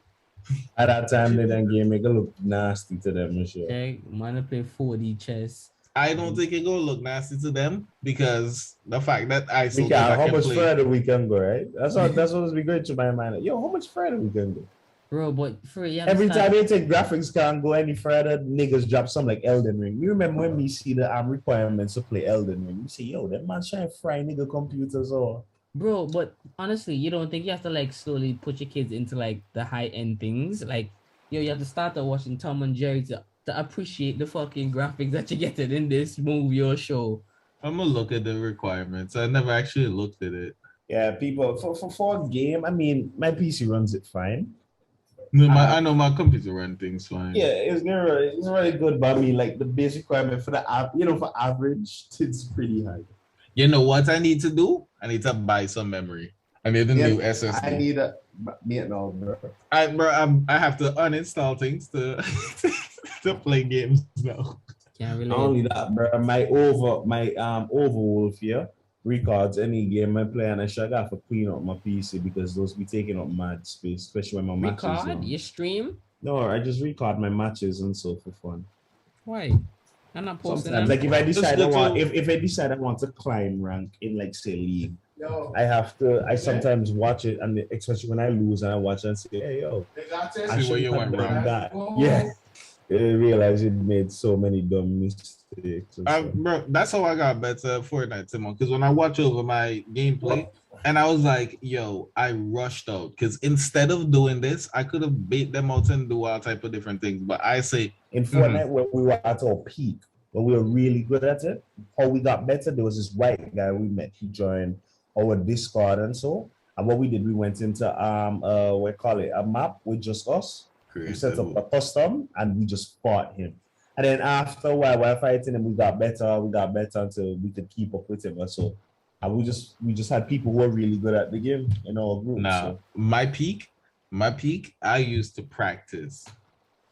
At that time, they done game make it look nasty to them and shit. Okay, man, I play 4D chess. I don't think it gonna look nasty to them because the fact that I We still can, go back how and much play. further we can go, right? That's what's been going to my mind. Like, yo, how much further we can go? Bro, but for you have to Every start. time they take graphics can't go any further, niggas drop something like Elden Ring. You remember when we see the requirements to play Elden Ring? We say, yo, that man trying to fry nigga computers or Bro, but honestly, you don't think you have to like slowly put your kids into like the high end things? Like, yo, you have to start out watching Tom and Jerry to appreciate the fucking graphics that you getting in this movie or show. I'm gonna look at the requirements. I never actually looked at it. yeah, people for a game. I mean, my PC runs it fine. No, I know my computer run things fine. Yeah, it's really good, but I mean, like the basic requirement for the app, for average, it's pretty high. You know what I need to do? I need to buy some memory. I need a new SSD. I need a no, bro. I have to uninstall things to to play games now. Can't Not relate. only that, bro. My Overwolf here records any game I play, and I should have to clean up my PC because those be taking up mad space, especially when my matches. Record? You stream? No, I just record my matches and so for fun. Why? I'm not posting Sometimes, them. like if I decide good if I decide I want to climb rank in like say league, Yo, I have to. I sometimes watch it, and especially when I lose, and I watch it and say, "Hey, yo, exactly. I See where should you have went done wrong. that." Yeah, I realized it made so many dumb mistakes. and stuff. Bro, that's how I got better at Fortnite, Timon. Because when I watch over my gameplay, and I was like, yo, I rushed out. Because instead of doing this, I could have bait them out and do all type of different things. But I say, In Fortnite, when we were at our peak, when we were really good at it, how we got better, there was this white guy we met. He joined our Discord and so. And what we did, we went into we call it a map with just us. We set up a custom and we just fought him. And then after a while, while fighting him, we got better until we could keep up with him. And so and we just had people who were really good at the game in our group. Now, So. my peak, I used to practice.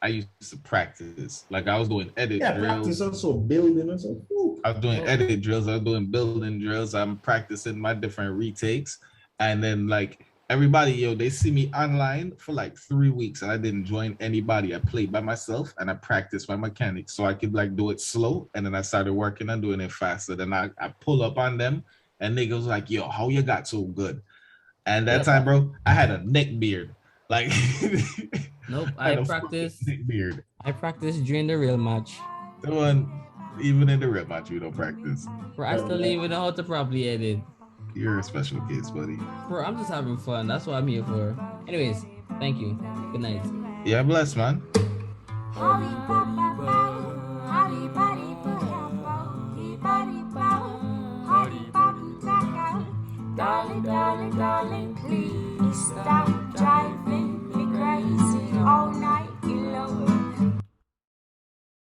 Like I was doing edit Yeah, drills. practice also building and so. Whew. I was doing edit drills. I was doing building drills. I'm practicing my different retakes. And then like everybody, yo, they see me online for like 3 weeks and I didn't join anybody. I played by myself and I practiced my mechanics so I could like do it slow. And then I started working on doing it faster. Then I pull up on them and niggas like, yo, how you got so good? And that time, bro, I had a neck beard. Like Nope. I I had a practice. fucking neck beard. I practice during the real match. The one, even in the real match, you don't practice. Bro, I still even know how to properly edit. You're a special case, buddy. Bro, I'm just having fun. That's what I'm here for. Anyways, thank you. Good night. Yeah, bless, man. Darling, darling, darling, please stop driving.